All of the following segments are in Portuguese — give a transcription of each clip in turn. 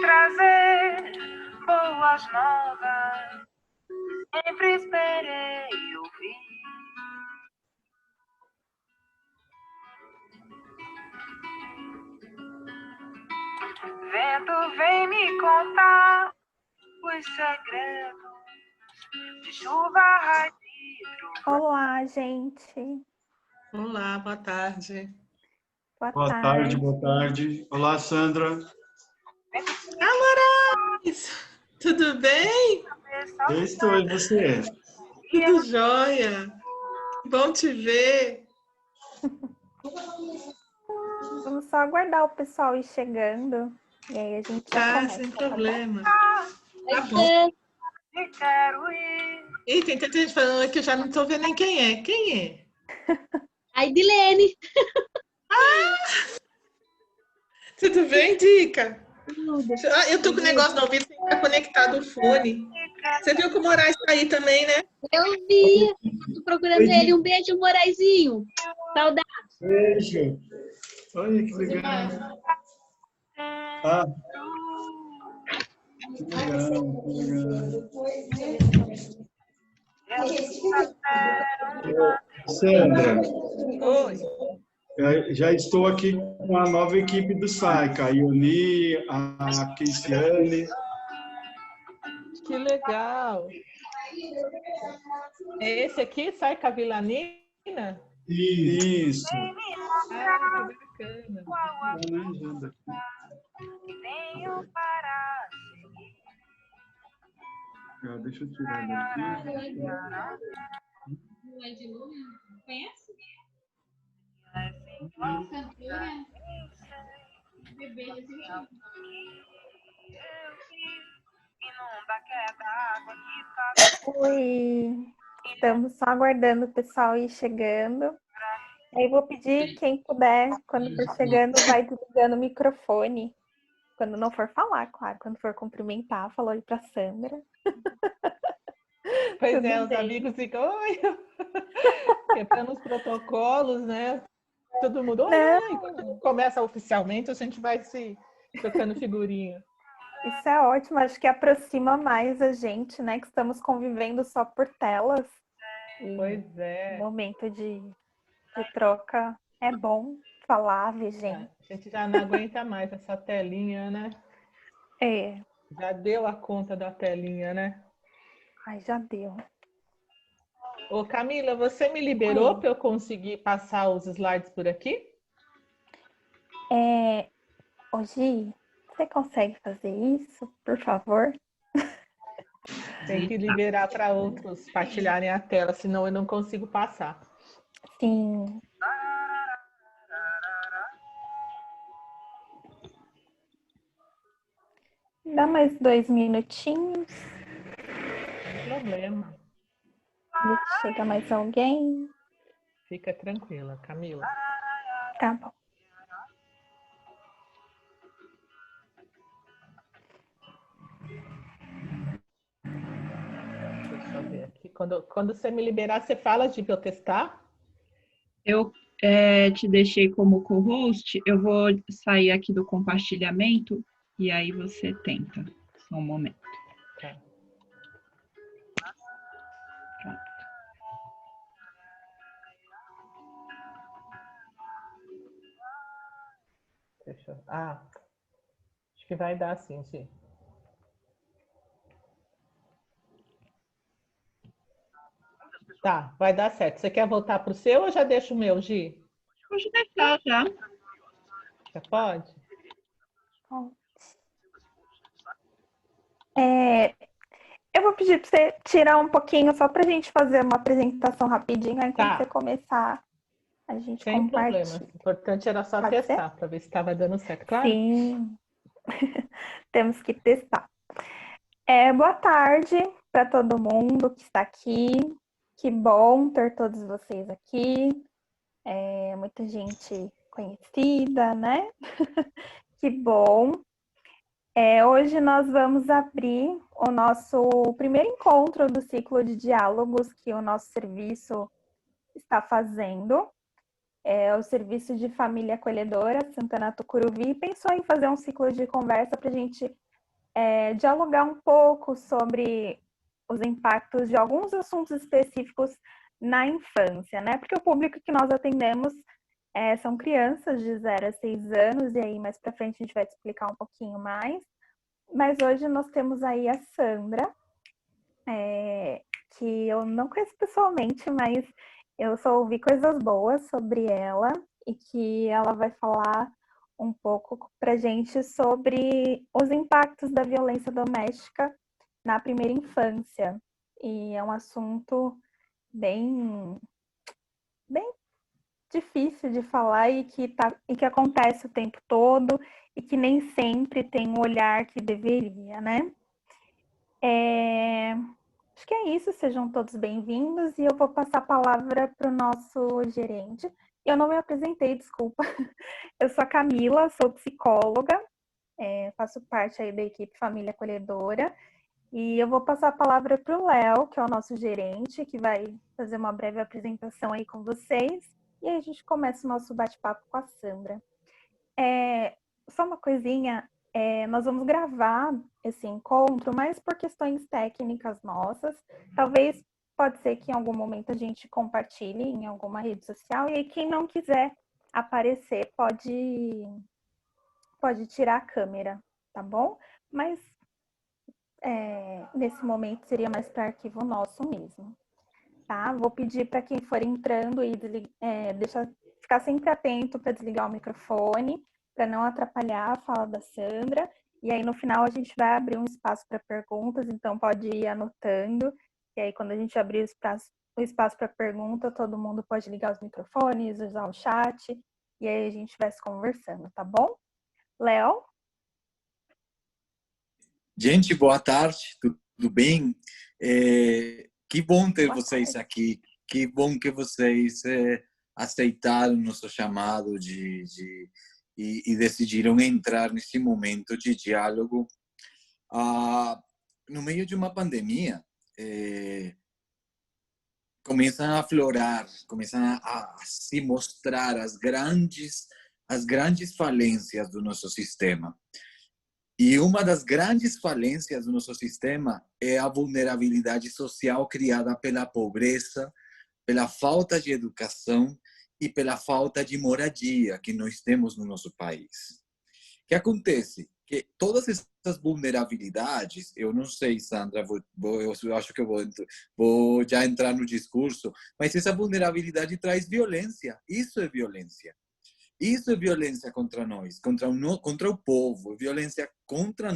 trazer boas novas, sempre esperei ouvir. Vento vem me contar os segredos de chuva, raiz e trovão. Olá, gente. Olá, boa tarde. Boa tarde. Boa tarde. Olá, Sandra. Tudo bem? Eu estou, e você? Tudo jóia. Bom te ver. Vamos só aguardar o pessoal ir chegando. E aí a gente já Tá, começa, sem tá bom? problema. Tá bom. E quero ir. Ih, tem tanta gente falando que eu já não estou vendo nem quem é. Quem é? A Edilene. Tudo bem, Dica? Tudo. Ah, eu tô com o negócio no ouvido, tem que estar conectado o fone. Você viu que o Moraes tá aí também, né? Eu vi. Tô procurando ele. Um beijo, Moraizinho. Saudade. Beijo. Olha que legal. Ah, que legal, que legal. Sandra, Oi. eu já estou aqui com a nova equipe do SAICA, a Ioni, a Keisiane. Que legal. É esse aqui, sai com a Vilanina? Isso. Ah, que bacana. Tenho para Ah, deixa eu tirar daqui. Conhece? Oi. Estamos só aguardando o pessoal ir chegando. Aí vou pedir quem puder, quando for chegando, vai desligando o microfone. Quando não for falar, claro. Quando for cumprimentar, falou aí pra Sandra. Pois Tudo é, os bem. amigos ficam, oi, quebrando os protocolos, né? Todo mundo, oi, Não. oi. Quando começa oficialmente, a gente vai se trocando figurinha. Isso é ótimo, acho que aproxima mais a gente, né? Que estamos convivendo só por telas. E Pois é. momento de troca é bom falar, ver gente. A gente já não aguenta mais essa telinha, né? É, Já deu a conta da telinha, né? ai, já deu. Ô, Camila, você me liberou para eu conseguir passar os slides por aqui? Ô, Gi, você consegue fazer isso, por favor? Tem que liberar para outros partilharem a tela, senão eu não consigo passar. Sim. Dá mais 2 minutinhos. Sem problema. Ver se chega mais alguém. Fica tranquila, Camila. Tá bom. Deixa eu ver aqui. Quando você me liberar, você fala de eu testar? Eu te deixei como co-host, eu vou sair aqui do compartilhamento e aí você tenta. Só um momento. Tá. Pronto. Deixa eu... Ah, acho que vai dar sim, Gi. Tá, vai dar certo. Você quer voltar para o seu ou já deixa o meu, Gi? Pode deixar já. Já pode? Eu vou pedir para você tirar um pouquinho só para a gente fazer uma apresentação rapidinho. Aí quando Tá. você começar, a gente Sem compartilha. problema. O importante era só Pode testar para ver se estava dando certo, claro? Sim, temos que testar. Boa tarde para todo mundo que está aqui. Que bom ter todos vocês aqui. Muita gente conhecida, né? Que bom. Hoje nós vamos abrir o nosso primeiro encontro do ciclo de diálogos que o nosso serviço está fazendo. O Serviço de Família Acolhedora Santana Tucuruvi pensou em fazer um ciclo de conversa para a gente dialogar um pouco sobre os impactos de alguns assuntos específicos na infância, né? Porque o público que nós atendemos são crianças de 0 a 6 anos, e aí mais para frente a gente vai te explicar um pouquinho mais. Mas hoje nós temos aí a Sandra, que eu não conheço pessoalmente, mas eu só ouvi coisas boas sobre ela e que ela vai falar um pouco para a gente sobre os impactos da violência doméstica na primeira infância. E é um assunto bem difícil de falar e que acontece o tempo todo e que nem sempre tem o olhar que deveria, né? Acho que é isso, sejam todos bem-vindos e eu vou passar a palavra para o nosso gerente. Eu não me apresentei, desculpa. Eu sou a Camila, sou psicóloga, faço parte aí da equipe Família Acolhedora e eu vou passar a palavra para o Léo, que é o nosso gerente, que vai fazer uma breve apresentação aí com vocês e aí a gente começa o nosso bate-papo com a Sandra. Só uma coisinha, nós vamos gravar esse encontro, mas por questões técnicas nossas, talvez pode ser que em algum momento a gente compartilhe em alguma rede social, e aí quem não quiser aparecer pode tirar a câmera, tá bom? Mas nesse momento seria mais para arquivo nosso mesmo, tá? Vou pedir para quem for entrando e ficar sempre atento para desligar o microfone, para não atrapalhar a fala da Sandra. E aí, no final, a gente vai abrir um espaço para perguntas, então pode ir anotando. E aí, quando a gente abrir o espaço para pergunta, todo mundo pode ligar os microfones, usar o chat, e aí a gente vai se conversando, tá bom? Léo? Gente, boa tarde, tudo bem? Que bom ter Boa vocês tarde. aqui, que bom que vocês aceitaram o nosso chamado e decidiram entrar nesse momento de diálogo. No meio de uma pandemia, começam a aflorar, começam a se mostrar as grandes falências do nosso sistema. E uma das grandes falências do nosso sistema é a vulnerabilidade social criada pela pobreza, pela falta de educação e pela falta de moradia que nós temos no nosso país. O que acontece? Que todas essas vulnerabilidades, eu não sei, Sandra, eu acho que eu vou já entrar no discurso, mas essa vulnerabilidade traz violência. Isso é violência. Isso é violência contra nós, contra o povo, violência contra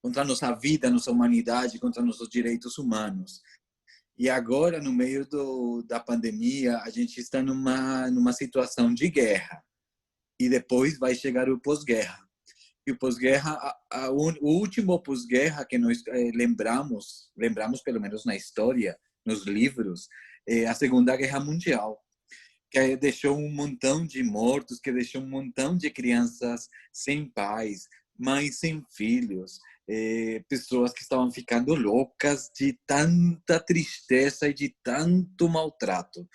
contra a nossa vida, nossa humanidade, contra nossos direitos humanos. E agora, no meio da pandemia, a gente está numa situação de guerra. E depois vai chegar o pós-guerra. E o pós-guerra, o último pós-guerra que nós lembramos pelo menos na história, nos livros, é a Segunda Guerra Mundial, que deixou um montão de mortos, que deixou um montão de crianças sem pais, mães sem filhos, pessoas que estavam ficando loucas de tanta tristeza e de tanto maltrato.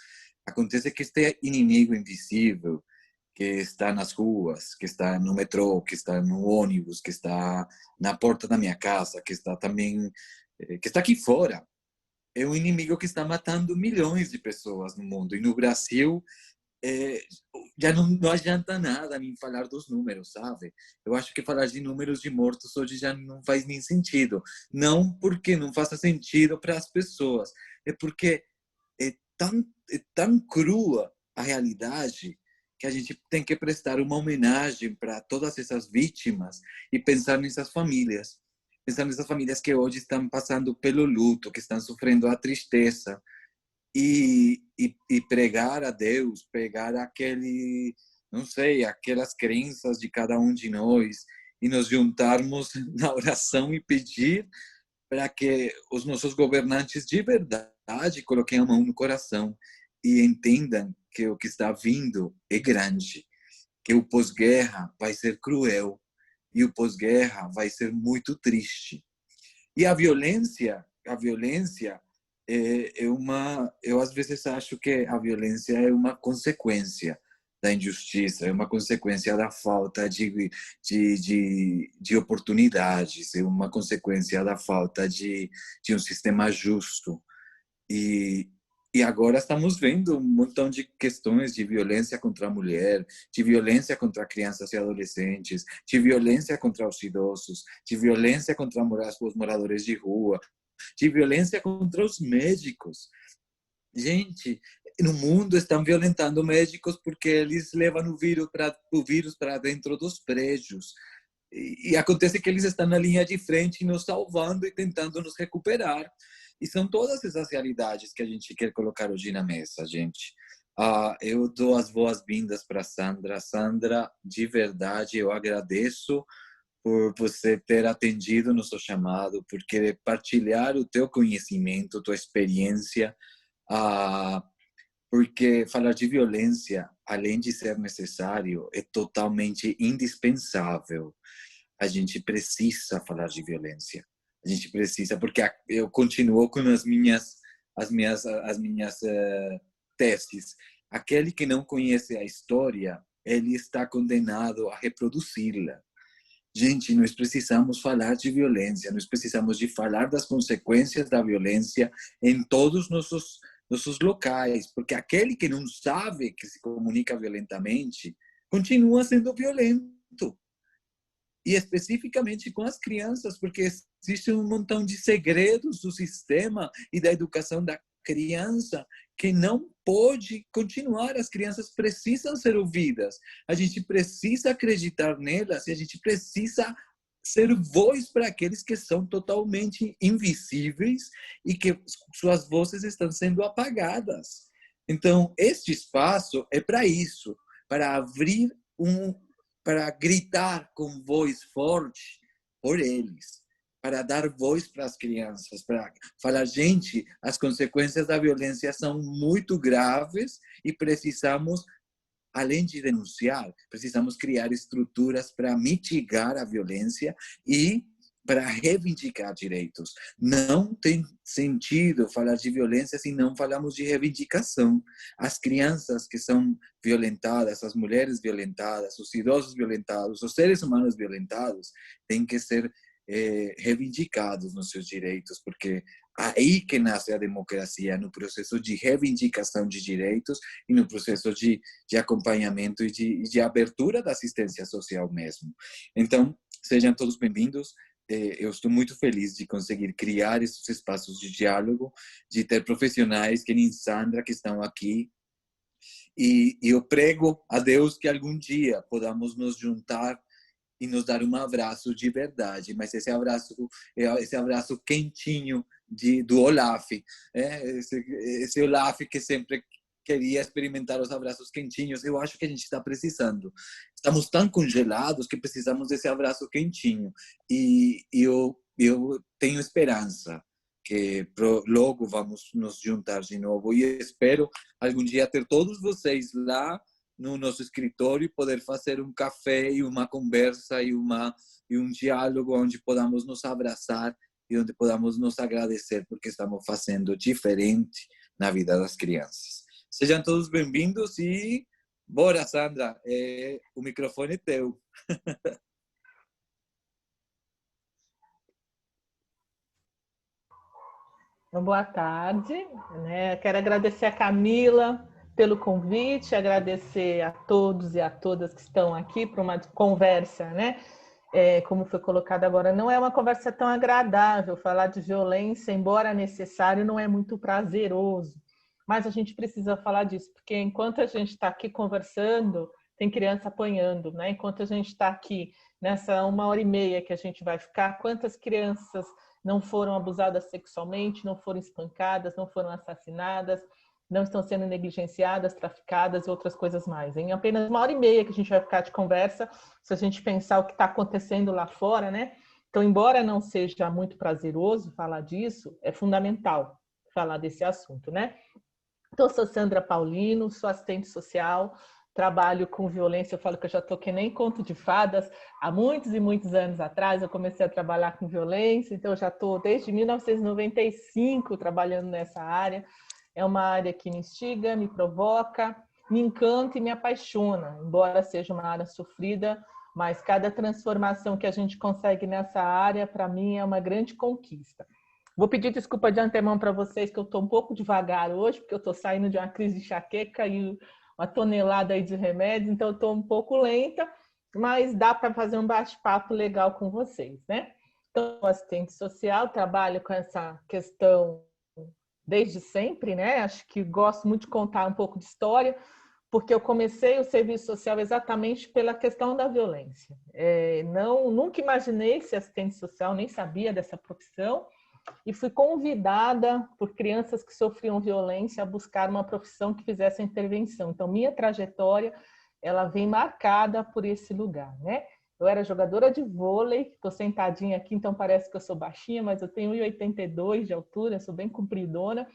Acontece que este inimigo invisível, que está nas ruas, que está no metrô, que está no ônibus, que está na porta da minha casa, que está também, que está aqui fora, é um inimigo que está matando milhões de pessoas no mundo. E no Brasil, já não adianta nada me falar dos números, sabe? Eu acho que falar de números de mortos hoje já não faz nem sentido. Não porque não faça sentido para as pessoas, é porque é tão crua a realidade que a gente tem que prestar uma homenagem para todas essas vítimas e pensar nessas famílias. Pensar nessas famílias que hoje estão passando pelo luto, que estão sofrendo a tristeza. E pregar a Deus, pregar não sei, aquelas crenças de cada um de nós e nos juntarmos na oração e pedir para que os nossos governantes de verdade coloquem a mão no coração e entendam que o que está vindo é grande, que o pós-guerra vai ser cruel e o pós-guerra vai ser muito triste. E a violência eu às vezes acho que a violência é uma consequência da injustiça, é uma consequência da falta de oportunidades, é uma consequência da falta de um sistema justo. E agora estamos vendo um montão de questões de violência contra a mulher, de violência contra crianças e adolescentes, de violência contra os idosos, de violência contra os moradores de rua, de violência contra os médicos. Gente, no mundo estão violentando médicos porque eles levam o vírus para dentro dos prédios. E acontece que eles estão na linha de frente nos salvando e tentando nos recuperar. E são todas essas realidades que a gente quer colocar hoje na mesa, gente. Eu dou as boas-vindas para Sandra. Sandra, de verdade, eu agradeço por você ter atendido nosso chamado, por querer partilhar o teu conhecimento, tua experiência, porque falar de violência, além de ser necessário, é totalmente indispensável. A gente precisa falar de violência. A gente precisa, porque eu continuo com as minhas teses. Aquele que não conhece a história, ele está condenado a reproduzi-la. Gente, nós precisamos falar de violência, nós precisamos de falar das consequências da violência em todos nossos locais, porque aquele que não sabe que se comunica violentamente continua sendo violento. E especificamente com as crianças, porque existe um montão de segredos do sistema e da educação da criança que não pode continuar. As crianças precisam ser ouvidas. A gente precisa acreditar nelas e a gente precisa ser voz para aqueles que são totalmente invisíveis e que suas vozes estão sendo apagadas. Então, este espaço é para isso, para abrir para gritar com voz forte por eles, para dar voz para as crianças, para falar, gente, as consequências da violência são muito graves e precisamos, além de denunciar, precisamos criar estruturas para mitigar a violência e para reivindicar direitos. Não tem sentido falar de violência se não falamos de reivindicação. As crianças que são violentadas, as mulheres violentadas, os idosos violentados, os seres humanos violentados, têm que ser reivindicados nos seus direitos, porque aí que nasce a democracia, no processo de reivindicação de direitos e no processo de acompanhamento e de abertura da assistência social mesmo. Então, sejam todos bem-vindos. Eu estou muito feliz de conseguir criar esses espaços de diálogo, de ter profissionais que nem Sandra que estão aqui. E eu prego a Deus que algum dia podamos nos juntar e nos dar um abraço de verdade, mas esse abraço quentinho do Olaf, esse Olaf que sempre queria experimentar os abraços quentinhos. Eu acho que a gente está precisando. Estamos tão congelados que precisamos desse abraço quentinho. E eu tenho esperança que logo vamos nos juntar de novo. E espero algum dia ter todos vocês lá no nosso escritório e poder fazer um café e uma conversa e um diálogo onde podamos nos abraçar e onde podamos nos agradecer porque estamos fazendo diferente na vida das crianças. Sejam todos bem-vindos e bora, Sandra, o microfone é teu. Boa tarde, né? Quero agradecer a Camila pelo convite, agradecer a todos e a todas que estão aqui para uma conversa, né? Como foi colocado agora, não é uma conversa tão agradável. Falar de violência, embora necessário, não é muito prazeroso. Mas a gente precisa falar disso, porque enquanto a gente está aqui conversando, tem criança apanhando, né? Enquanto a gente está aqui nessa 1h30 que a gente vai ficar, quantas crianças não foram abusadas sexualmente, não foram espancadas, não foram assassinadas, não estão sendo negligenciadas, traficadas e outras coisas mais. Em apenas 1h30 que a gente vai ficar de conversa, se a gente pensar o que está acontecendo lá fora, né? Então, embora não seja muito prazeroso falar disso, é fundamental falar desse assunto, né? Então, eu sou Sandra Paulino, sou assistente social, trabalho com violência. Eu falo que eu já estou que nem conto de fadas. Há muitos e muitos anos atrás eu comecei a trabalhar com violência, então eu já estou desde 1995 trabalhando nessa área. É uma área que me instiga, me provoca, me encanta e me apaixona, embora seja uma área sofrida, mas cada transformação que a gente consegue nessa área, para mim, é uma grande conquista. Vou pedir desculpa de antemão para vocês que eu estou um pouco devagar hoje, porque eu estou saindo de uma crise de enxaqueca e uma tonelada aí de remédios, então eu estou um pouco lenta, mas dá para fazer um bate-papo legal com vocês, né? Então, assistente social, trabalho com essa questão desde sempre, né? Acho que gosto muito de contar um pouco de história, porque eu comecei o serviço social exatamente pela questão da violência. Nunca imaginei ser assistente social, nem sabia dessa profissão, e fui convidada por crianças que sofriam violência a buscar uma profissão que fizesse a intervenção. Então, minha trajetória, ela vem marcada por esse lugar, né? Eu era jogadora de vôlei, estou sentadinha aqui, então parece que eu sou baixinha, mas eu tenho 1,82 de altura, sou bem compridona.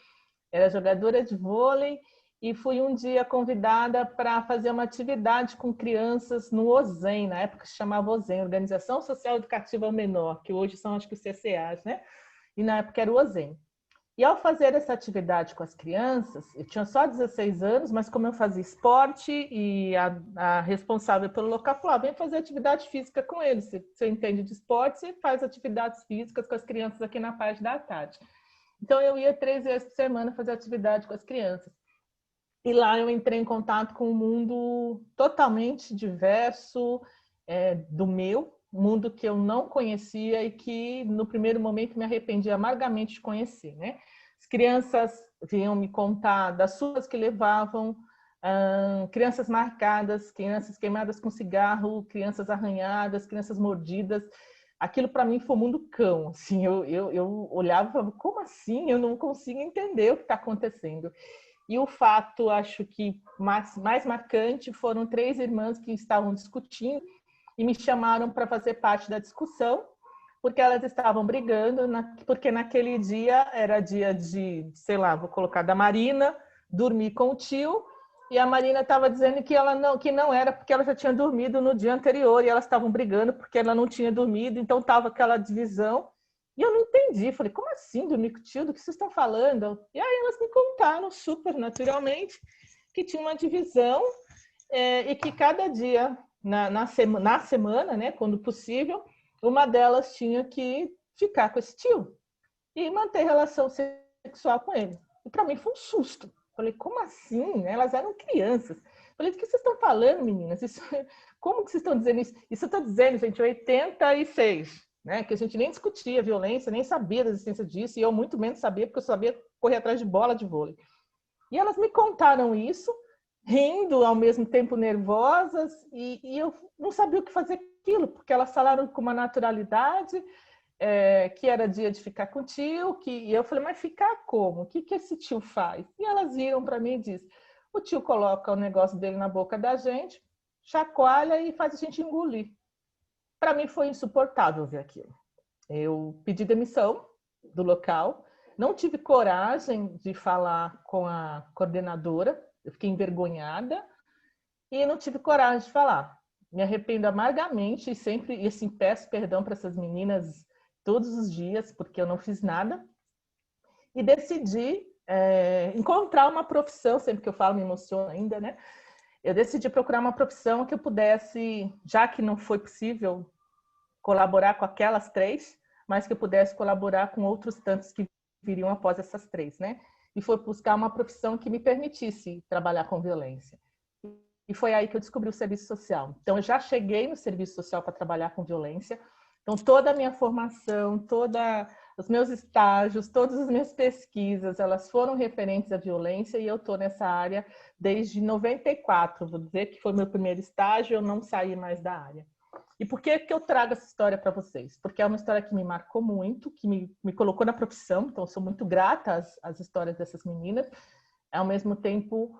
Era jogadora de vôlei e fui um dia convidada para fazer uma atividade com crianças no OSEM, na época se chamava OSEM, Organização Social Educativa ao Menor, que hoje são, acho que, os CCAs, né? E na época era o OSEM. E ao fazer essa atividade com as crianças, eu tinha só 16 anos, mas como eu fazia esporte e a responsável pelo local falou, vem fazer atividade física com eles. Se você entende de esporte, você faz atividades físicas com as crianças aqui na parte da tarde. Então eu ia 3 vezes por semana fazer atividade com as crianças. E lá eu entrei em contato com um mundo totalmente diverso do meu, mundo que eu não conhecia e que no primeiro momento me arrependi amargamente de conhecer, né? As crianças vinham me contar das suas que levavam, crianças marcadas, crianças queimadas com cigarro, crianças arranhadas, crianças mordidas. Aquilo para mim foi um mundo cão, assim, eu olhava e falava, como assim? Eu não consigo entender o que está acontecendo. E o fato, acho que mais marcante, foram 3 irmãs que estavam discutindo e me chamaram para fazer parte da discussão, porque elas estavam brigando, porque naquele dia era dia de, sei lá, vou colocar, da Marina, dormir com o tio, e a Marina estava dizendo que não era porque ela já tinha dormido no dia anterior, e elas estavam brigando porque ela não tinha dormido, então estava aquela divisão, e eu não entendi, falei, como assim dormir com o tio, do que vocês estão falando? E aí elas me contaram, super naturalmente, que tinha uma divisão, e que cada dia, na semana, né, quando possível, uma delas tinha que ficar com esse tio e manter relação sexual com ele. E para mim foi um susto. Falei, como assim? Elas eram crianças. Falei, do que vocês estão falando, meninas? Como que vocês estão dizendo isso? Isso eu estou dizendo, gente, 86, né? Que a gente nem discutia violência, nem sabia da existência disso, e eu muito menos sabia, porque eu sabia correr atrás de bola de vôlei. E elas me contaram isso, rindo, ao mesmo tempo nervosas, e eu não sabia o que fazer com aquilo, porque elas falaram com uma naturalidade, que era dia de ficar com o tio, e eu falei, mas ficar como? O que esse tio faz? E elas viram para mim e dizem, o tio coloca o negócio dele na boca da gente, chacoalha e faz a gente engolir. Para mim foi insuportável ver aquilo. Eu pedi demissão do local, não tive coragem de falar com a coordenadora, eu fiquei envergonhada e não tive coragem de falar. Me arrependo amargamente e sempre, assim, peço perdão para essas meninas todos os dias, porque eu não fiz nada. E decidi encontrar uma profissão, sempre que eu falo me emociona ainda, né? Eu decidi procurar uma profissão que eu pudesse, já que não foi possível colaborar com aquelas 3, mas que eu pudesse colaborar com outros tantos que viriam após essas 3, né? E foi buscar uma profissão que me permitisse trabalhar com violência. E foi aí que eu descobri o serviço social. Então, eu já cheguei no serviço social para trabalhar com violência. Então, toda a minha formação, todos os meus estágios, todas as minhas pesquisas, elas foram referentes à violência e eu estou nessa área desde 94. Vou dizer que foi meu primeiro estágio, eu não saí mais da área. E por que eu trago essa história para vocês? Porque é uma história que me marcou muito, que me colocou na profissão, então eu sou muito grata às histórias dessas meninas. Ao mesmo tempo,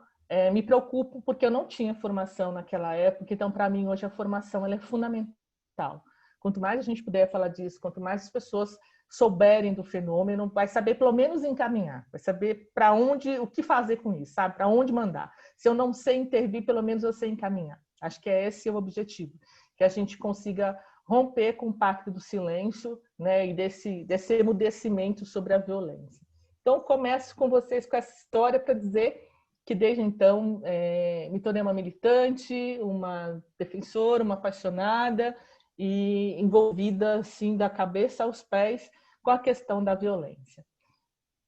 me preocupo porque eu não tinha formação naquela época, então para mim hoje a formação ela é fundamental. Quanto mais a gente puder falar disso, quanto mais as pessoas souberem do fenômeno, vai saber pelo menos encaminhar, vai saber para onde, o que fazer com isso, sabe? Para onde mandar. Se eu não sei intervir, pelo menos eu sei encaminhar. Acho que esse é o objetivo, que a gente consiga romper com o pacto do silêncio, né, e desse emudecimento sobre a violência. Então, começo com vocês com essa história para dizer que desde então me tornei uma militante, uma defensora, uma apaixonada e envolvida assim da cabeça aos pés com a questão da violência.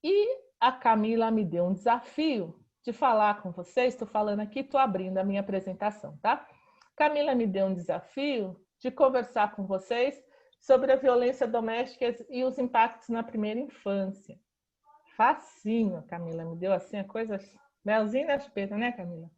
E a Camila me deu um desafio de falar com vocês, estou falando aqui, estou abrindo a minha apresentação, tá? Camila me deu um desafio de conversar com vocês sobre a violência doméstica e os impactos na primeira infância. Facinho, Camila, me deu assim a coisa, melzinho na chupeta, né, Camila?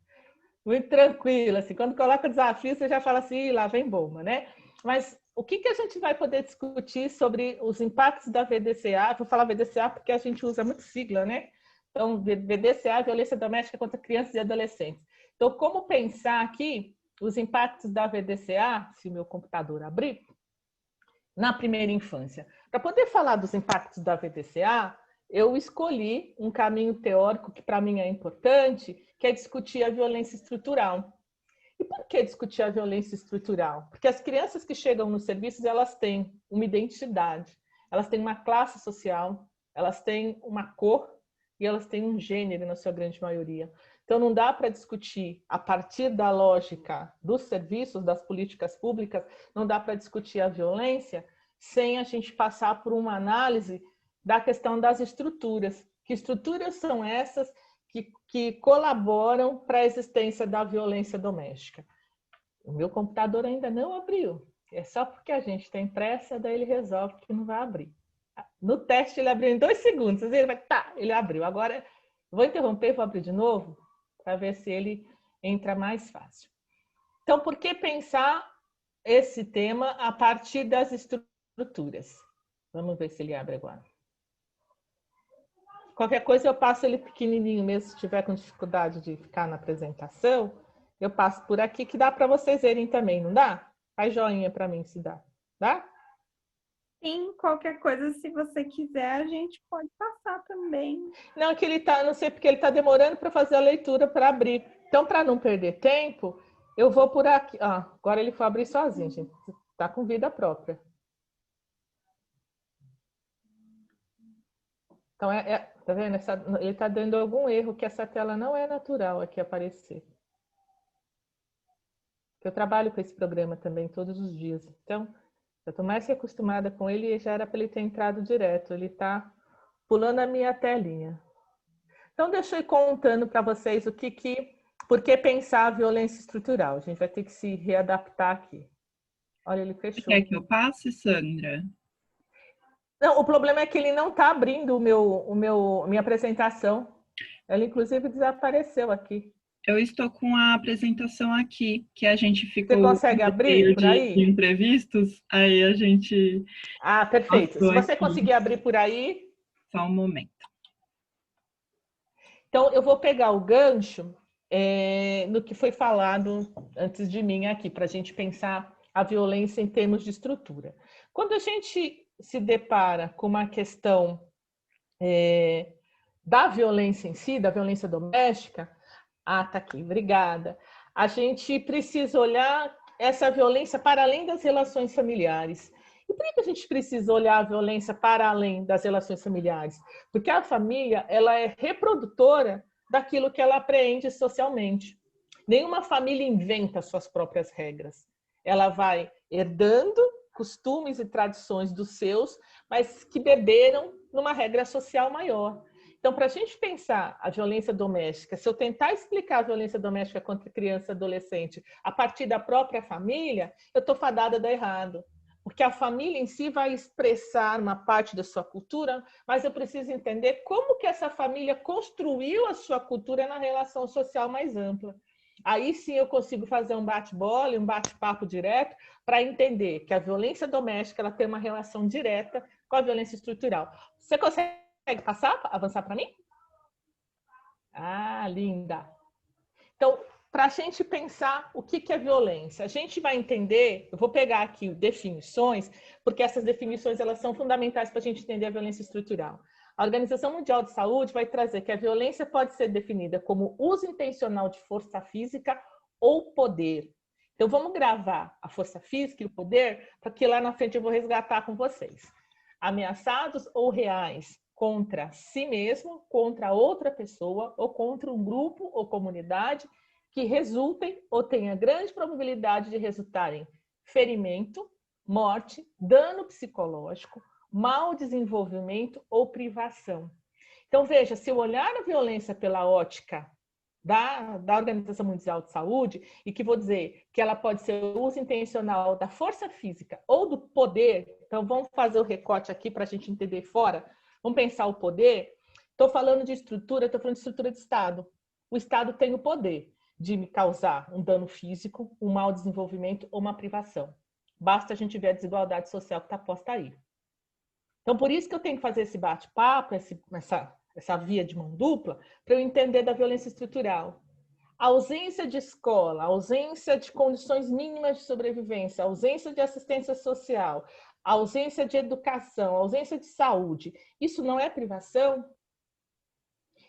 Muito tranquila, assim, quando coloca desafio, você já fala assim, lá vem bomba, né? Mas o que a gente vai poder discutir sobre os impactos da VDCA? Vou falar VDCA porque a gente usa muito sigla, né? Então, VDCA, violência doméstica contra crianças e adolescentes. Então, como pensar aqui os impactos da VDCA, se o meu computador abrir, na primeira infância? Para poder falar dos impactos da VDCA, eu escolhi um caminho teórico que para mim é importante, que é discutir a violência estrutural. E por que discutir a violência estrutural? Porque as crianças que chegam nos serviços, elas têm uma identidade, elas têm uma classe social, elas têm uma cor e elas têm um gênero na sua grande maioria. Então não dá para discutir a partir da lógica dos serviços, das políticas públicas, não dá para discutir a violência sem a gente passar por uma análise da questão das estruturas. Que estruturas são essas que colaboram para a existência da violência doméstica? O meu computador ainda não abriu. É só porque a gente tem pressa, daí ele resolve que não vai abrir. No teste ele abriu em 2 segundos. Ele vai, tá, ele abriu. Agora vou interromper, vou abrir de novo para ver se ele entra mais fácil. Então, por que pensar esse tema a partir das estruturas? Vamos ver se ele abre agora. Qualquer coisa eu passo ele pequenininho mesmo, se tiver com dificuldade de ficar na apresentação, eu passo por aqui que dá para vocês verem também, não dá? Faz joinha para mim se dá. Dá? Sim, qualquer coisa, se você quiser, a gente pode passar também. Não, que ele tá, não sei porque ele está demorando para fazer a leitura para abrir. Então, para não perder tempo, eu vou por aqui. Ah, agora ele foi abrir sozinho, gente. Tá com vida própria. Então, tá vendo? Ele está dando algum erro que essa tela não é natural aqui aparecer. Eu trabalho com esse programa também todos os dias. Então, eu estou mais que acostumada com ele e já era para ele ter entrado direto. Ele está pulando a minha telinha. Então, deixa eu ir contando para vocês por que pensar a violência estrutural. A gente vai ter que se readaptar aqui. Olha, ele fechou. Quer que eu passe, Sandra? Não, o problema é que ele não está abrindo minha apresentação. Ela, inclusive, desapareceu aqui. Eu estou com a apresentação aqui, que a gente ficou... Você consegue abrir por aí? De imprevistos, aí a gente... Ah, perfeito. Se você conseguir abrir por aí... Só um momento. Então, eu vou pegar o gancho no que foi falado antes de mim aqui, para a gente pensar a violência em termos de estrutura. Quando a gente se depara com uma questão da violência em si, da violência doméstica, tá aqui, obrigada. A gente precisa olhar essa violência para além das relações familiares. E por que a gente precisa olhar a violência para além das relações familiares? Porque a família, ela é reprodutora daquilo que ela apreende socialmente. Nenhuma família inventa suas próprias regras. Ela vai herdando costumes e tradições dos seus, mas que beberam numa regra social maior. Então, para a gente pensar a violência doméstica, se eu tentar explicar a violência doméstica contra criança e adolescente a partir da própria família, eu estou fadada a dar errado. Porque a família em si vai expressar uma parte da sua cultura, mas eu preciso entender como que essa família construiu a sua cultura na relação social mais ampla. Aí sim eu consigo fazer um bate-bola e um bate-papo direto para entender que a violência doméstica ela tem uma relação direta com a violência estrutural. Você consegue avançar para mim? Ah, linda! Então, para a gente pensar o que é violência, a gente vai entender, eu vou pegar aqui definições, porque essas definições elas são fundamentais para a gente entender a violência estrutural. A Organização Mundial de Saúde vai trazer que a violência pode ser definida como uso intencional de força física ou poder. Então, vamos gravar a força física e o poder, para que lá na frente eu vou resgatar com vocês. Ameaçados ou reais, contra si mesmo, contra outra pessoa ou contra um grupo ou comunidade que resultem ou tenha grande probabilidade de resultarem ferimento, morte, dano psicológico, mau desenvolvimento ou privação. Então, veja, se eu olhar a violência pela ótica da Organização Mundial de Saúde, e que vou dizer que ela pode ser o uso intencional da força física ou do poder, então vamos fazer o recorte aqui para a gente entender fora, vamos pensar o poder, estou falando de estrutura, estou falando de estrutura de Estado. O Estado tem o poder de me causar um dano físico, um mau desenvolvimento ou uma privação. Basta a gente ver a desigualdade social que está posta aí. Então, por isso que eu tenho que fazer esse bate-papo, essa via de mão dupla, para eu entender da violência estrutural. A ausência de escola, a ausência de condições mínimas de sobrevivência, a ausência de assistência social, a ausência de educação, a ausência de saúde, isso não é privação?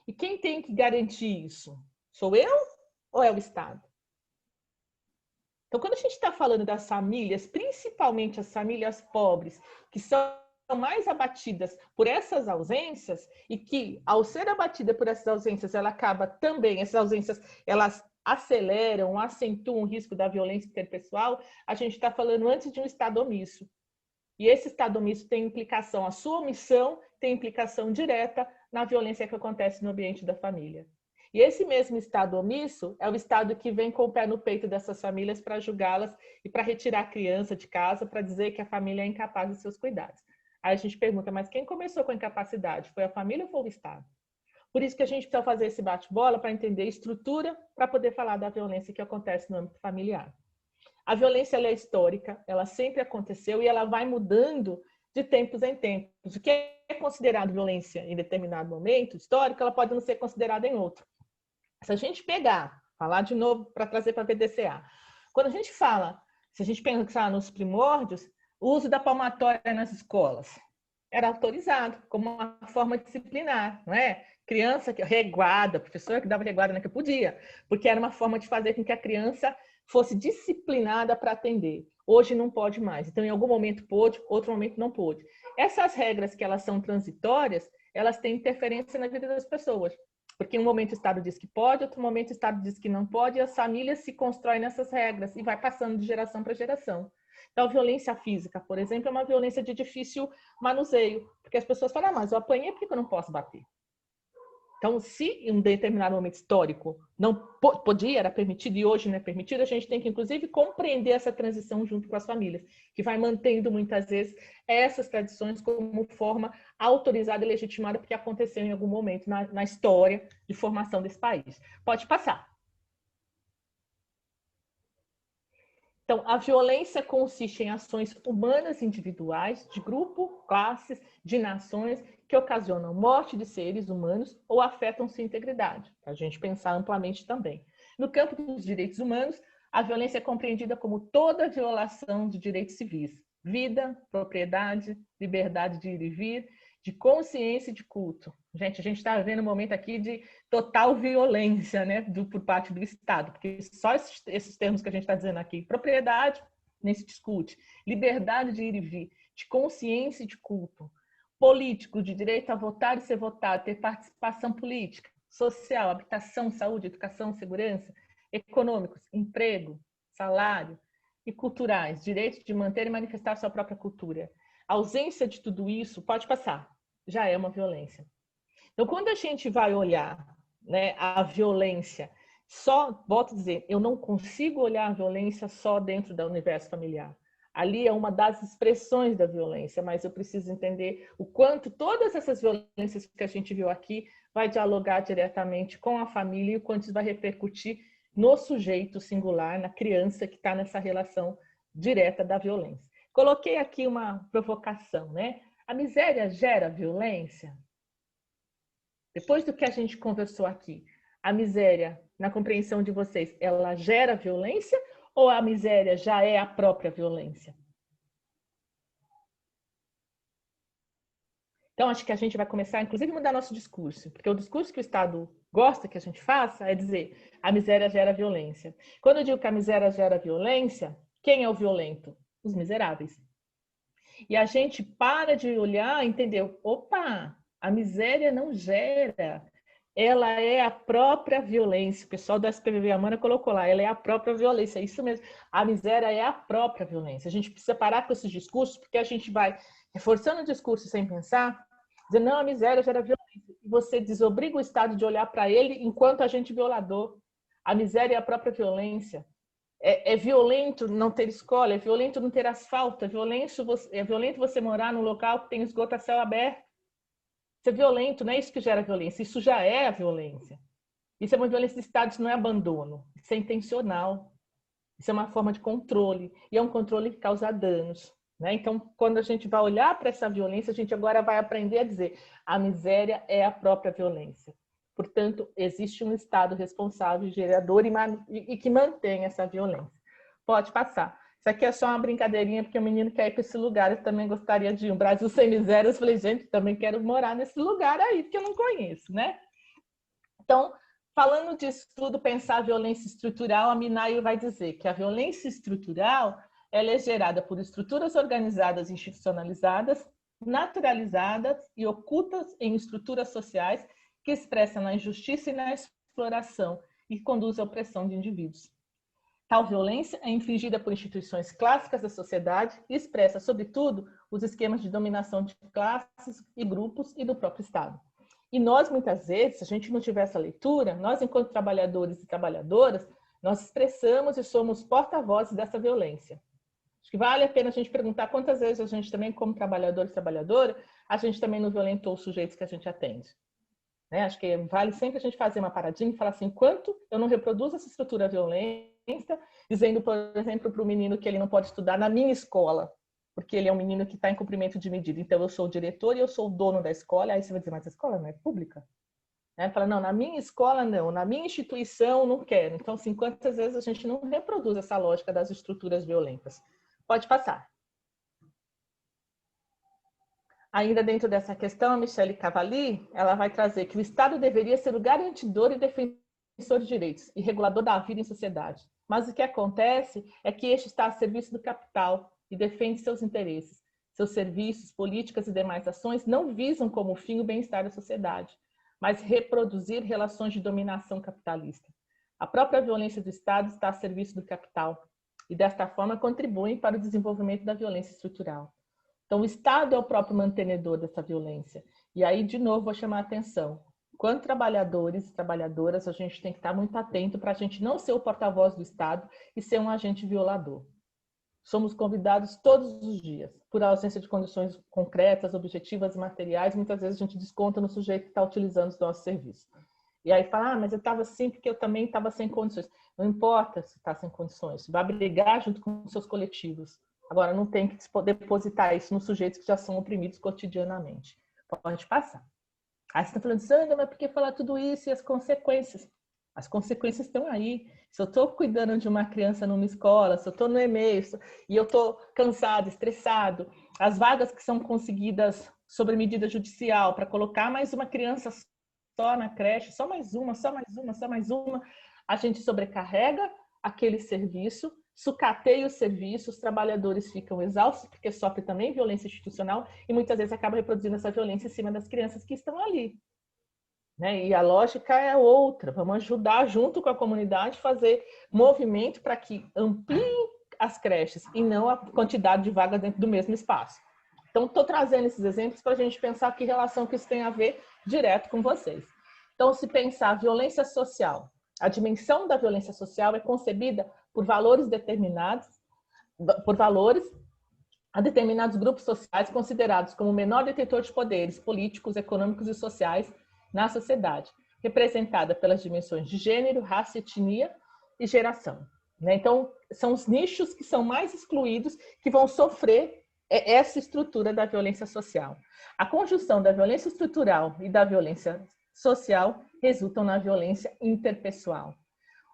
E quem tem que garantir isso? Sou eu ou é o Estado? Então, quando a gente está falando das famílias, principalmente as famílias pobres, que são mais abatidas por essas ausências, e que, ao ser abatida por essas ausências, ela acaba também, essas ausências, elas aceleram, acentuam o risco da violência interpessoal, a gente está falando antes de um Estado omisso. E esse Estado omisso tem implicação, a sua omissão tem implicação direta na violência que acontece no ambiente da família. E esse mesmo Estado omisso é o Estado que vem com o pé no peito dessas famílias para julgá-las e para retirar a criança de casa, para dizer que a família é incapaz de seus cuidados. Aí a gente pergunta, mas quem começou com a incapacidade? Foi a família ou foi o Estado? Por isso que a gente precisa fazer esse bate-bola para entender a estrutura para poder falar da violência que acontece no âmbito familiar. A violência ela é histórica, ela sempre aconteceu e ela vai mudando de tempos em tempos. O que é considerado violência em determinado momento histórico, ela pode não ser considerada em outro. Se a gente falar de novo para trazer para a VDCA, quando a gente fala, se a gente pensar nos primórdios, o uso da palmatória nas escolas era autorizado como uma forma disciplinar, não é? Criança que reguada, professor que dava reguada, não é que podia, porque era uma forma de fazer com que a criança fosse disciplinada para atender. Hoje não pode mais. Então, em algum momento pôde, outro momento não pôde. Essas regras que elas são transitórias, elas têm interferência na vida das pessoas. Porque em um momento o Estado diz que pode, outro momento o Estado diz que não pode, e as famílias se constroem nessas regras e vai passando de geração para geração. Então, a violência física, por exemplo, é uma violência de difícil manuseio, porque as pessoas falam, mas eu apanhei, por que eu não posso bater? Então, se em um determinado momento histórico não podia, era permitido e hoje não é permitido, a gente tem que, inclusive, compreender essa transição junto com as famílias, que vai mantendo, muitas vezes, essas tradições como forma autorizada e legitimada, porque aconteceu em algum momento na história de formação desse país. Pode passar. Então, a violência consiste em ações humanas individuais, de grupo, classes, de nações, que ocasionam morte de seres humanos ou afetam sua integridade, para a gente pensar amplamente também. No campo dos direitos humanos, a violência é compreendida como toda violação de direitos civis, vida, propriedade, liberdade de ir e vir, de consciência e de culto. Gente, a gente está vendo um momento aqui de total violência, né, por parte do Estado, porque só esses termos que a gente está dizendo aqui, propriedade, nem se discute, liberdade de ir e vir, de consciência e de culto, político, de direito a votar e ser votado, ter participação política, social, habitação, saúde, educação, segurança, econômicos, emprego, salário, e culturais, direito de manter e manifestar sua própria cultura. A ausência de tudo isso, pode passar, já é uma violência. Então, quando a gente vai olhar, né, a violência, volto a dizer, eu não consigo olhar a violência só dentro do universo familiar. Ali é uma das expressões da violência, mas eu preciso entender o quanto todas essas violências que a gente viu aqui vai dialogar diretamente com a família e o quanto isso vai repercutir no sujeito singular, na criança que está nessa relação direta da violência. Coloquei aqui uma provocação, né? A miséria gera violência? Depois do que a gente conversou aqui, a miséria, na compreensão de vocês, ela gera violência ou a miséria já é a própria violência? Então, acho que a gente vai começar, inclusive, a mudar nosso discurso, porque o discurso que o Estado gosta que a gente faça é dizer a miséria gera violência. Quando eu digo que a miséria gera violência, quem é o violento? Os miseráveis. E a gente para de olhar e entender, opa, A miséria não gera, ela é a própria violência. O pessoal da SPVV Amana colocou lá, ela é a própria violência, é isso mesmo. A miséria é a própria violência. A gente precisa parar com esses discursos, porque a gente vai reforçando o discurso sem pensar, dizendo, não, a miséria gera violência. E você desobriga o Estado de olhar para ele enquanto agente violador. A miséria é a própria violência. É violento não ter escola, é violento não ter asfalto, é violento você morar num local que tem esgoto a céu aberto. Isso é violento, não é isso que gera violência, isso já é a violência. Isso é uma violência de Estado, isso não é abandono, isso é intencional, isso é uma forma de controle, e é um controle que causa danos. Né? Então, quando a gente vai olhar para essa violência, a gente agora vai aprender a dizer a miséria é a própria violência. Portanto, existe um Estado responsável, gerador e que mantém essa violência. Pode passar. Isso aqui é só uma brincadeirinha, porque o menino quer ir para esse lugar, eu também gostaria de ir. Um Brasil sem miséria, eu falei, gente, também quero morar nesse lugar aí, porque eu não conheço, né? Então, falando disso tudo, pensar a violência estrutural, a Minayo vai dizer que a violência estrutural ela é gerada por estruturas organizadas, institucionalizadas, naturalizadas e ocultas em estruturas sociais que expressam na injustiça e na exploração e conduz à opressão de indivíduos. Tal violência é infligida por instituições clássicas da sociedade e expressa, sobretudo, os esquemas de dominação de classes e grupos e do próprio Estado. E nós, muitas vezes, se a gente não tiver essa leitura, nós, enquanto trabalhadores e trabalhadoras, nós expressamos e somos porta-vozes dessa violência. Acho que vale a pena a gente perguntar quantas vezes a gente também, como trabalhador e trabalhadora, a gente também não violentou os sujeitos que a gente atende. Né? Acho que vale sempre a gente fazer uma paradinha e falar assim, enquanto eu não reproduzo essa estrutura violenta, dizendo, por exemplo, para o menino que ele não pode estudar na minha escola, porque ele é um menino que está em cumprimento de medida. Então, eu sou o diretor e eu sou o dono da escola. Aí você vai dizer, mas a escola não é pública? Né? Fala, não, na minha escola não, na minha instituição não quero. Então, assim, quantas vezes a gente não reproduz essa lógica das estruturas violentas? Pode passar. Ainda dentro dessa questão, a Michelle Cavalli, ela vai trazer que o Estado deveria ser o garantidor e defensor de direitos e regulador da vida em sociedade. Mas o que acontece é que este está a serviço do capital e defende seus interesses. Seus serviços, políticas e demais ações não visam como fim o bem-estar da sociedade, mas reproduzir relações de dominação capitalista. A própria violência do Estado está a serviço do capital e, desta forma, contribuem para o desenvolvimento da violência estrutural. Então, o Estado é o próprio mantenedor dessa violência. E aí, de novo, vou chamar a atenção. Quanto trabalhadores e trabalhadoras, a gente tem que estar muito atento para a gente não ser o porta-voz do Estado e ser um agente violador. Somos convidados todos os dias, por ausência de condições concretas, objetivas e materiais, muitas vezes a gente desconta no sujeito que está utilizando os nossos serviços. E aí fala, mas eu estava assim porque eu também estava sem condições. Não importa se está sem condições, vai brigar junto com os seus coletivos. Agora, não tem que depositar isso nos sujeitos que já são oprimidos cotidianamente. Pode passar. Aí você está falando, Sandra, mas por que falar tudo isso e as consequências? As consequências estão aí. Se eu estou cuidando de uma criança numa escola, se eu estou no e-mail e eu estou cansado, estressado, as vagas que são conseguidas sobre medida judicial para colocar mais uma criança só na creche, só mais uma, a gente sobrecarrega aquele serviço, sucateia o serviço, os trabalhadores ficam exaustos, porque sofrem também violência institucional e muitas vezes acaba reproduzindo essa violência em cima das crianças que estão ali. Né? E a lógica é outra, vamos ajudar junto com a comunidade, fazer movimento para que ampliem as creches e não a quantidade de vagas dentro do mesmo espaço. Então, estou trazendo esses exemplos para a gente pensar que relação que isso tem a ver direto com vocês. Então, se pensar violência social, a dimensão da violência social é concebida por valores determinados, a determinados grupos sociais considerados como o menor detentor de poderes políticos, econômicos e sociais na sociedade, representada pelas dimensões de gênero, raça, etnia e geração. Então, são os nichos que são mais excluídos que vão sofrer essa estrutura da violência social. A conjunção da violência estrutural e da violência social resultam na violência interpessoal.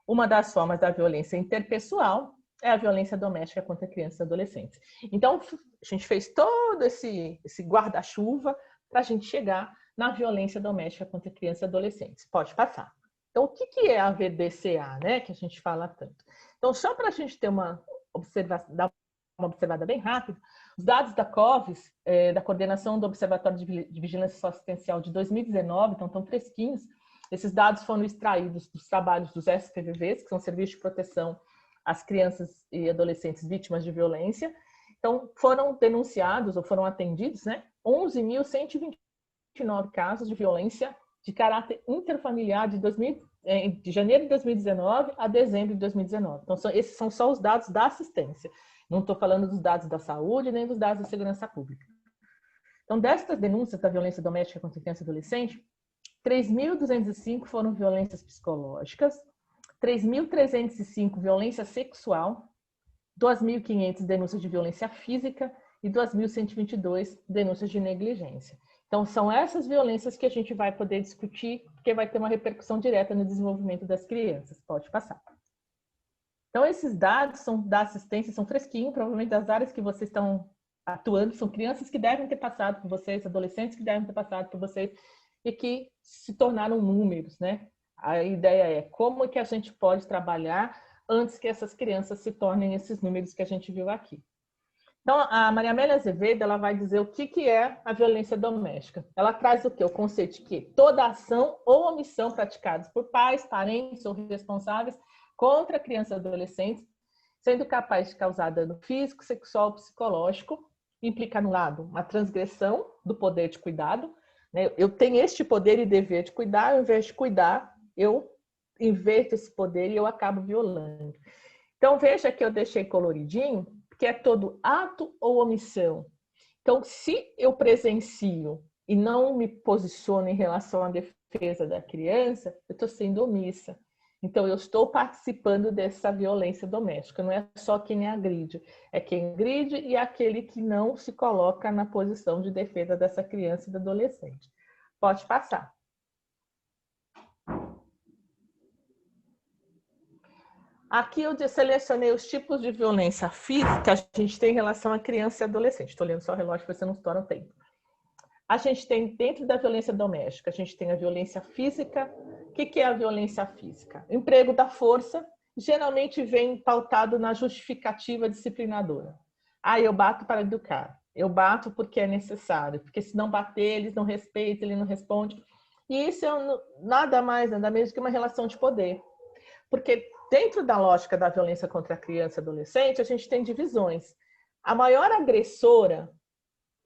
Uma das formas da violência interpessoal é a violência doméstica contra crianças e adolescentes. Então, a gente fez todo esse guarda-chuva para a gente chegar na violência doméstica contra crianças e adolescentes. Pode passar. Então, o que é a VDCA, né, que a gente fala tanto? Então, só para a gente ter dar uma observada bem rápida, Os dados da COVES, da Coordenação do Observatório de Vigilância Socioassistencial de 2019, então estão fresquinhos. Esses dados foram extraídos dos trabalhos dos SPVVs, que são Serviços de Proteção às Crianças e Adolescentes Vítimas de Violência. Então, foram denunciados ou foram atendidos, né, 11.129 casos de violência de caráter interfamiliar de janeiro de 2019 a dezembro de 2019. Então, esses são só os dados da assistência. Não estou falando dos dados da saúde, nem dos dados da segurança pública. Então, destas denúncias da violência doméstica contra criança e adolescente, 3.205 foram violências psicológicas, 3.305 violência sexual, 2.500 denúncias de violência física e 2.122 denúncias de negligência. Então, são essas violências que a gente vai poder discutir, porque vai ter uma repercussão direta no desenvolvimento das crianças. Pode passar. Então, esses dados são da assistência, são fresquinhos, provavelmente das áreas que vocês estão atuando, são crianças que devem ter passado por vocês, adolescentes que devem ter passado por vocês, e que se tornaram números, né? A ideia é como que a gente pode trabalhar antes que essas crianças se tornem esses números que a gente viu aqui. Então, a Maria Amélia Azevedo, ela vai dizer o que é a violência doméstica. Ela traz o quê? O conceito de que toda ação ou omissão praticadas por pais, parentes ou responsáveis contra crianças e adolescentes, sendo capaz de causar dano físico, sexual ou psicológico, implica, no lado, uma transgressão do poder de cuidado, né? Eu tenho este poder e dever de cuidar, ao invés de cuidar, eu inverto esse poder e eu acabo violando. Então, veja que eu deixei coloridinho, que é todo ato ou omissão. Então, se eu presencio e não me posiciono em relação à defesa da criança, eu estou sendo omissa. Então, eu estou participando dessa violência doméstica. Não é só quem agride, é quem agride e aquele que não se coloca na posição de defesa dessa criança e do adolescente. Pode passar. Aqui eu selecionei os tipos de violência física que a gente tem em relação à criança e adolescente. Estou olhando só o relógio para você não estourar o tempo. A gente tem, dentro da violência doméstica, a gente tem a violência física. O que é a violência física? O emprego da força geralmente vem pautado na justificativa disciplinadora. Ah, eu bato para educar. Eu bato porque é necessário. Porque se não bater, eles não respeitam, ele não responde. E isso é nada mais, nada menos que uma relação de poder. Porque dentro da lógica da violência contra a criança e adolescente, a gente tem divisões. A maior agressora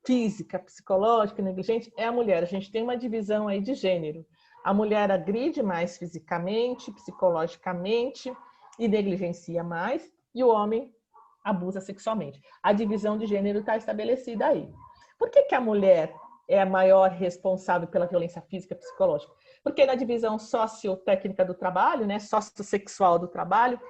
física, psicológica, negligente é a mulher. A gente tem uma divisão aí de gênero. A mulher agride mais fisicamente, psicologicamente e negligencia mais, e o homem abusa sexualmente. A divisão de gênero está estabelecida aí. Por que a mulher é a maior responsável pela violência física e psicológica? Porque na divisão sociotécnica do trabalho, né, sociossexual do trabalho,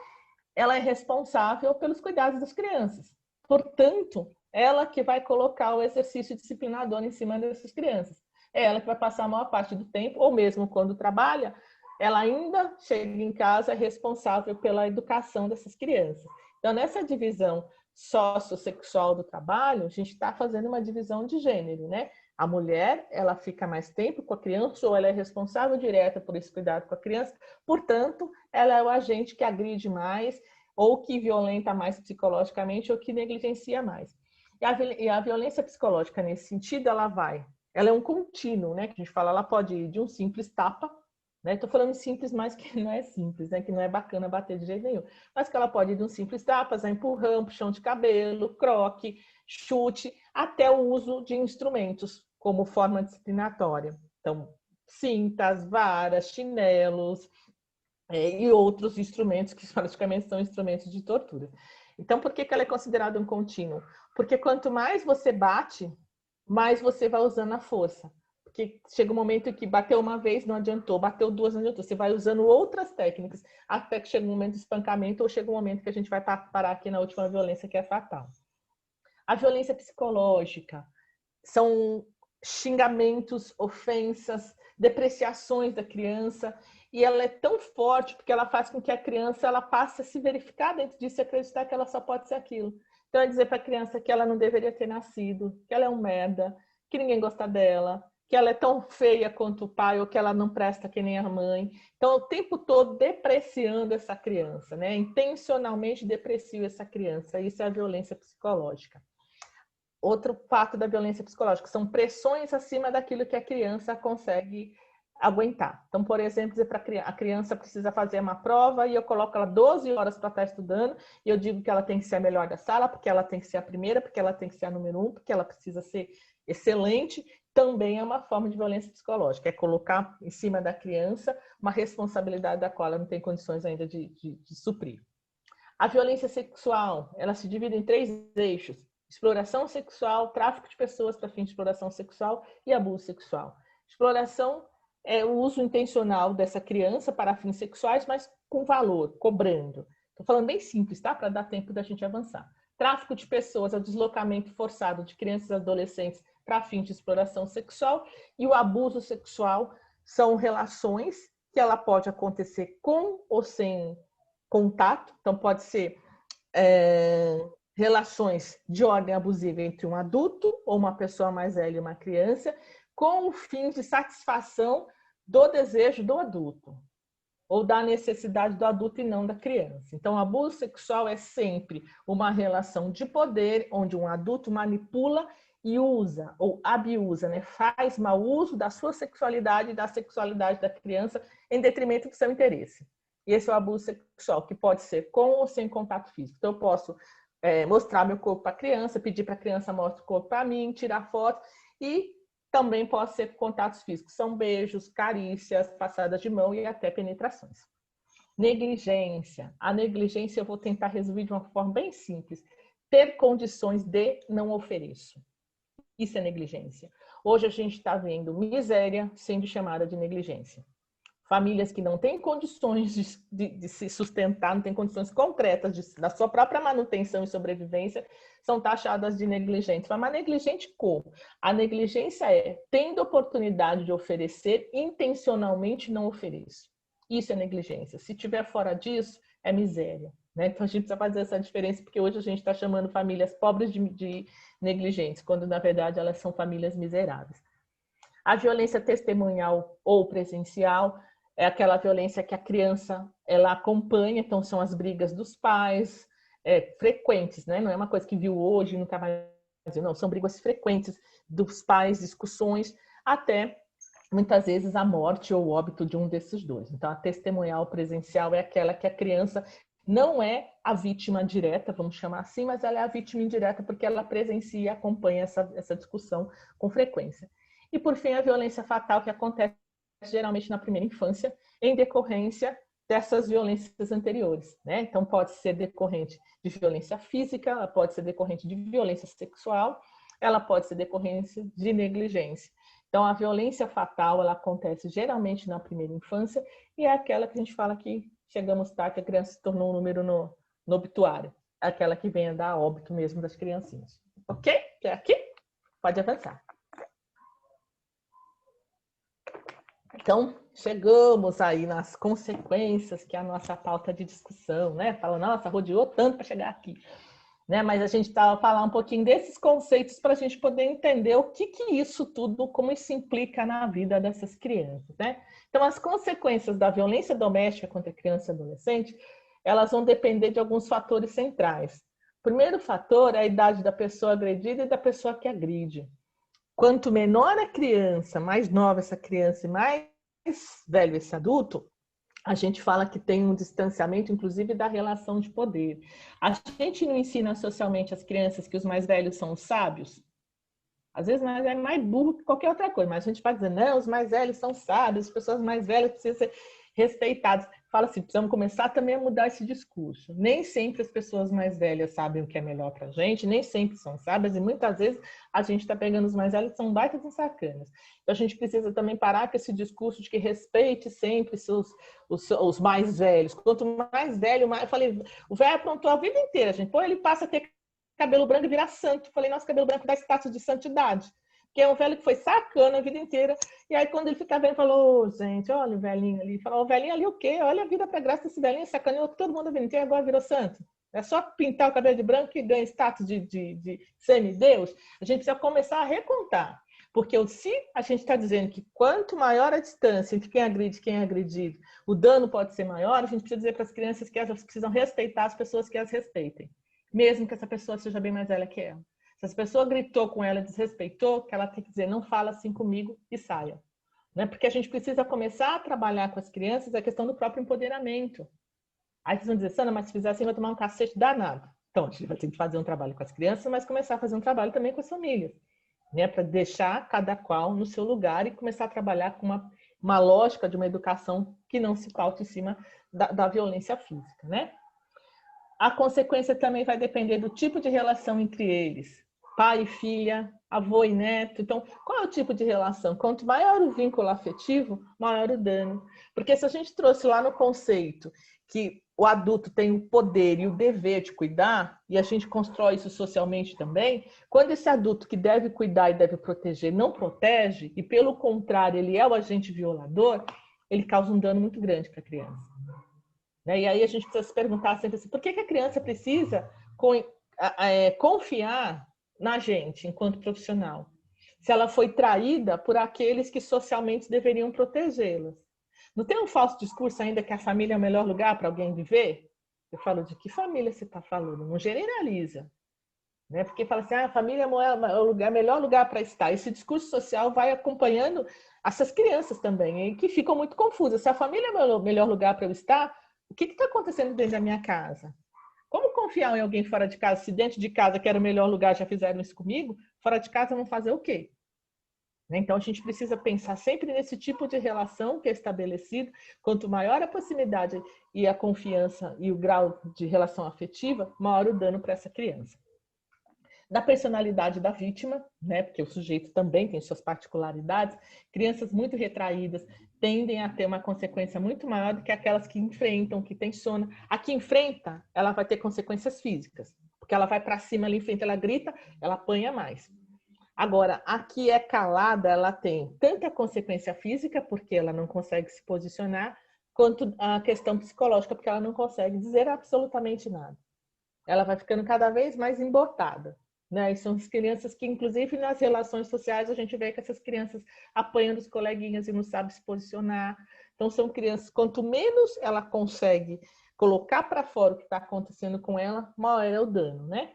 ela é responsável pelos cuidados das crianças. Portanto, ela que vai colocar o exercício disciplinador em cima dessas crianças. É ela que vai passar a maior parte do tempo, ou mesmo quando trabalha, ela ainda chega em casa responsável pela educação dessas crianças. Então, nessa divisão sociossexual do trabalho, a gente está fazendo uma divisão de gênero, né? A mulher, ela fica mais tempo com a criança ou ela é responsável direta por esse cuidado com a criança, portanto, ela é o agente que agride mais ou que violenta mais psicologicamente ou que negligencia mais. E a violência psicológica, nesse sentido, ela é um contínuo, né? Que a gente fala, ela pode ir de um simples tapa, né? Estou falando simples, mas que não é simples, né? Que não é bacana bater de jeito nenhum. Mas que ela pode ir de um simples tapa, a empurrão, puxão de cabelo, croque, chute, até o uso de instrumentos como forma disciplinatória. Então, cintas, varas, chinelos e outros instrumentos que praticamente são instrumentos de tortura. Então, por que ela é considerada um contínuo? Porque quanto mais você bate, mais você vai usando a força. Porque chega um momento em que bateu uma vez, não adiantou, bateu duas, não adiantou. Você vai usando outras técnicas, até que chega um momento de espancamento ou chega um momento que a gente vai parar aqui na última violência, que é fatal. A violência psicológica são xingamentos, ofensas, depreciações da criança, e ela é tão forte porque ela faz com que a criança ela passe a se verificar dentro disso e acreditar que ela só pode ser aquilo. Então, é dizer para a criança que ela não deveria ter nascido, que ela é um merda, que ninguém gosta dela, que ela é tão feia quanto o pai ou que ela não presta que nem a mãe. Então, o tempo todo depreciando essa criança, né? Intencionalmente deprecio essa criança. Isso é a violência psicológica. outro fato da violência psicológica, são pressões acima daquilo que a criança consegue aguentar. Então, por exemplo, dizer para a criança precisa fazer uma prova e eu coloco ela 12 horas para estar estudando e eu digo que ela tem que ser a melhor da sala, porque ela tem que ser a primeira, porque ela tem que ser a número 1, porque ela precisa ser excelente, também é uma forma de violência psicológica, é colocar em cima da criança uma responsabilidade da qual ela não tem condições ainda de suprir. A violência sexual, ela se divide em 3 eixos: exploração sexual, tráfico de pessoas para fins de exploração sexual e abuso sexual. Exploração é o uso intencional dessa criança para fins sexuais, mas com valor, cobrando. Estou falando bem simples, tá? Para dar tempo da gente avançar. Tráfico de pessoas é o deslocamento forçado de crianças e adolescentes para fins de exploração sexual. E o abuso sexual são relações que ela pode acontecer com ou sem contato. Então, pode ser relações de ordem abusiva entre um adulto ou uma pessoa mais velha e uma criança, com o fim de satisfação do desejo do adulto ou da necessidade do adulto e não da criança. Então, o abuso sexual é sempre uma relação de poder onde um adulto manipula e usa ou abusa, né? Faz mau uso da sua sexualidade e da sexualidade da criança em detrimento do seu interesse. E esse é o abuso sexual, que pode ser com ou sem contato físico. Então, eu posso mostrar meu corpo para a criança, pedir para a criança mostrar o corpo para mim, tirar foto, e também pode ser contatos físicos. São beijos, carícias, passadas de mão e até penetrações. Negligência. A negligência eu vou tentar resumir de uma forma bem simples. Ter condições de não ofereço. Isso é negligência. Hoje a gente está vendo miséria sendo chamada de negligência. Famílias que não têm condições de se sustentar, não têm condições concretas da sua própria manutenção e sobrevivência, são taxadas de negligentes. Mas negligente como? A negligência é tendo oportunidade de oferecer, intencionalmente não ofereço. Isso é negligência. Se estiver fora disso, é miséria. Né? Então a gente precisa fazer essa diferença, porque hoje a gente está chamando famílias pobres de negligentes, quando na verdade elas são famílias miseráveis. A violência testemunhal ou presencial é aquela violência que a criança ela acompanha, então são as brigas dos pais, frequentes, né? Não é uma coisa que viu hoje e nunca mais viu, não, são brigas frequentes dos pais, discussões, até muitas vezes a morte ou o óbito de um desses dois. Então a testemunhal presencial é aquela que a criança não é a vítima direta, vamos chamar assim, mas ela é a vítima indireta porque ela presencia e acompanha essa discussão com frequência. E por fim a violência fatal, que acontece geralmente na primeira infância, em decorrência dessas violências anteriores, né? Então pode ser decorrente de violência física, ela pode ser decorrente de violência sexual, ela pode ser decorrência de negligência. Então a violência fatal, ela acontece geralmente na primeira infância e é aquela que a gente fala que chegamos tarde, que a criança se tornou um número no obituário, aquela que vem a dar óbito mesmo das criancinhas. Ok? Até aqui? Pode avançar. Então, chegamos aí nas consequências, que é a nossa pauta de discussão, né? Fala, nossa, rodeou tanto para chegar aqui. Né? Mas a gente estava falando um pouquinho desses conceitos para a gente poder entender o que isso tudo, como isso implica na vida dessas crianças, né? Então, as consequências da violência doméstica contra criança e adolescente, elas vão depender de alguns fatores centrais. O primeiro fator é a idade da pessoa agredida e da pessoa que agride. Quanto menor a criança, mais nova essa criança e mais velho esse adulto, a gente fala que tem um distanciamento, inclusive, da relação de poder. A gente não ensina socialmente as crianças que os mais velhos são os sábios? Às vezes, mais velho é mais burro que qualquer outra coisa, mas a gente vai dizer, não, os mais velhos são sábios, as pessoas mais velhas precisam ser respeitadas. Fala assim, precisamos começar também a mudar esse discurso. Nem sempre as pessoas mais velhas sabem o que é melhor para a gente, nem sempre são sábias, e muitas vezes a gente está pegando os mais velhos que são baitas e sacanas. Então a gente precisa também parar com esse discurso de que respeite sempre os mais velhos. Quanto mais velho, mais... Eu falei, o velho aprontou a vida inteira, gente. Pô, ele passa a ter cabelo branco e virar santo. Eu falei, nossa, cabelo branco dá status de santidade. Que é um velho que foi sacana a vida inteira. E aí, quando ele fica vendo, falou, oh, gente, olha o velhinho ali. Falou, o velhinho ali o quê? Olha a vida pra graça desse velhinho, sacaneou todo mundo a vida inteira, agora virou santo. É só pintar o cabelo de branco e ganha status de semideus. A gente precisa começar a recontar. Porque se a gente está dizendo que quanto maior a distância entre quem agride e quem é agredido, o dano pode ser maior, a gente precisa dizer para as crianças que elas precisam respeitar as pessoas que as respeitem. Mesmo que essa pessoa seja bem mais velha que ela. Se essa pessoa gritou com ela, desrespeitou, que ela tem que dizer, não fala assim comigo e saia. Né? Porque a gente precisa começar a trabalhar com as crianças a questão do próprio empoderamento. Aí vocês vão dizer, Sandra, mas se fizer assim, vai tomar um cacete danado. Então, a gente vai ter que fazer um trabalho com as crianças, mas começar a fazer um trabalho também com as famílias. Né? Para deixar cada qual no seu lugar e começar a trabalhar com uma lógica de uma educação que não se pauta em cima da violência física. Né? A consequência também vai depender do tipo de relação entre eles. Pai e filha, avô e neto. Então, qual é o tipo de relação? Quanto maior o vínculo afetivo, maior o dano. Porque se a gente trouxe lá no conceito que o adulto tem o poder e o dever de cuidar, e a gente constrói isso socialmente também, quando esse adulto que deve cuidar e deve proteger não protege, e pelo contrário, ele é o agente violador, ele causa um dano muito grande para a criança. E aí a gente precisa se perguntar sempre assim, por que a criança precisa confiar na gente, enquanto profissional? Se ela foi traída por aqueles que socialmente deveriam protegê-la. Não tem um falso discurso ainda que a família é o melhor lugar para alguém viver? Eu falo, de que família você está falando? Não generaliza. Né? Porque fala assim, a família é o melhor lugar para estar. Esse discurso social vai acompanhando essas crianças também, que ficam muito confusas. Se a família é o melhor lugar para eu estar, o que está acontecendo dentro da minha casa? Como confiar em alguém fora de casa, se dentro de casa, que era o melhor lugar, já fizeram isso comigo, fora de casa vão fazer o quê? Então, a gente precisa pensar sempre nesse tipo de relação que é estabelecido. Quanto maior a proximidade e a confiança e o grau de relação afetiva, maior o dano para essa criança. Da personalidade da vítima, né? Porque o sujeito também tem suas particularidades, crianças muito retraídas tendem a ter uma consequência muito maior do que aquelas que enfrentam, que tensionam. A que enfrenta, ela vai ter consequências físicas, porque ela vai para cima, ela enfrenta, ela grita, ela apanha mais. Agora, a que é calada, ela tem tanta consequência física, porque ela não consegue se posicionar, quanto a questão psicológica, porque ela não consegue dizer absolutamente nada. Ela vai ficando cada vez mais embotada. Né? E são as crianças que, inclusive, nas relações sociais, a gente vê que essas crianças apanham dos coleguinhas e não sabem se posicionar. Então, são crianças, quanto menos ela consegue colocar para fora o que está acontecendo com ela, maior é o dano, né?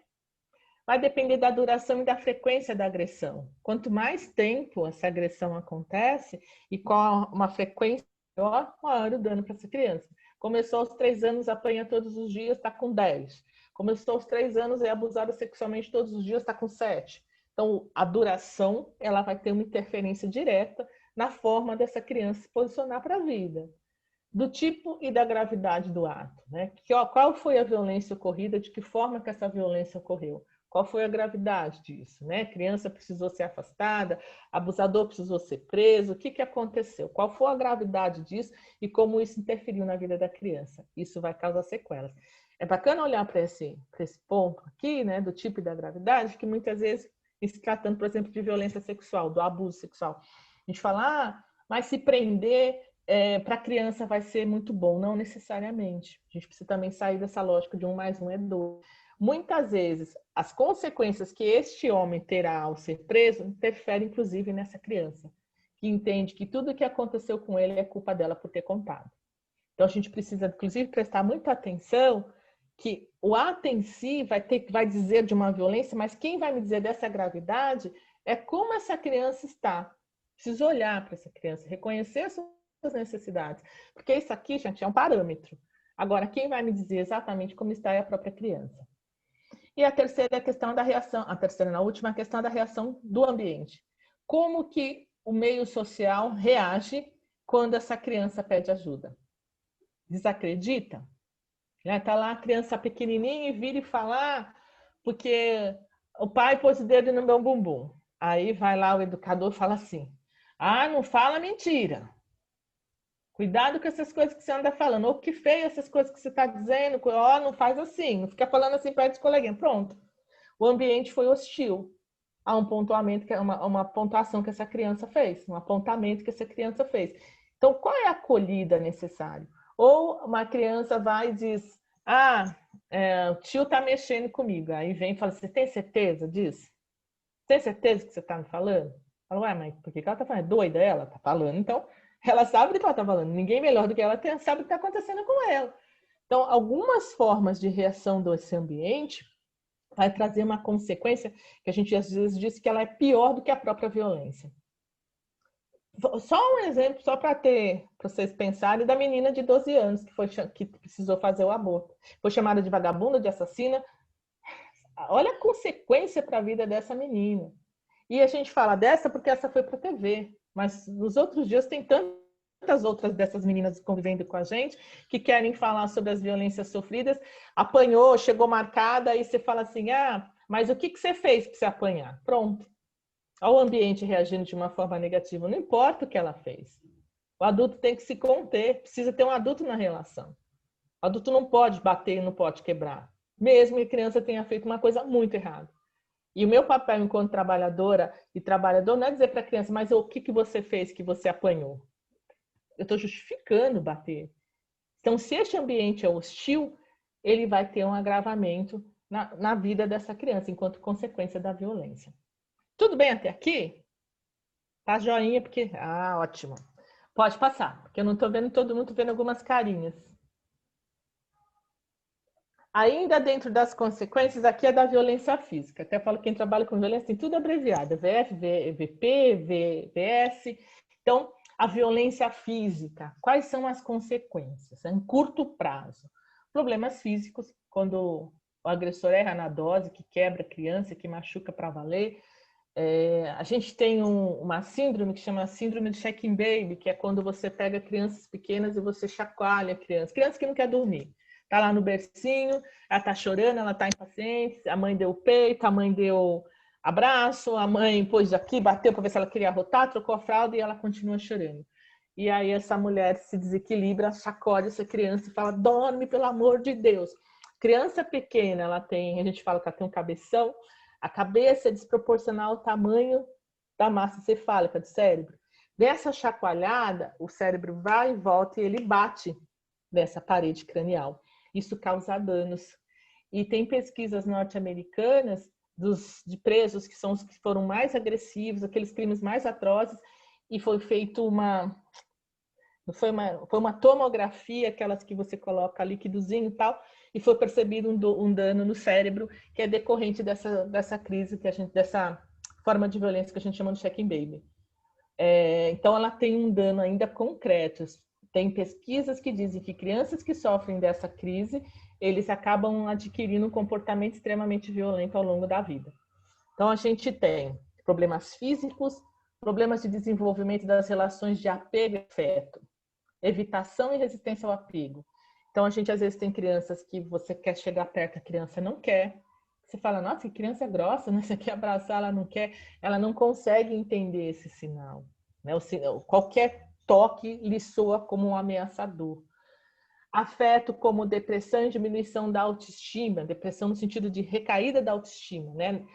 Vai depender da duração e da frequência da agressão. Quanto mais tempo essa agressão acontece e qual uma frequência maior, maior o dano para essa criança. Começou aos 3 anos, apanha todos os dias, está com 10. Começou aos 3 anos, é abusada sexualmente todos os dias, está com 7. Então, a duração ela vai ter uma interferência direta na forma dessa criança se posicionar para a vida. Do tipo e da gravidade do ato. Né? Qual foi a violência ocorrida, de que forma que essa violência ocorreu? Qual foi a gravidade disso? Né? A criança precisou ser afastada, abusador precisou ser preso, o que aconteceu? Qual foi a gravidade disso e como isso interferiu na vida da criança? Isso vai causar sequelas. É bacana olhar para esse ponto aqui, né, do tipo e da gravidade, que muitas vezes, se tratando, por exemplo, de violência sexual, do abuso sexual, a gente fala, mas se prender para a criança vai ser muito bom. Não necessariamente. A gente precisa também sair dessa lógica de 1 mais 1 é 2. Muitas vezes, as consequências que este homem terá ao ser preso interferem, inclusive, nessa criança, que entende que tudo o que aconteceu com ele é culpa dela por ter contado. Então, a gente precisa, inclusive, prestar muita atenção que o ato em si vai dizer de uma violência, mas quem vai me dizer dessa gravidade é como essa criança está. Preciso olhar para essa criança, reconhecer as suas necessidades, porque isso aqui, gente, é um parâmetro. Agora, quem vai me dizer exatamente como está é a própria criança. E a terceira é a questão da reação, a última questão é da reação do ambiente. Como que o meio social reage quando essa criança pede ajuda? Desacredita? Está lá a criança pequenininha e vira e fala, porque o pai pôs o dedo no meu bumbum. Aí vai lá o educador e fala assim, não fala mentira. Cuidado com essas coisas que você anda falando. Ou que feio essas coisas que você está dizendo. Não faz assim. Não fica falando assim perto dos coleguinhas. Pronto. O ambiente foi hostil a um pontuamento, que é uma pontuação que essa criança fez. Um apontamento que essa criança fez. Então, qual é a acolhida necessária? Ou uma criança vai e diz, o tio está mexendo comigo. Aí vem e fala, você tem certeza disso? Tem certeza que você está me falando? Fala, mas por que ela está falando? É doida ela? Está falando, então... Ela sabe do que ela está falando. Ninguém melhor do que ela sabe o que está acontecendo com ela. Então, algumas formas de reação desse ambiente vai trazer uma consequência que a gente às vezes diz que ela é pior do que a própria violência. Só um exemplo, só para vocês pensarem, da menina de 12 anos que precisou fazer o aborto. Foi chamada de vagabunda, de assassina. Olha a consequência para a vida dessa menina. E a gente fala dessa porque essa foi para a TV. Mas nos outros dias tem tantas outras dessas meninas convivendo com a gente que querem falar sobre as violências sofridas. Apanhou, chegou marcada, e você fala assim, mas o que você fez para você apanhar? Pronto. Olha o ambiente reagindo de uma forma negativa. Não importa o que ela fez. O adulto tem que se conter. Precisa ter um adulto na relação. O adulto não pode bater e não pode quebrar. Mesmo que a criança tenha feito uma coisa muito errada. E o meu papel enquanto trabalhadora e trabalhador não é dizer para a criança, mas o que você fez que você apanhou? Eu estou justificando bater. Então, se este ambiente é hostil, ele vai ter um agravamento na vida dessa criança, enquanto consequência da violência. Tudo bem até aqui? Tá joinha, porque... ótimo. Pode passar, porque eu não estou vendo todo mundo, estou vendo algumas carinhas. Ainda dentro das consequências, aqui é da violência física. Até falo que quem trabalha com violência tem tudo abreviado. VF, VP, VS. Então, a violência física. Quais são as consequências? Em curto prazo. Problemas físicos, quando o agressor erra na dose, que quebra a criança, que machuca para valer. A gente tem uma síndrome que chama síndrome de check-in baby, que é quando você pega crianças pequenas e você chacoalha a criança. Criança que não quer dormir. Está lá no bercinho, ela está chorando, ela está impaciente, a mãe deu o peito, a mãe deu abraço, a mãe pôs aqui, bateu para ver se ela queria arrotar, trocou a fralda e ela continua chorando. E aí essa mulher se desequilibra, sacode essa criança e fala, dorme, pelo amor de Deus. Criança pequena, a gente fala que ela tem um cabeção, a cabeça é desproporcional ao tamanho da massa cefálica do cérebro. Nessa chacoalhada, o cérebro vai e volta e ele bate nessa parede cranial. Isso causa danos. E tem pesquisas norte-americanas de presos que são os que foram mais agressivos, aqueles crimes mais atrozes, e foi feito foi uma tomografia, aquelas que você coloca líquidozinho e tal, e foi percebido um dano no cérebro que é decorrente dessa crise, dessa forma de violência que a gente chama de check-in baby. Então, ela tem um dano ainda concreto. Tem pesquisas que dizem que crianças que sofrem dessa crise, eles acabam adquirindo um comportamento extremamente violento ao longo da vida. Então, a gente tem problemas físicos, problemas de desenvolvimento das relações de apego e afeto, evitação e resistência ao apego. Então, a gente às vezes tem crianças que você quer chegar perto, a criança não quer. Você fala, nossa, que criança grossa, né? Você quer abraçar, ela não quer. Ela não consegue entender esse sinal. Né? Qualquer toque lhe soa como um ameaçador. Afeto como depressão e diminuição da autoestima, depressão no sentido de recaída da autoestima, né?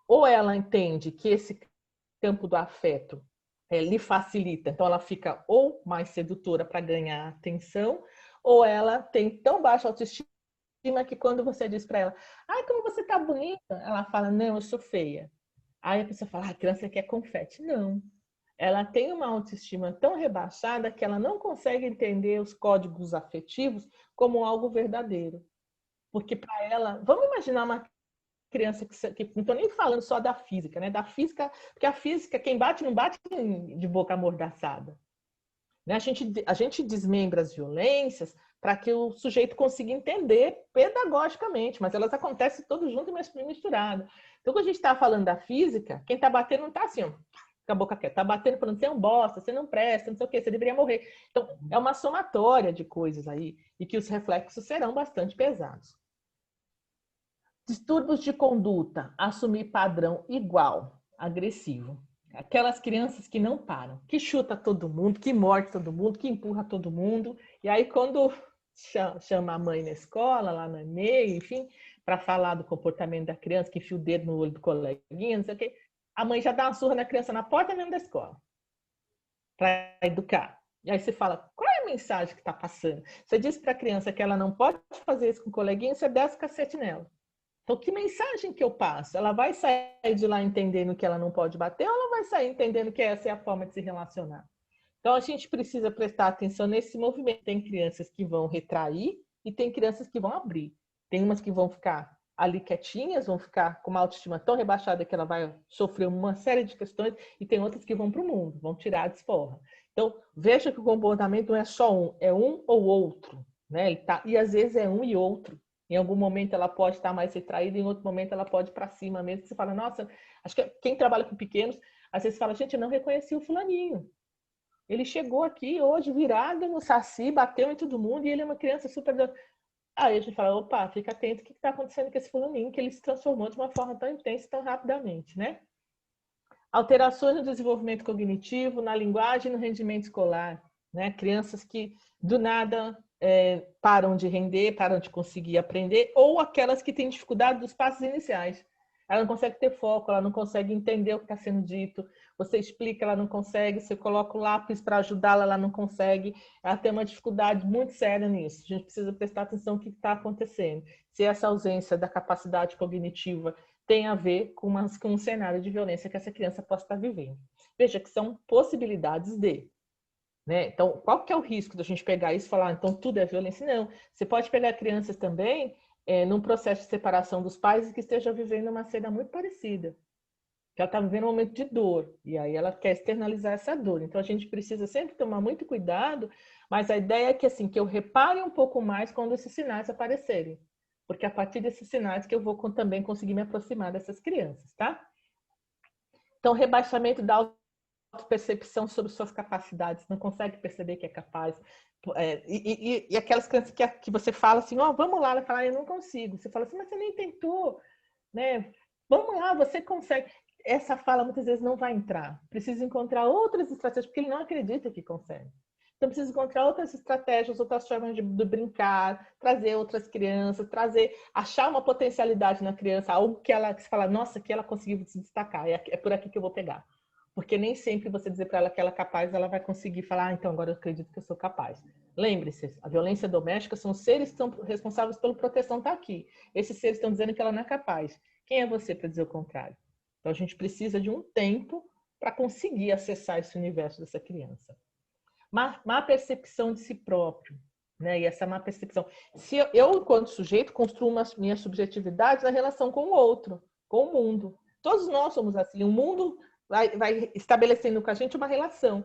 Ou ela entende que esse campo do afeto lhe facilita, então ela fica ou mais sedutora para ganhar atenção, ou ela tem tão baixa autoestima que quando você diz para ela, ai, como você tá bonita, ela fala, não, eu sou feia. Aí a pessoa fala, a criança quer confete. Não. Ela tem uma autoestima tão rebaixada que ela não consegue entender os códigos afetivos como algo verdadeiro. Porque para ela, vamos imaginar uma criança que não estou nem falando só da física, né? Da física, porque a física, quem bate, não bate de boca amordaçada. Né? A gente desmembra as violências para que o sujeito consiga entender pedagogicamente, mas elas acontecem todas juntas e misturadas. Então, quando a gente está falando da física, quem está batendo não está assim, ó, com a boca quieta, está batendo falando, você é um bosta, você não presta, não sei o quê, você deveria morrer. Então, é uma somatória de coisas aí, e que os reflexos serão bastante pesados. Distúrbios de conduta, assumir padrão igual, agressivo. Aquelas crianças que não param, que chuta todo mundo, que morde todo mundo, que empurra todo mundo. E aí, quando chama a mãe na escola, lá na EMEI, enfim, para falar do comportamento da criança, que enfia o dedo no olho do coleguinha, não sei o quê, a mãe já dá uma surra na criança na porta mesmo da escola, para educar. E aí você fala, qual é a mensagem que está passando? Você diz para a criança que ela não pode fazer isso com o coleguinha, você desce o cacete nela. Então, que mensagem que eu passo? Ela vai sair de lá entendendo que ela não pode bater ou ela vai sair entendendo que essa é a forma de se relacionar? Então, a gente precisa prestar atenção nesse movimento. Tem crianças que vão retrair e tem crianças que vão abrir. Tem umas que vão ficar ali quietinhas, vão ficar com uma autoestima tão rebaixada que ela vai sofrer uma série de questões, e tem outras que vão para o mundo, vão tirar a desforra. Então, veja que o comportamento não é só um, é um ou outro, né? E às vezes é um e outro. Em algum momento ela pode estar mais retraída, em outro momento ela pode ir para cima mesmo. Você fala, nossa, acho que quem trabalha com pequenos, às vezes fala, gente, eu não reconheci o fulaninho. Ele chegou aqui hoje virado no saci, bateu em todo mundo, e ele é uma criança super... Aí a gente fala, opa, fica atento o que está acontecendo com esse fulaninho, que ele se transformou de uma forma tão intensa e tão rapidamente, né? Alterações no desenvolvimento cognitivo, na linguagem e no rendimento escolar, né? Crianças que do nada param de render, param de conseguir aprender, ou aquelas que têm dificuldade dos passos iniciais. Ela não consegue ter foco, ela não consegue entender o que está sendo dito. Você explica, ela não consegue. Você coloca o lápis para ajudá-la, ela não consegue. Ela tem uma dificuldade muito séria nisso. A gente precisa prestar atenção no que está acontecendo. Se essa ausência da capacidade cognitiva tem a ver com um cenário de violência que essa criança possa estar vivendo. Veja que são possibilidades de... Né? Então, qual que é o risco da gente pegar isso e falar, então tudo é violência? Não. Você pode pegar crianças também num processo de separação dos pais e que esteja vivendo uma cena muito parecida. Que ela está vivendo um momento de dor. E aí ela quer externalizar essa dor. Então, a gente precisa sempre tomar muito cuidado, mas a ideia é que, assim, que eu repare um pouco mais quando esses sinais aparecerem. Porque a partir desses sinais que eu vou também conseguir me aproximar dessas crianças, tá? Então, rebaixamento da autopercepção sobre suas capacidades, não consegue perceber que é capaz. E aquelas crianças que você fala assim, ó, vamos lá, ela fala, eu não consigo. Você fala assim, mas você nem tentou, né? Vamos lá, você consegue. Essa fala muitas vezes não vai entrar. Precisa encontrar outras estratégias, porque ele não acredita que consegue. Então, precisa encontrar outras estratégias, outras formas de brincar, trazer outras crianças, achar uma potencialidade na criança, algo que se fala, nossa, que ela conseguiu se destacar, é por aqui que eu vou pegar. Porque nem sempre você dizer para ela que ela é capaz, ela vai conseguir falar, então agora eu acredito que eu sou capaz. Lembre-se, a violência doméstica são os seres que são responsáveis pela proteção, está aqui. Esses seres estão dizendo que ela não é capaz. Quem é você para dizer o contrário? Então a gente precisa de um tempo para conseguir acessar esse universo dessa criança. Má percepção de si próprio, né? E essa má percepção. Se eu, enquanto sujeito, construo uma minha subjetividade na relação com o outro, com o mundo. Todos nós somos assim. O mundo vai estabelecendo com a gente uma relação.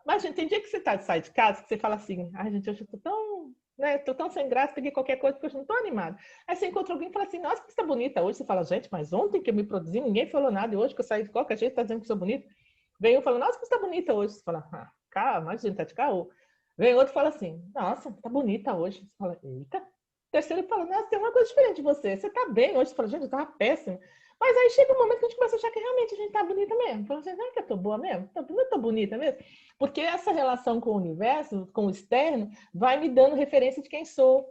Mas, gente, tem dia que você sai de casa que você fala assim, ai, gente, hoje eu tô tão, né, tô tão sem graça, peguei qualquer coisa porque eu não tô animada. Aí você encontra alguém e fala assim, nossa, que você tá bonita hoje. Você fala, gente, mas ontem que eu me produzi, ninguém falou nada, e hoje que eu saí de qualquer jeito, tá dizendo que sou bonita. Vem um e fala, nossa, que você tá bonita hoje. Você fala, calma, imagina, tá de caô. Vem outro e fala assim, nossa, tá bonita hoje. Você fala, eita. Terceiro fala, nossa, tem uma coisa diferente de você. Você tá bem hoje. Você fala, gente, eu tava péssima. Mas aí chega um momento que a gente começa a achar que realmente a gente tá bonita mesmo. Fala, será que eu tô boa mesmo? Eu tô bonita mesmo? Porque essa relação com o universo, com o externo, vai me dando referência de quem sou.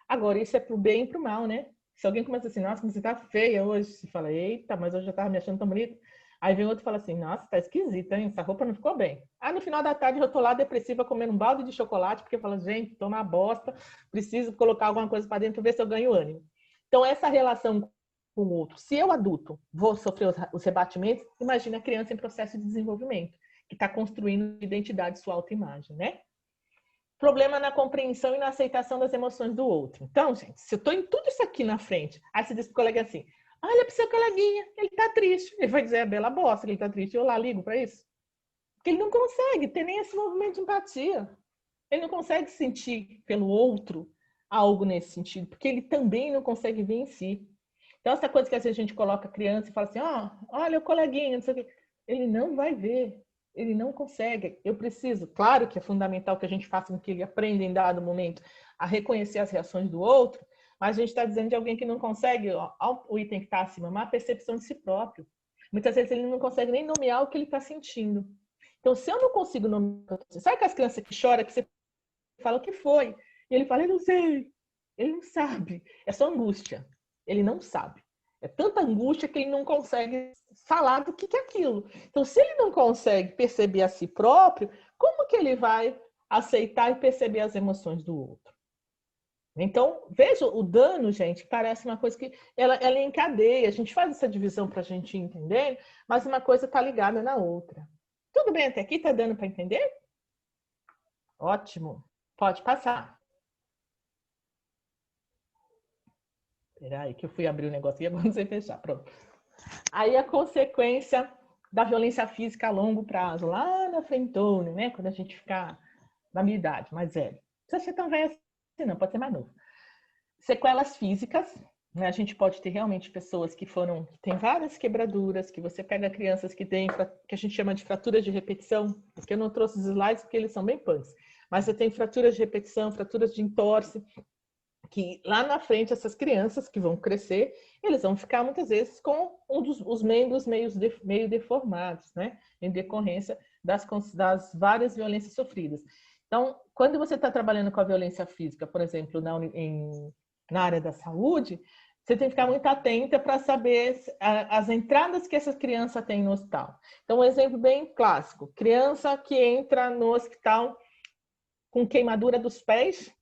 Agora, isso é pro bem e pro mal, né? Se alguém começa assim, nossa, você tá feia hoje. Você fala, eita, mas hoje eu tava me achando tão bonita. Aí vem outro e fala assim, nossa, tá esquisita, hein? Essa roupa não ficou bem. Aí no final da tarde eu tô lá depressiva comendo um balde de chocolate, porque eu falo, gente, tô uma bosta, preciso colocar alguma coisa para dentro para ver se eu ganho ânimo. Então, essa relação com o outro, se eu adulto vou sofrer os rebatimentos, imagina a criança em processo de desenvolvimento, que está construindo identidade, sua autoimagem, né? Problema na compreensão e na aceitação das emoções do outro. Então, gente, se eu tô em tudo isso aqui na frente, aí você diz pro colega assim, olha pro seu coleguinha, ele tá triste. Ele vai dizer, é bela bosta que ele tá triste. Eu lá ligo para isso. Porque ele não consegue ter nem esse movimento de empatia. Ele não consegue sentir pelo outro algo nesse sentido, porque ele também não consegue ver em si. Então, essa coisa que às vezes a gente coloca a criança e fala assim, olha o coleguinha, não sei o quê. Ele não vai ver. Ele não consegue. Eu preciso, claro que é fundamental que a gente faça com que ele aprenda em dado momento a reconhecer as reações do outro, mas a gente está dizendo de alguém que não consegue, o item que está acima, má percepção de si próprio. Muitas vezes ele não consegue nem nomear o que ele está sentindo. Então, se eu não consigo nomear, sabe aquelas crianças que choram, que você fala o que foi? E ele fala, eu não sei. Ele não sabe. É só angústia. Ele não sabe. É tanta angústia que ele não consegue falar do que é aquilo. Então, se ele não consegue perceber a si próprio, como que ele vai aceitar e perceber as emoções do outro? Então, veja o dano, gente, parece uma coisa que ela encadeia. A gente faz essa divisão para a gente entender, mas uma coisa está ligada na outra. Tudo bem até aqui? Está dando para entender? Ótimo. Pode passar. Peraí, que eu fui abrir o negócio e agora não sei fechar. Pronto. Aí a consequência da violência física a longo prazo, lá na frentona, né? Quando a gente ficar na minha idade, mais velho. Não precisa ser tão velho assim, não, pode ser mais novo. Sequelas físicas, né? A gente pode ter realmente pessoas que têm várias quebraduras, que você pega crianças que têm, que a gente chama de fraturas de repetição, porque eu não trouxe os slides porque eles são bem punks, mas você tem fraturas de repetição, fraturas de entorse, que lá na frente essas crianças que vão crescer, eles vão ficar muitas vezes com os membros meio deformados, né? Em decorrência das várias violências sofridas. Então, quando você está trabalhando com a violência física, por exemplo, na área da saúde, você tem que ficar muito atenta para saber as entradas que essa criança tem no hospital. Então, um exemplo bem clássico, criança que entra no hospital com queimadura dos pés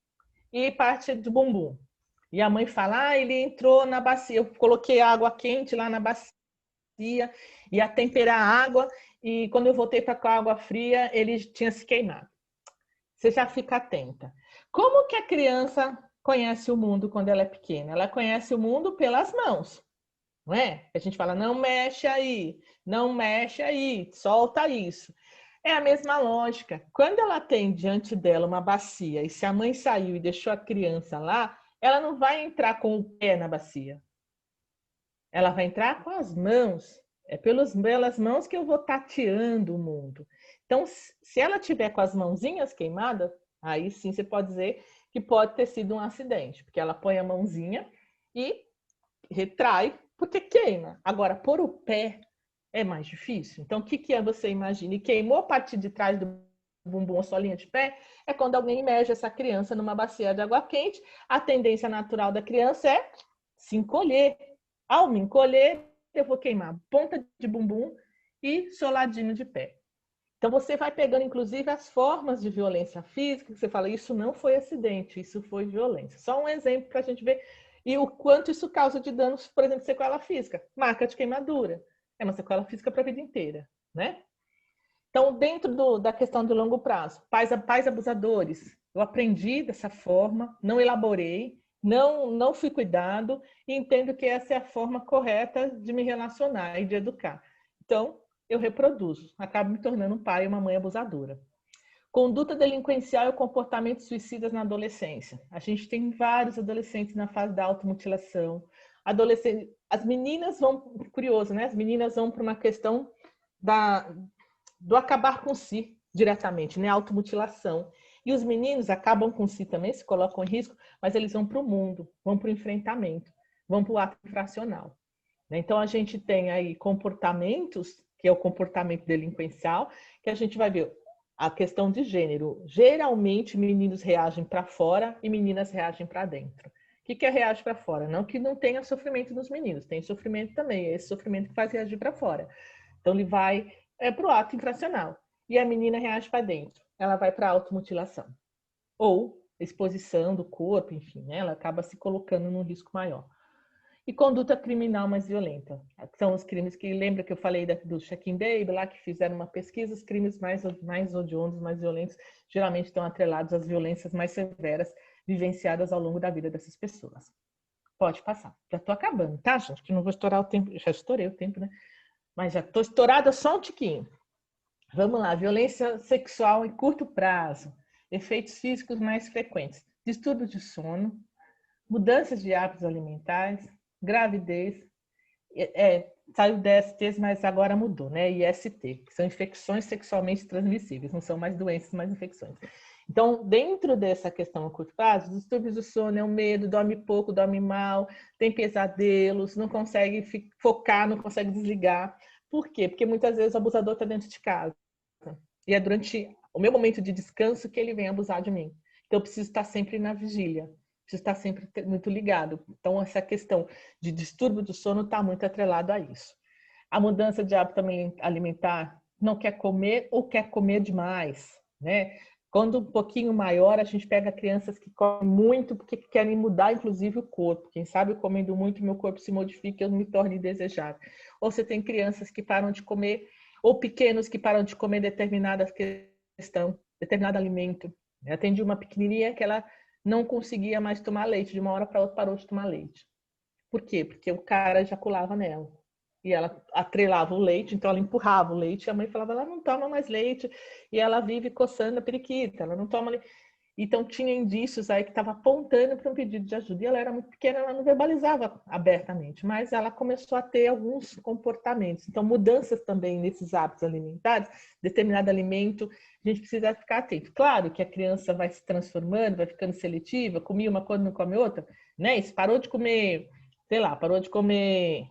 e parte do bumbum. E a mãe fala, ele entrou na bacia, eu coloquei água quente lá na bacia, ia temperar a água, e quando eu voltei para a água fria, ele tinha se queimado. Você já fica atenta. Como que a criança conhece o mundo quando ela é pequena? Ela conhece o mundo pelas mãos, não é? A gente fala, não mexe aí, solta isso. É a mesma lógica. Quando ela tem diante dela uma bacia e se a mãe saiu e deixou a criança lá, ela não vai entrar com o pé na bacia. Ela vai entrar com as mãos. É pelas mãos que eu vou tateando o mundo. Então, se ela tiver com as mãozinhas queimadas, aí sim você pode dizer que pode ter sido um acidente, porque ela põe a mãozinha e retrai porque queima. Agora, pôr o pé é mais difícil. Então, o que é você imagina? E queimou a parte de trás do bumbum, a solinha de pé, é quando alguém imerge essa criança numa bacia de água quente, a tendência natural da criança é se encolher. Ao me encolher, eu vou queimar ponta de bumbum e soladinho de pé. Então, você vai pegando, inclusive, as formas de violência física, que você fala, isso não foi acidente, isso foi violência. Só um exemplo para a gente ver e o quanto isso causa de danos, por exemplo, sequela física, marca de queimadura. É uma sequela física para a vida inteira, né? Então, dentro da questão de longo prazo, pais abusadores, eu aprendi dessa forma, não elaborei, não fui cuidado e entendo que essa é a forma correta de me relacionar e de educar. Então, eu reproduzo, acabo me tornando um pai e uma mãe abusadora. Conduta delinquencial e comportamentos suicidas na adolescência. A gente tem vários adolescentes na fase da automutilação. As meninas vão, curioso, né? As meninas vão para uma questão do acabar com si diretamente, né? Automutilação. E os meninos acabam com si também, se colocam em risco, mas eles vão para o mundo, vão para o enfrentamento, vão para o ato infracional. Então, a gente tem aí comportamentos, que é o comportamento delinquencial, que a gente vai ver a questão de gênero. Geralmente, meninos reagem para fora e meninas reagem para dentro. O que é reage para fora? Não que não tenha sofrimento nos meninos, tem sofrimento também, é esse sofrimento que faz reagir para fora. Então, ele vai para o ato infracional. E a menina reage para dentro, ela vai para a automutilação. Ou exposição do corpo, enfim, né? Ela acaba se colocando num risco maior. E conduta criminal mais violenta. São os crimes que, lembra que eu falei do Check-in Baby, lá que fizeram uma pesquisa, os crimes mais odiosos, mais violentos, geralmente estão atrelados às violências mais severas vivenciadas ao longo da vida dessas pessoas. Pode passar. Já estou acabando, tá, gente? Que não vou estourar o tempo. Já estourei o tempo, né? Mas já estou estourada só um tiquinho. Vamos lá. Violência sexual em curto prazo. Efeitos físicos mais frequentes. Distúrbio de sono. Mudanças de hábitos alimentares. Gravidez. Saiu DSTs, mas agora mudou, né? IST, que são infecções sexualmente transmissíveis. Não são mais doenças, mas infecções. Então, dentro dessa questão a curto prazo, os distúrbios do sono é o medo, dorme pouco, dorme mal, tem pesadelos, não consegue focar, não consegue desligar. Por quê? Porque muitas vezes o abusador está dentro de casa. E é durante o meu momento de descanso que ele vem abusar de mim. Então, eu preciso estar sempre na vigília, preciso estar sempre muito ligado. Então, essa questão de distúrbio do sono está muito atrelado a isso. A mudança de hábito alimentar, não quer comer ou quer comer demais, né? Quando um pouquinho maior, a gente pega crianças que comem muito porque querem mudar, inclusive, o corpo. Quem sabe eu comendo muito, meu corpo se modifica e eu me torno indesejável. Ou você tem crianças que param de comer, ou pequenos que param de comer determinado alimento. Eu atendi uma pequenininha que ela não conseguia mais tomar leite, de uma hora para outra parou de tomar leite. Por quê? Porque o cara ejaculava nela. E ela atrelava o leite, então ela empurrava o leite, e a mãe falava, ela não toma mais leite, e ela vive coçando a periquita, ela não toma leite. Então tinha indícios aí que estava apontando para um pedido de ajuda. E ela era muito pequena, ela não verbalizava abertamente, mas ela começou a ter alguns comportamentos. Então mudanças também nesses hábitos alimentares, determinado alimento, a gente precisa ficar atento. Claro que a criança vai se transformando, vai ficando seletiva, comia uma coisa, não come outra, né? Se parou de comer, sei lá, parou de comer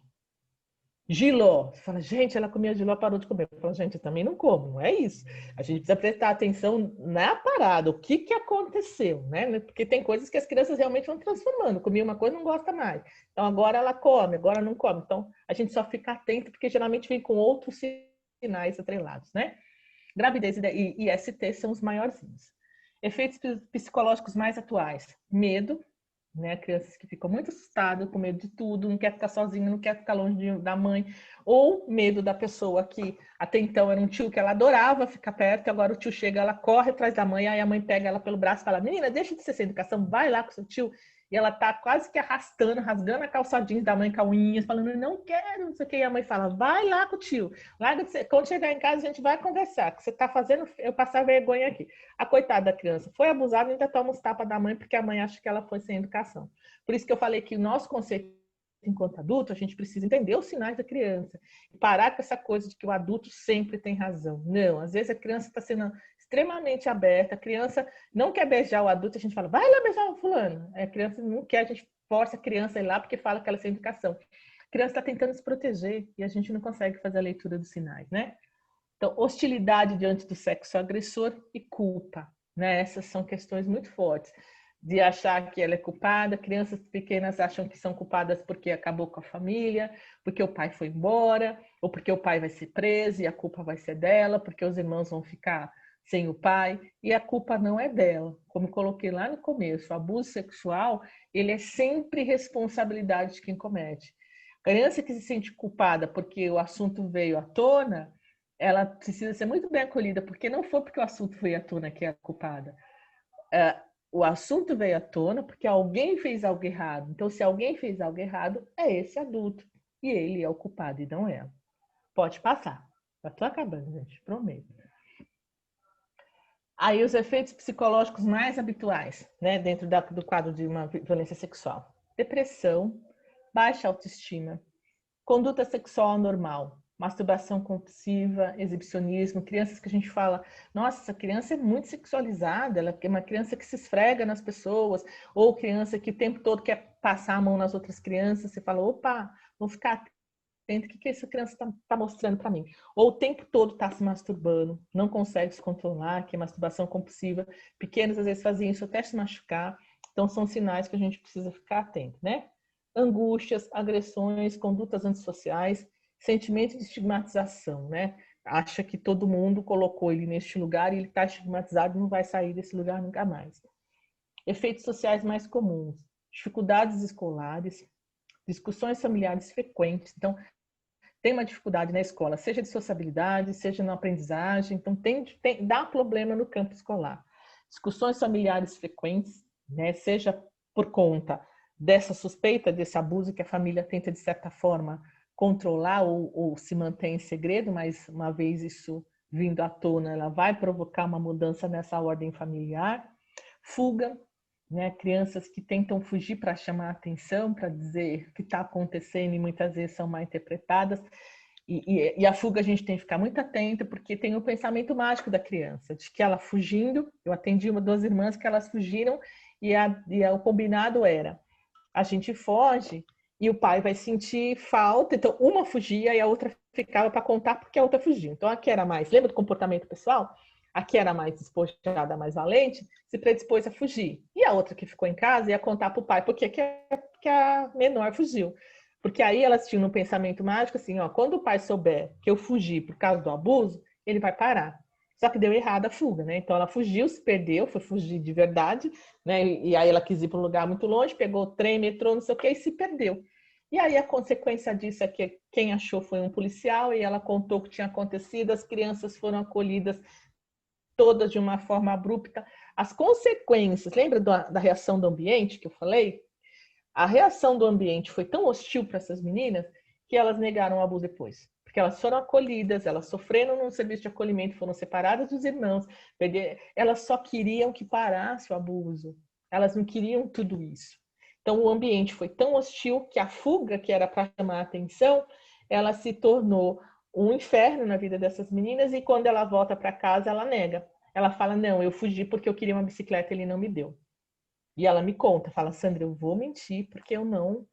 Giló. Você fala, gente, ela comia Giló, parou de comer. Eu falo, gente, eu também não como, não é isso. A gente precisa prestar atenção na parada, o que aconteceu, né? Porque tem coisas que as crianças realmente vão transformando. Comia uma coisa, não gosta mais. Então agora ela come, agora não come. Então a gente só fica atento, porque geralmente vem com outros sinais atrelados, né? Gravidez e IST são os maiorzinhos. Efeitos psicológicos mais atuais. Medo, né? Crianças que ficam muito assustadas, com medo de tudo, não quer ficar sozinha, não quer ficar longe da mãe, ou medo da pessoa que até então era um tio que ela adorava ficar perto, e agora o tio chega, ela corre atrás da mãe, aí a mãe pega ela pelo braço e fala, menina, deixa de ser sem educação, vai lá com seu tio, e ela tá quase que arrastando, rasgando a calça jeans da mãe com a unhas, falando, não quero, não sei o que, e a mãe fala, vai lá com o tio, larga de ser... quando chegar em casa a gente vai conversar, que você tá fazendo eu passar vergonha aqui. A coitada da criança foi abusada e ainda toma uns tapas da mãe, porque a mãe acha que ela foi sem educação. Por isso que eu falei que o nosso conceito enquanto adulto, a gente precisa entender os sinais da criança e parar com essa coisa de que o adulto sempre tem razão. Não, às vezes a criança está sendo extremamente aberta, a criança não quer beijar o adulto, a gente fala, vai lá beijar o fulano. A criança não quer, a gente força a criança a ir lá porque fala que ela é sem educação. A criança está tentando se proteger e a gente não consegue fazer a leitura dos sinais, né? Então, hostilidade diante do sexo agressor e culpa, né? Essas são questões muito fortes. De achar que ela é culpada, crianças pequenas acham que são culpadas porque acabou com a família, porque o pai foi embora, ou porque o pai vai ser preso e a culpa vai ser dela, porque os irmãos vão ficar sem o pai, e a culpa não é dela. Como eu coloquei lá no começo, o abuso sexual, ele é sempre responsabilidade de quem comete. A criança que se sente culpada porque o assunto veio à tona, ela precisa ser muito bem acolhida, porque não foi porque o assunto veio à tona que é a culpada. O assunto veio à tona porque alguém fez algo errado. Então, se alguém fez algo errado, é esse adulto. E ele é o culpado e não ela. Pode passar. Já estou acabando, gente. Prometo. Aí, os efeitos psicológicos mais habituais, né, dentro do quadro de uma violência sexual. Depressão, baixa autoestima, conduta sexual anormal, masturbação compulsiva, exibicionismo, crianças que a gente fala, nossa, essa criança é muito sexualizada, ela é uma criança que se esfrega nas pessoas, ou criança que o tempo todo quer passar a mão nas outras crianças, você fala, opa, vou ficar atento, o que essa criança está mostrando para mim? Ou o tempo todo está se masturbando, não consegue se controlar, que é masturbação compulsiva, pequenos às vezes fazem isso até se machucar, então são sinais que a gente precisa ficar atento, né? Angústias, agressões, condutas antissociais, sentimento de estigmatização, né? Acha que todo mundo colocou ele neste lugar e ele está estigmatizado e não vai sair desse lugar nunca mais. Efeitos sociais mais comuns, dificuldades escolares, discussões familiares frequentes. Então, tem uma dificuldade na escola, seja de sociabilidade, seja na aprendizagem, então dá problema no campo escolar. Discussões familiares frequentes, né? Seja por conta dessa suspeita, desse abuso que a família tenta, de certa forma, controlar ou se mantém em segredo, mas uma vez isso vindo à tona, ela vai provocar uma mudança nessa ordem familiar. Fuga, né? Crianças que tentam fugir para chamar a atenção, para dizer o que está acontecendo e muitas vezes são mal interpretadas. E a fuga a gente tem que ficar muito atento, porque tem o pensamento mágico da criança, de que ela fugindo, eu atendi uma das irmãs que elas fugiram e o combinado era, a gente foge e o pai vai sentir falta, então uma fugia e a outra ficava para contar porque a outra fugiu. Então aqui era mais, lembra do comportamento pessoal? Aqui era mais despojada, mais valente, se predispôs a fugir. E a outra que ficou em casa ia contar para o pai porque que a menor fugiu. Porque aí elas tinham um pensamento mágico assim, ó, quando o pai souber que eu fugi por causa do abuso, ele vai parar. Só que deu errado a fuga, né? Então ela fugiu, se perdeu, foi fugir de verdade, né? E aí ela quis ir para um lugar muito longe, pegou o trem, metrô, não sei o que, e se perdeu. E aí a consequência disso é que quem achou foi um policial e ela contou o que tinha acontecido, as crianças foram acolhidas todas de uma forma abrupta. As consequências, lembra da reação do ambiente que eu falei? A reação do ambiente foi tão hostil para essas meninas que elas negaram o abuso depois. Porque elas foram acolhidas, elas sofreram num serviço de acolhimento, foram separadas dos irmãos. Elas só queriam que parasse o abuso. Elas não queriam tudo isso. Então, o ambiente foi tão hostil que a fuga, que era para chamar a atenção, ela se tornou um inferno na vida dessas meninas, e quando ela volta para casa, ela nega. Ela fala, não, eu fugi porque eu queria uma bicicleta e ele não me deu. E ela me conta, fala, Sandra, eu vou mentir porque eu não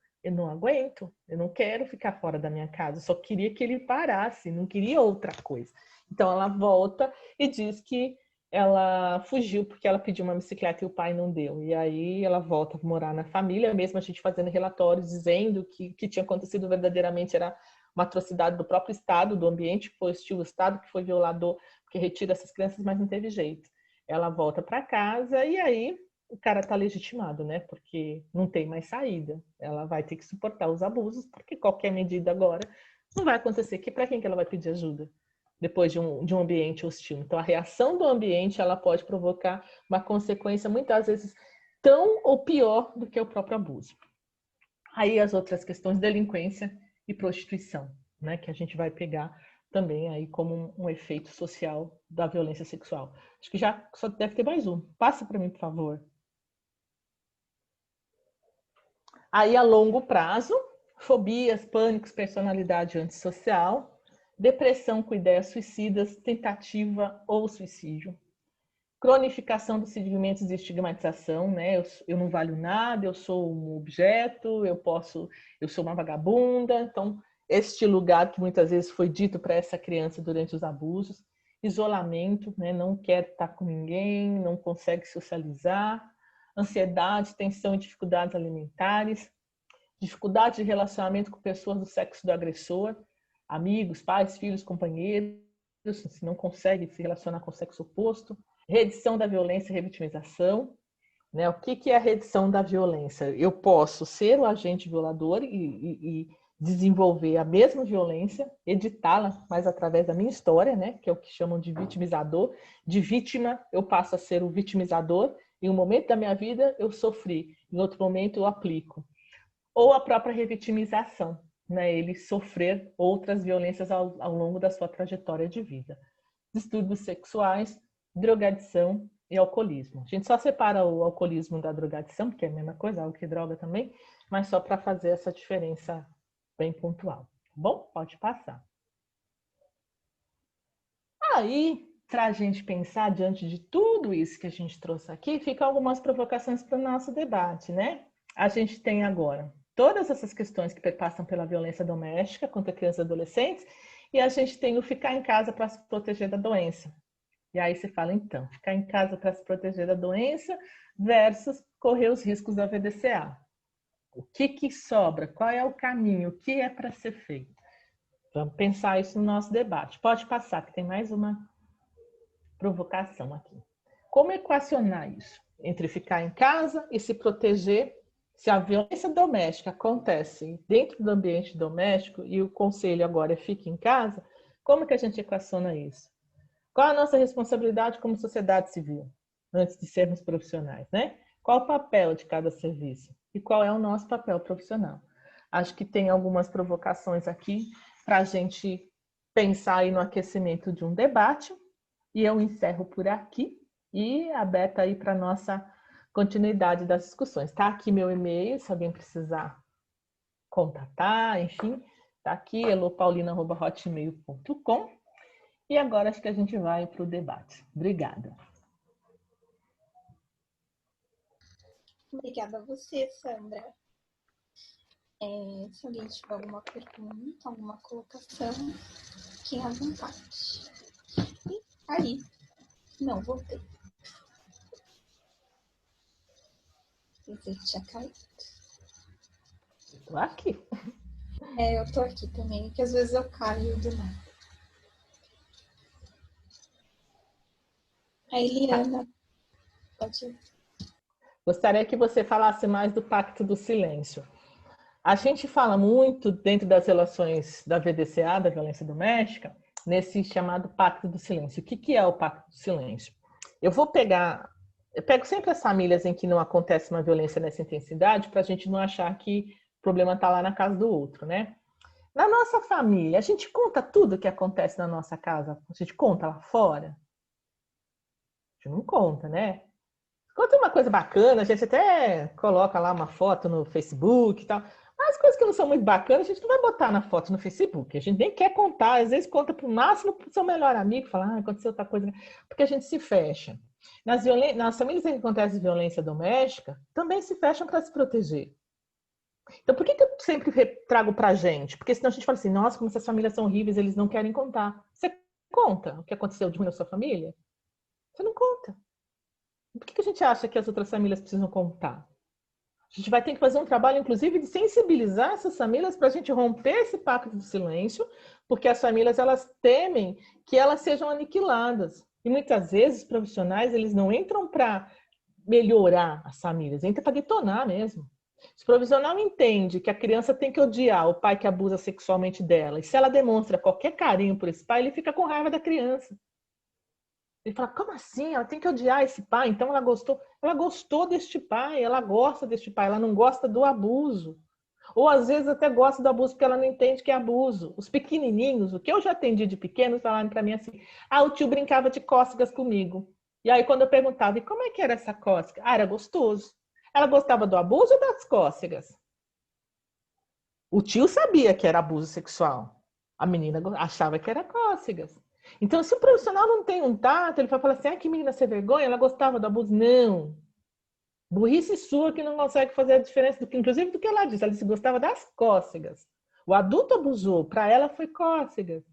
aguento, eu não quero ficar fora da minha casa, eu só queria que ele parasse, não queria outra coisa. Então ela volta e diz que ela fugiu porque ela pediu uma bicicleta e o pai não deu. E aí ela volta a morar na família, mesmo a gente fazendo relatórios dizendo que o que tinha acontecido verdadeiramente era uma atrocidade do próprio Estado, do ambiente que foi hostil, o Estado que foi violador, que retira essas crianças, mas não teve jeito. Ela volta para casa e aí o cara está legitimado, né? Porque não tem mais saída. Ela vai ter que suportar os abusos, porque qualquer medida agora não vai acontecer. Que para quem que ela vai pedir ajuda depois de um ambiente hostil? Então, a reação do ambiente ela pode provocar uma consequência muitas vezes tão ou pior do que o próprio abuso. Aí as outras questões, delinquência e prostituição, né? Que a gente vai pegar também aí como um efeito social da violência sexual. Acho que já só deve ter mais um. Passa para mim, por favor. Aí, a longo prazo, fobias, pânicos, personalidade antissocial, depressão com ideias suicidas, tentativa ou suicídio, cronificação dos sentimentos de estigmatização, né? Eu não valho nada, eu sou um objeto, eu sou uma vagabunda. Então, este lugar que muitas vezes foi dito para essa criança durante os abusos, isolamento, né? Não quer estar com ninguém, não consegue socializar, ansiedade, tensão e dificuldades alimentares, dificuldade de relacionamento com pessoas do sexo do agressor, amigos, pais, filhos, companheiros, se não consegue se relacionar com o sexo oposto, reedição da violência e revitimização, né? O que é a reedição da violência? Eu posso ser o agente violador e desenvolver a mesma violência, editá-la, mas através da minha história, né? Que é o que chamam de vitimizador. De vítima, eu passo a ser o vitimizador. Em um momento da minha vida, eu sofri. Em outro momento, eu aplico. Ou a própria revitimização, né? Ele sofrer outras violências ao longo da sua trajetória de vida. Distúrbios sexuais, drogadição e alcoolismo. A gente só separa o alcoolismo da drogadição, porque é a mesma coisa, álcool e droga também, mas só para fazer essa diferença bem pontual. Bom, pode passar. Aí, para a gente pensar diante de tudo isso que a gente trouxe aqui, ficam algumas provocações para o nosso debate, né? A gente tem agora todas essas questões que perpassam pela violência doméstica contra crianças e adolescentes, e a gente tem o ficar em casa para se proteger da doença. E aí você fala, então, ficar em casa para se proteger da doença versus correr os riscos da VDCA. O que sobra? Qual é o caminho? O que é para ser feito? Vamos pensar isso no nosso debate. Pode passar, que tem mais uma provocação aqui. Como equacionar isso? Entre ficar em casa e se proteger. Se a violência doméstica acontece dentro do ambiente doméstico e o conselho agora é fique em casa, como que a gente equaciona isso? Qual a nossa responsabilidade como sociedade civil, antes de sermos profissionais, né? Qual o papel de cada serviço? E qual é o nosso papel profissional? Acho que tem algumas provocações aqui para a gente pensar aí no aquecimento de um debate. E eu encerro por aqui e aberta aí para a nossa continuidade das discussões. Está aqui meu e-mail, se alguém precisar contatar, enfim. Está aqui, elopaulina@hotmail.com. E agora acho que a gente vai para o debate. Obrigada. Obrigada a você, Sandra. Se alguém tiver alguma pergunta, alguma colocação, fiquem à vontade. E aí? Não, voltei. Pensei que tinha caído. Estou aqui. Eu estou aqui também, que às vezes eu caio do nada. A Eliana, pode ir. Gostaria que você falasse mais do Pacto do Silêncio. A gente fala muito dentro das relações da VDCA, da violência doméstica, nesse chamado Pacto do Silêncio. O que é o Pacto do Silêncio? Eu vou pegar Eu pego sempre as famílias em que não acontece uma violência nessa intensidade para a gente não achar que o problema está lá na casa do outro, né? Na nossa família, a gente conta tudo que acontece na nossa casa? A gente conta lá fora? A gente não conta, né? Conta uma coisa bacana, a gente até coloca lá uma foto no Facebook e tal. Mas coisas que não são muito bacanas, a gente não vai botar na foto no Facebook. A gente nem quer contar, às vezes conta para o máximo para o seu melhor amigo, fala, aconteceu outra coisa, porque a gente se fecha. Nas famílias em que acontece violência doméstica, também se fecham para se proteger. Então, por que eu sempre trago para a gente? Porque senão a gente fala assim, nossa, como essas famílias são horríveis, eles não querem contar. Você conta o que aconteceu de ruim na sua família? Você não conta. Por que a gente acha que as outras famílias precisam contar? A gente vai ter que fazer um trabalho, inclusive, de sensibilizar essas famílias para a gente romper esse pacto do silêncio, porque as famílias, elas temem que elas sejam aniquiladas. E muitas vezes, os profissionais, eles não entram para melhorar as famílias, entram para detonar mesmo. Se o profissional entende que a criança tem que odiar o pai que abusa sexualmente dela, e se ela demonstra qualquer carinho por esse pai, ele fica com raiva da criança. Ele fala, como assim? Ela tem que odiar esse pai? Então ela gostou deste pai, ela gosta deste pai, ela não gosta do abuso. Ou às vezes até gosta do abuso porque ela não entende que é abuso. Os pequenininhos, o que eu já atendi de pequenos, falaram para mim assim, o tio brincava de cócegas comigo. E aí quando eu perguntava, e como é que era essa cócega? Era gostoso. Ela gostava do abuso ou das cócegas? O tio sabia que era abuso sexual. A menina achava que era cócegas. Então, se o profissional não tem um tato, ele vai falar assim, que menina sem vergonha, ela gostava do abuso. Não. Burrice sua que não consegue fazer a diferença, inclusive do que ela disse. Ela disse que gostava das cócegas. O adulto abusou, para ela foi cócegas.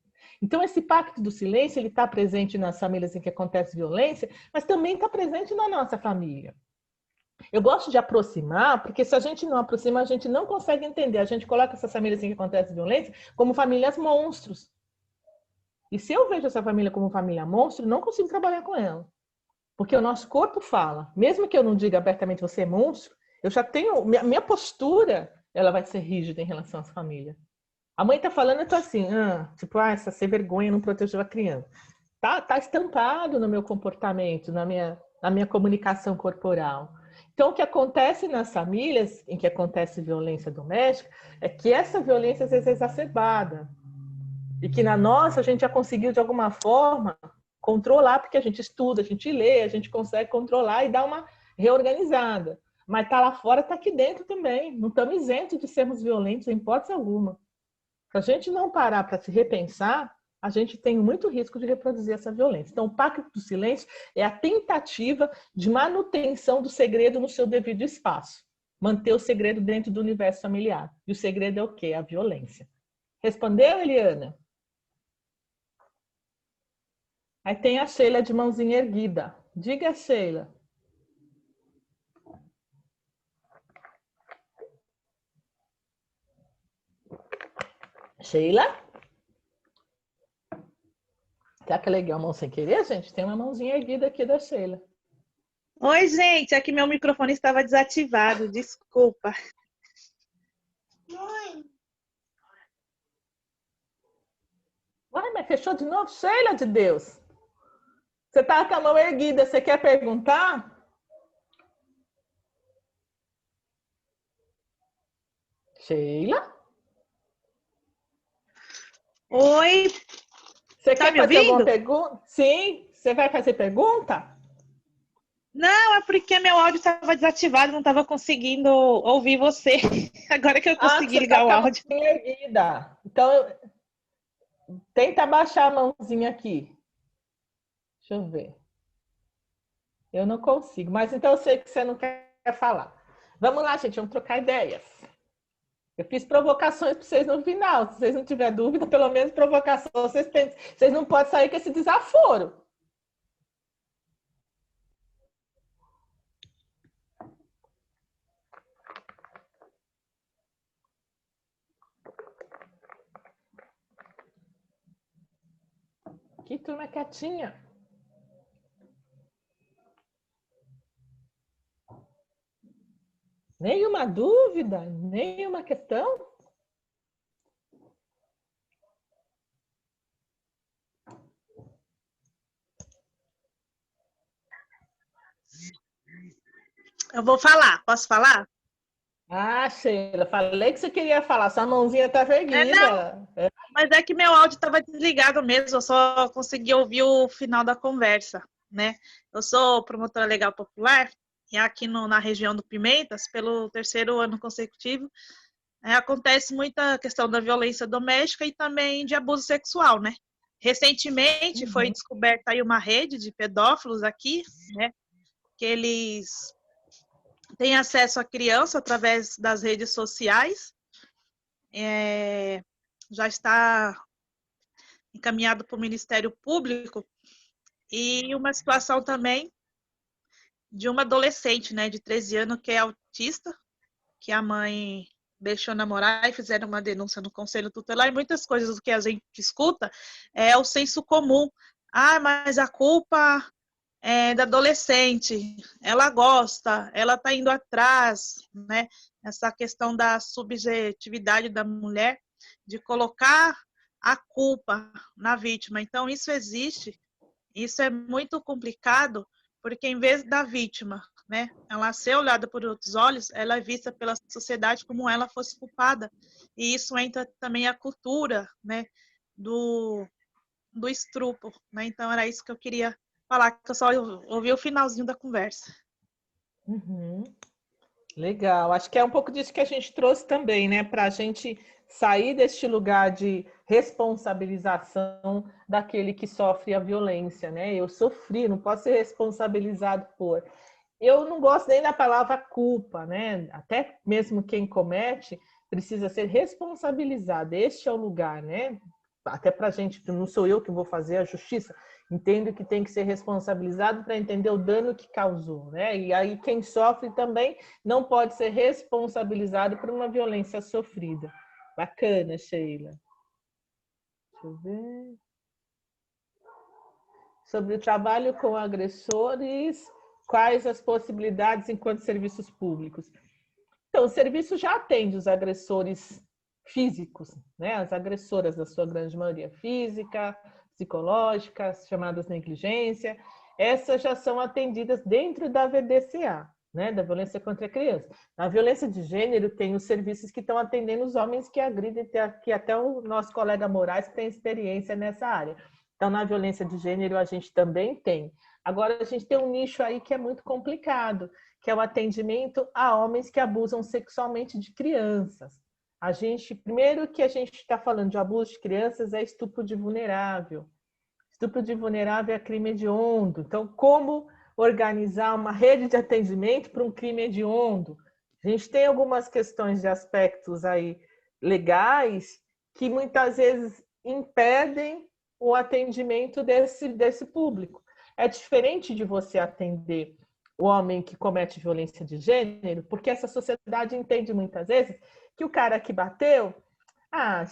Então, esse pacto do silêncio, ele está presente nas famílias em que acontece violência, mas também está presente na nossa família. Eu gosto de aproximar, porque se a gente não aproxima, a gente não consegue entender. A gente coloca essas famílias em que acontece violência como famílias monstros. E se eu vejo essa família como família monstro, não consigo trabalhar com ela. Porque o nosso corpo fala. Mesmo que eu não diga abertamente você é monstro, eu já tenho... Minha postura, ela vai ser rígida em relação à família. A mãe tá falando, eu tô assim, essa sem vergonha não protegeu a criança. Tá estampado no meu comportamento, na minha comunicação corporal. Então, o que acontece nas famílias em que acontece violência doméstica é que essa violência às vezes é exacerbada. E que na nossa a gente já conseguiu, de alguma forma, controlar, porque a gente estuda, a gente lê, a gente consegue controlar e dar uma reorganizada. Mas tá lá fora, tá aqui dentro também. Não estamos isentos de sermos violentos, em hipótese alguma. Se a gente não parar para se repensar, a gente tem muito risco de reproduzir essa violência. Então, o pacto do silêncio é a tentativa de manutenção do segredo no seu devido espaço. Manter o segredo dentro do universo familiar. E o segredo é o quê? A violência. Respondeu, Eliana? Aí tem a Sheila de mãozinha erguida. Diga, Sheila. Sheila? Será que é legal a mão sem querer, gente? Tem uma mãozinha erguida aqui da Sheila. Oi, gente. Aqui meu microfone estava desativado. Desculpa. Uai, mas fechou de novo? Sheila de Deus. Você tá com a mão erguida. Você quer perguntar? Sheila? Oi. Você Tá quer me fazer alguma ouvindo? pergunta? Sim. Você vai fazer pergunta? Não, é porque meu áudio estava desativado, não estava conseguindo ouvir você. Agora que eu consegui Você ligar tá o com a áudio. mãozinha erguida. Então, tenta baixar a mãozinha aqui. Deixa eu ver. Eu não consigo, mas então eu sei que você não quer falar. Vamos lá, gente, vamos trocar ideias. Eu fiz provocações para vocês no final. Se vocês não tiverem dúvida, pelo menos provocação vocês têm. Vocês não podem sair com esse desaforo. Que turma quietinha. Nenhuma dúvida? Nenhuma questão? Eu vou falar, posso falar? Ah, Sheila, falei que você queria falar, sua mãozinha tá Não, erguida. mas é que meu áudio estava desligado mesmo, eu só consegui ouvir o final da conversa, né? Eu sou promotora legal popular e aqui na região do Pimentas, pelo 3º ano consecutivo, acontece muita questão da violência doméstica e também de abuso sexual, né? Recentemente foi descoberta aí uma rede de pedófilos aqui, né? Que eles têm acesso à criança através das redes sociais. Já está encaminhado para o Ministério Público, e uma situação também de uma adolescente, né, de 13 anos, que é autista, que a mãe deixou namorar e fizeram uma denúncia no Conselho Tutelar, e muitas coisas do que a gente escuta é o senso comum. Ah, mas a culpa é da adolescente, ela gosta, ela está indo atrás, né? Essa questão da subjetividade da mulher, de colocar a culpa na vítima. Então, isso existe, isso é muito complicado, porque em vez da vítima, né, ela ser olhada por outros olhos, ela é vista pela sociedade como ela fosse culpada. E isso entra também a cultura, né, do estupro, né? Então era isso que eu queria falar, que eu só ouvi o finalzinho da conversa. Uhum. Legal, acho que é um pouco disso que a gente trouxe também, né? Para a gente sair deste lugar de responsabilização daquele que sofre a violência, né? Eu sofri, não posso ser responsabilizado por. Eu não gosto nem da palavra culpa, né? Até mesmo quem comete precisa ser responsabilizado. Este é o lugar, né? Até para a gente, não sou eu que vou fazer a justiça, entendo que tem que ser responsabilizado para entender o dano que causou, né? E aí quem sofre também não pode ser responsabilizado por uma violência sofrida. Bacana, Sheila. Deixa eu ver. Sobre o trabalho com agressores, quais as possibilidades enquanto serviços públicos? Então, o serviço já atende os agressores físicos, né? As agressoras, na sua grande maioria, física, psicológica, chamadas negligência. Essas já são atendidas dentro da VDCA, né? Da violência contra a criança. Na violência de gênero, tem os serviços que estão atendendo os homens que agridem, que até o nosso colega Moraes tem experiência nessa área. Então, na violência de gênero, a gente também tem. Agora, a gente tem um nicho aí que é muito complicado, que é o atendimento a homens que abusam sexualmente de crianças. Primeiro que a gente está falando de abuso de crianças é estupro de vulnerável. Estupro de vulnerável é crime hediondo. Então, como organizar uma rede de atendimento para um crime hediondo? A gente tem algumas questões de aspectos aí legais que muitas vezes impedem o atendimento desse público. É diferente de você atender o homem que comete violência de gênero, porque essa sociedade entende muitas vezes que o cara que bateu,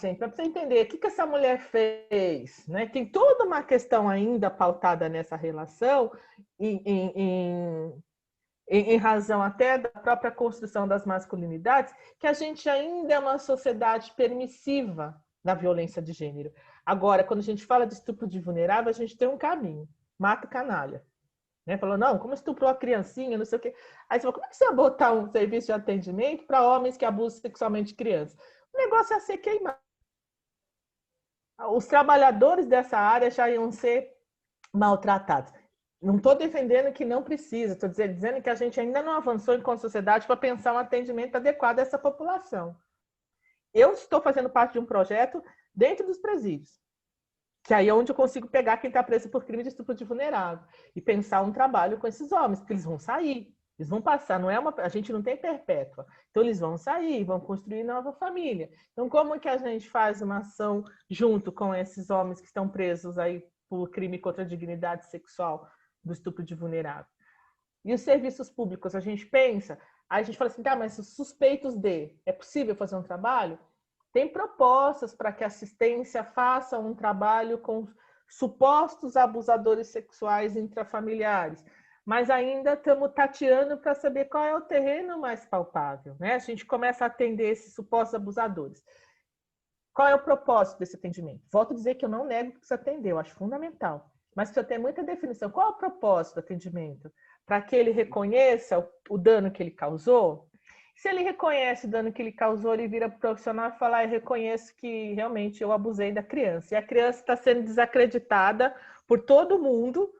gente, para você entender o que essa mulher fez, né? Tem toda uma questão ainda pautada nessa relação, em razão até da própria construção das masculinidades, que a gente ainda é uma sociedade permissiva na violência de gênero. Agora, quando a gente fala de estupro de vulnerável, a gente tem um caminho, mata o canalha. Né? Falou, não, como estuprou a criancinha, não sei o quê. Aí você falou, como é que você vai botar um serviço de atendimento para homens que abusam sexualmente de crianças? O negócio é ser queimado. Os trabalhadores dessa área já iam ser maltratados. Não estou defendendo que não precisa, estou dizendo que a gente ainda não avançou enquanto sociedade para pensar um atendimento adequado a essa população. Eu estou fazendo parte de um projeto dentro dos presídios, que aí é onde eu consigo pegar quem está preso por crime de estupro de vulnerável e pensar um trabalho com esses homens, porque eles vão sair, eles vão passar, a gente não tem perpétua, então eles vão sair, vão construir nova família. Então, como que a gente faz uma ação junto com esses homens que estão presos aí por crime contra a dignidade sexual do estupro de vulnerável? E os serviços públicos, a gente pensa, aí a gente fala assim, mas os suspeitos é possível fazer um trabalho? Tem propostas para que a assistência faça um trabalho com supostos abusadores sexuais intrafamiliares, mas ainda estamos tateando para saber qual é o terreno mais palpável, né? A gente começa a atender esses supostos abusadores. Qual é o propósito desse atendimento? Volto a dizer que eu não nego que precisa atender, eu acho fundamental, mas precisa ter muita definição. Qual é o propósito do atendimento? para que ele reconheça o dano que ele causou? Se ele reconhece o dano que ele causou, ele vira profissional e fala: eu reconheço que realmente eu abusei da criança. E a criança está sendo desacreditada por todo mundo,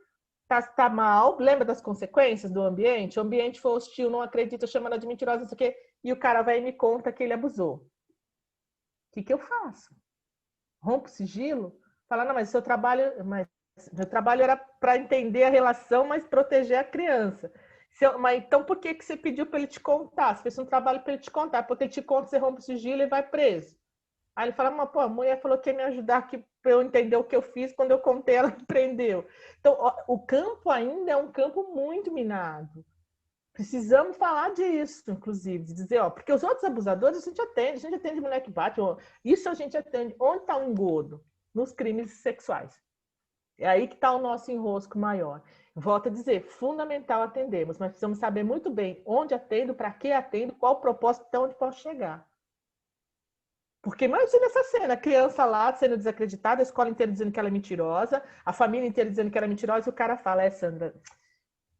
tá mal. Lembra das consequências do ambiente? O ambiente foi hostil, não acredita, chama ela de mentirosa, não sei o quê, e o cara vai e me conta que ele abusou. O que eu faço? Rompo o sigilo? Fala: não, mas meu trabalho era para entender a relação, mas proteger a criança. Mas então por que você pediu para ele te contar? Você fez um trabalho para ele te contar, porque ele te conta, você rompe o sigilo e vai preso. Aí ele fala: mas pô, a mulher falou que ia me ajudar aqui para eu entender o que eu fiz, quando eu contei ela me prendeu. Então, o campo ainda é um campo muito minado. Precisamos falar disso, inclusive, de dizer, porque os outros abusadores a gente atende mulher que bate, isso a gente atende. Onde está o engodo? Nos crimes sexuais. É aí que está o nosso enrosco maior. Volto a dizer, fundamental atendermos, mas precisamos saber muito bem onde atendo, para que atendo, qual o propósito, até onde posso chegar. Porque imagina essa cena, a criança lá sendo desacreditada, a escola inteira dizendo que ela é mentirosa, a família inteira dizendo que ela é mentirosa, e o cara fala: Sandra,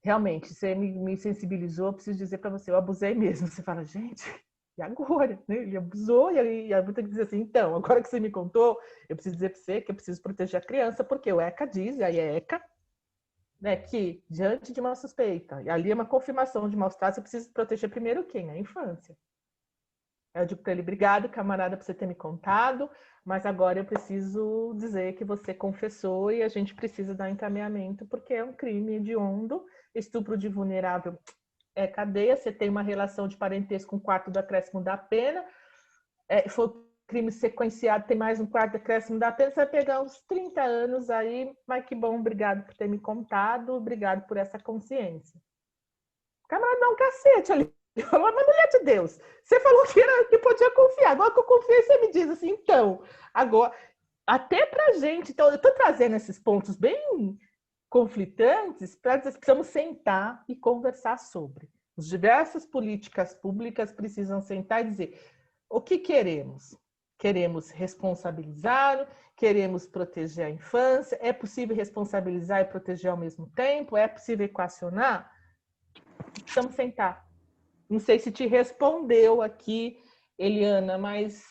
realmente, você me sensibilizou, preciso dizer para você, eu abusei mesmo. Você fala: gente, e agora? Ele abusou, e a tem que dizer assim: então, agora que você me contou, eu preciso dizer para você que eu preciso proteger a criança, porque o ECA diz, e aí é ECA, né, que diante de uma suspeita, e ali é uma confirmação de maus tratos, você precisa proteger primeiro quem? A infância. Eu digo para ele: obrigado, camarada, por você ter me contado, mas agora eu preciso dizer que você confessou e a gente precisa dar encaminhamento, porque é um crime hediondo, estupro de vulnerável é cadeia, você tem uma relação de parentesco com um quarto do acréscimo da pena, foi crime sequenciado, tem mais um quarto do acréscimo da pena, você vai pegar uns 30 anos aí, mas que bom, obrigado por ter me contado, obrigado por essa consciência. O camarada dá um cacete ali. Ele falou: mas mulher de Deus, você falou que podia confiar, agora que eu confiei, você me diz assim, então, agora, até pra gente, então, eu estou trazendo esses pontos bem conflitantes para dizer que precisamos sentar e conversar sobre. As diversas políticas públicas precisam sentar e dizer: o que queremos? Queremos responsabilizar, queremos proteger a infância, é possível responsabilizar e proteger ao mesmo tempo? É possível equacionar? Precisamos sentar. Não sei se te respondeu aqui, Eliana, mas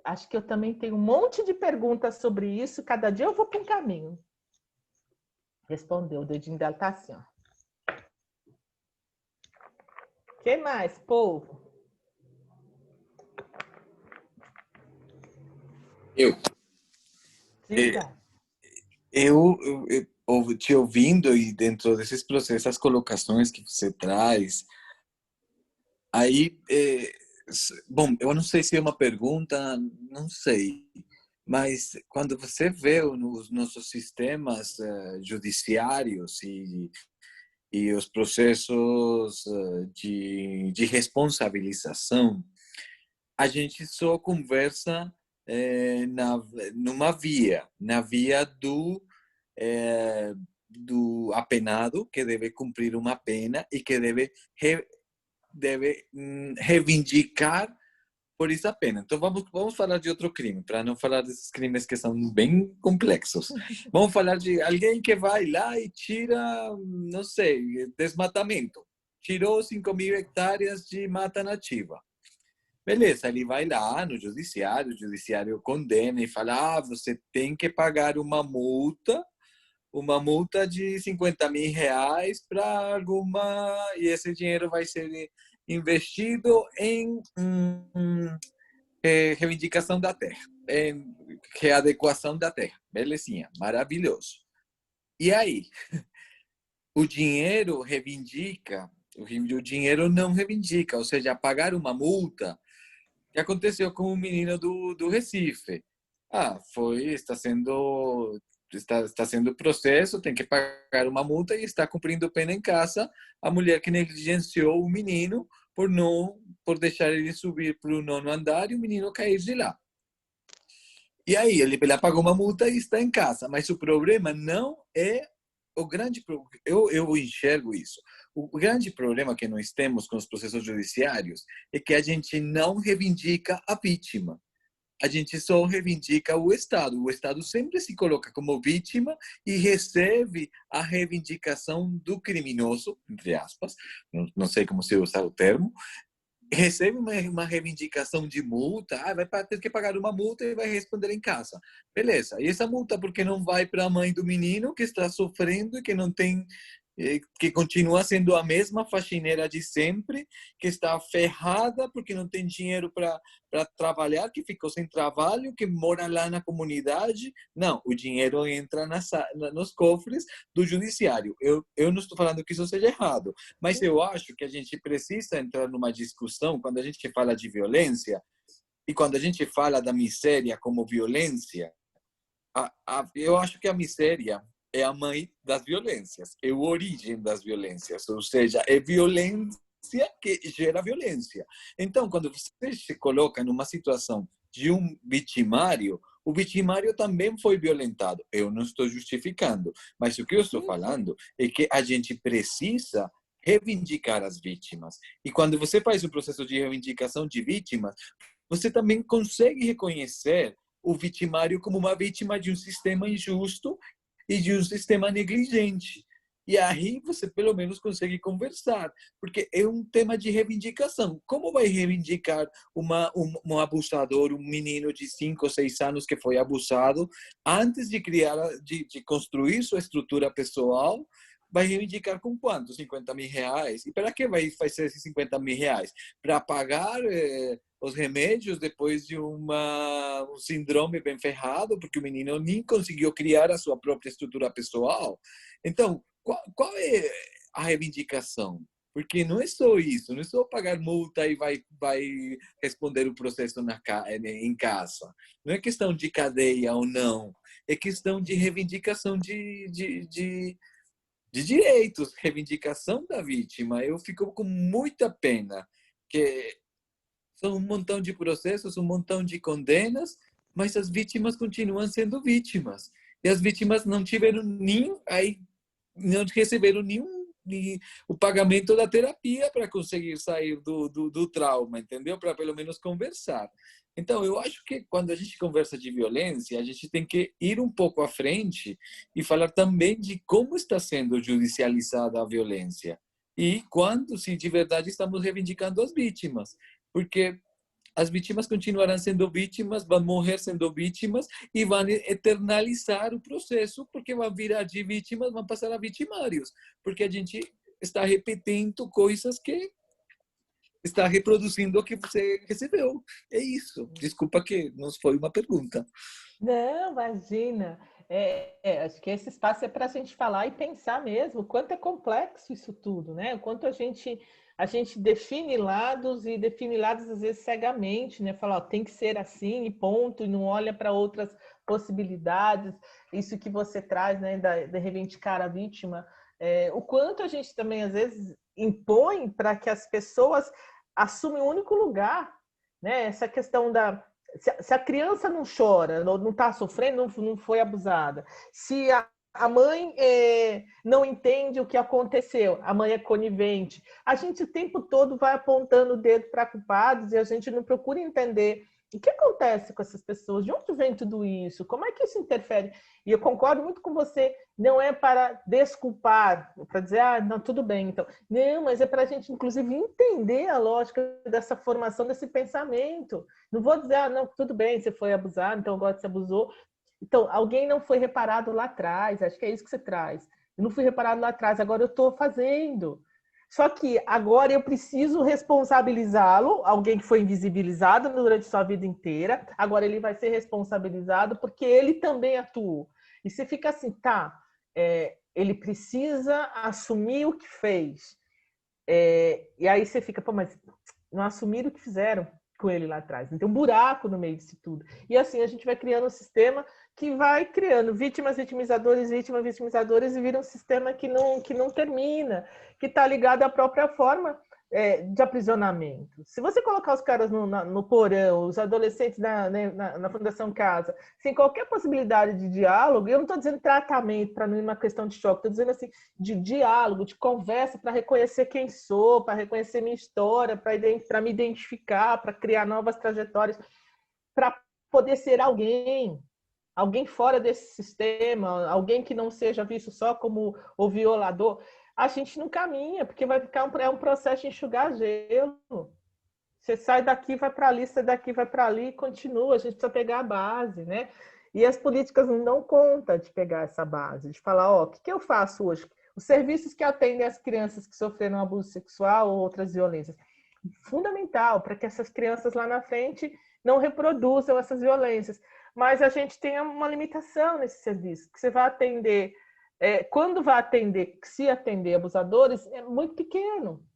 acho que eu também tenho um monte de perguntas sobre isso. Cada dia eu vou para um caminho. Respondeu, o dedinho dela tá assim, ó. O que mais, povo? Eu te ouvindo e dentro desses processos, as colocações que você traz, aí, bom, eu não sei se é uma pergunta, não sei, mas quando você vê os nossos sistemas judiciários e os processos de responsabilização, a gente só conversa na via do apenado, que deve cumprir uma pena e que deve reivindicar por essa pena. Então vamos falar de outro crime, para não falar desses crimes que são bem complexos. Vamos falar de alguém que vai lá e tira, não sei, desmatamento. Tirou 5.000 hectares de mata nativa. Beleza, ele vai lá no judiciário, o judiciário condena e fala: você tem que pagar uma multa de 50.000 reais para alguma... E esse dinheiro vai ser investido em reivindicação da terra, em readequação da terra. Belezinha, maravilhoso. E aí? O dinheiro reivindica, o dinheiro não reivindica, ou seja, pagar uma multa. O que aconteceu com o menino do Recife? Está sendo processo, tem que pagar uma multa e está cumprindo pena em casa a mulher que negligenciou o menino por deixar ele subir para o 9º andar e o menino cair de lá. E aí ele pagou uma multa e está em casa, mas o problema não é o grande... Eu enxergo isso. O grande problema que nós temos com os processos judiciários é que a gente não reivindica a vítima. a gente só reivindica o Estado. O Estado sempre se coloca como vítima e recebe a reivindicação do criminoso, entre aspas, não sei como se usa o termo, recebe uma reivindicação de multa, vai ter que pagar uma multa e vai responder em casa. Beleza, e essa multa porque não vai para a mãe do menino que está sofrendo e que não tem, que continua sendo a mesma faxineira de sempre, que está ferrada porque não tem dinheiro para trabalhar, que ficou sem trabalho, que mora lá na comunidade. Não, o dinheiro entra nos cofres do judiciário. Eu não estou falando que isso seja errado, mas eu acho que a gente precisa entrar numa discussão quando a gente fala de violência e quando a gente fala da miséria como violência. Eu acho que a miséria é a mãe das violências, é a origem das violências, ou seja, é violência que gera violência. Então, quando você se coloca numa situação de um vitimário, o vitimário também foi violentado. Eu não estou justificando, mas o que eu estou falando é que a gente precisa reivindicar as vítimas. E quando você faz o processo de reivindicação de vítimas, você também consegue reconhecer o vitimário como uma vítima de um sistema injusto e de um sistema negligente. E aí você pelo menos consegue conversar, porque é um tema de reivindicação. Como vai reivindicar um abusador, um menino de 5 ou 6 anos que foi abusado, antes de de construir sua estrutura pessoal, vai reivindicar com quanto? 50 mil reais? E para que vai fazer esses 50 mil reais? Para pagar os remédios depois de um síndrome bem ferrado, porque o menino nem conseguiu criar a sua própria estrutura pessoal. Então, qual é a reivindicação? Porque não é só isso, não é só pagar multa e vai responder o processo em casa. Não é questão de cadeia ou não, é questão de reivindicação de direitos, reivindicação da vítima. Eu fico com muita pena que são um montão de processos, um montão de condenas, mas as vítimas continuam sendo vítimas. E as vítimas não tiveram não receberam o pagamento da terapia para conseguir sair do trauma, entendeu? Para pelo menos conversar. Então, eu acho que quando a gente conversa de violência, a gente tem que ir um pouco à frente e falar também de como está sendo judicializada a violência e se de verdade estamos reivindicando as vítimas. Porque as vítimas continuarão sendo vítimas, vão morrer sendo vítimas e vão eternalizar o processo, porque vão virar de vítimas, vão passar a vitimários, porque a gente está repetindo coisas que está reproduzindo o que você recebeu. É isso. Desculpa que não foi uma pergunta. Não, imagina. Acho que esse espaço é para a gente falar e pensar mesmo o quanto é complexo isso tudo, né? O quanto a gente define lados e define lados às vezes cegamente, né? Fala, ó, tem que ser assim e ponto, e não olha para outras possibilidades. Isso que você traz, né, de reivindicar a vítima, o quanto a gente também às vezes impõe para que as pessoas assumam um único lugar, né? Essa questão se a criança não chora, não está sofrendo, não foi abusada. Se a mãe não entende o que aconteceu, a mãe é conivente. A gente o tempo todo vai apontando o dedo para culpados e a gente não procura entender o que acontece com essas pessoas, de onde vem tudo isso, como é que isso interfere. E eu concordo muito com você, não é para desculpar, para dizer, não, tudo bem, então. Não, mas é para a gente, inclusive, entender a lógica dessa formação, desse pensamento. Não vou dizer, não, tudo bem, você foi abusado, então agora você abusou. Então, alguém não foi reparado lá atrás, acho que é isso que você traz. Eu não fui reparado lá atrás, agora eu estou fazendo. Só que agora eu preciso responsabilizá-lo, alguém que foi invisibilizado durante sua vida inteira, agora ele vai ser responsabilizado porque ele também atuou. E você fica assim, ele precisa assumir o que fez. E aí você fica, mas não assumiram o que fizeram com ele lá atrás. Tem um buraco no meio disso tudo. E assim a gente vai criando um sistema que vai criando vítimas, vitimizadores, vítimas, vitimizadores, e vira um sistema que não termina, que está ligado à própria forma de aprisionamento. Se você colocar os caras no porão, os adolescentes na Fundação Casa, sem qualquer possibilidade de diálogo, eu não estou dizendo tratamento para não ir uma questão de choque, estou dizendo assim, de diálogo, de conversa, para reconhecer quem sou, para reconhecer minha história, para me identificar, para criar novas trajetórias, para poder ser alguém fora desse sistema, alguém que não seja visto só como o violador, a gente não caminha, porque vai ficar é um processo de enxugar gelo. Você sai daqui, vai para ali, sai daqui, vai para ali, e continua. A gente precisa pegar a base, né? E as políticas não dão conta de pegar essa base, de falar, ó, o que eu faço hoje? Os serviços que atendem as crianças que sofreram abuso sexual ou outras violências. Fundamental para que essas crianças lá na frente não reproduzam essas violências. Mas a gente tem uma limitação nesse serviço, que você vai atender, quando vai atender, se atender abusadores, é muito pequeno.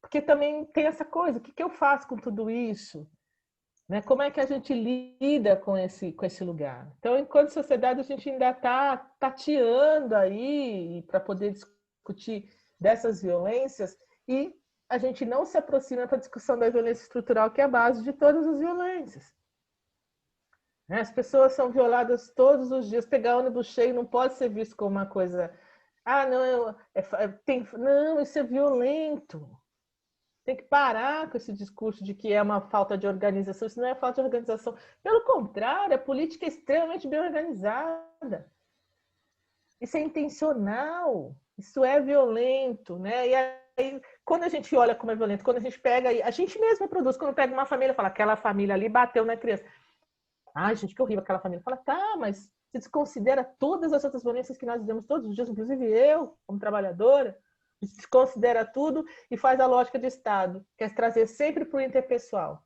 Porque também tem essa coisa, o que eu faço com tudo isso? Né? Como é que a gente lida com esse lugar? Então, enquanto sociedade, a gente ainda está tateando aí para poder discutir dessas violências e a gente não se aproxima para a discussão da violência estrutural, que é a base de todas as violências. As pessoas são violadas todos os dias. Pegar ônibus cheio não pode ser visto como uma coisa... não, isso é violento. Tem que parar com esse discurso de que é uma falta de organização. Isso não é falta de organização. Pelo contrário, a política é extremamente bem organizada. Isso é intencional. Isso é violento, né? E aí, quando a gente olha como é violento, quando a gente pega... A gente mesmo reproduz. Quando pega uma família e fala, aquela família ali bateu na criança. Ai, gente, que horrível aquela família. Fala, tá, mas você desconsidera todas as outras violências que nós vivemos todos os dias, inclusive eu, como trabalhadora. Desconsidera tudo e faz a lógica de Estado, que é trazer sempre para o interpessoal.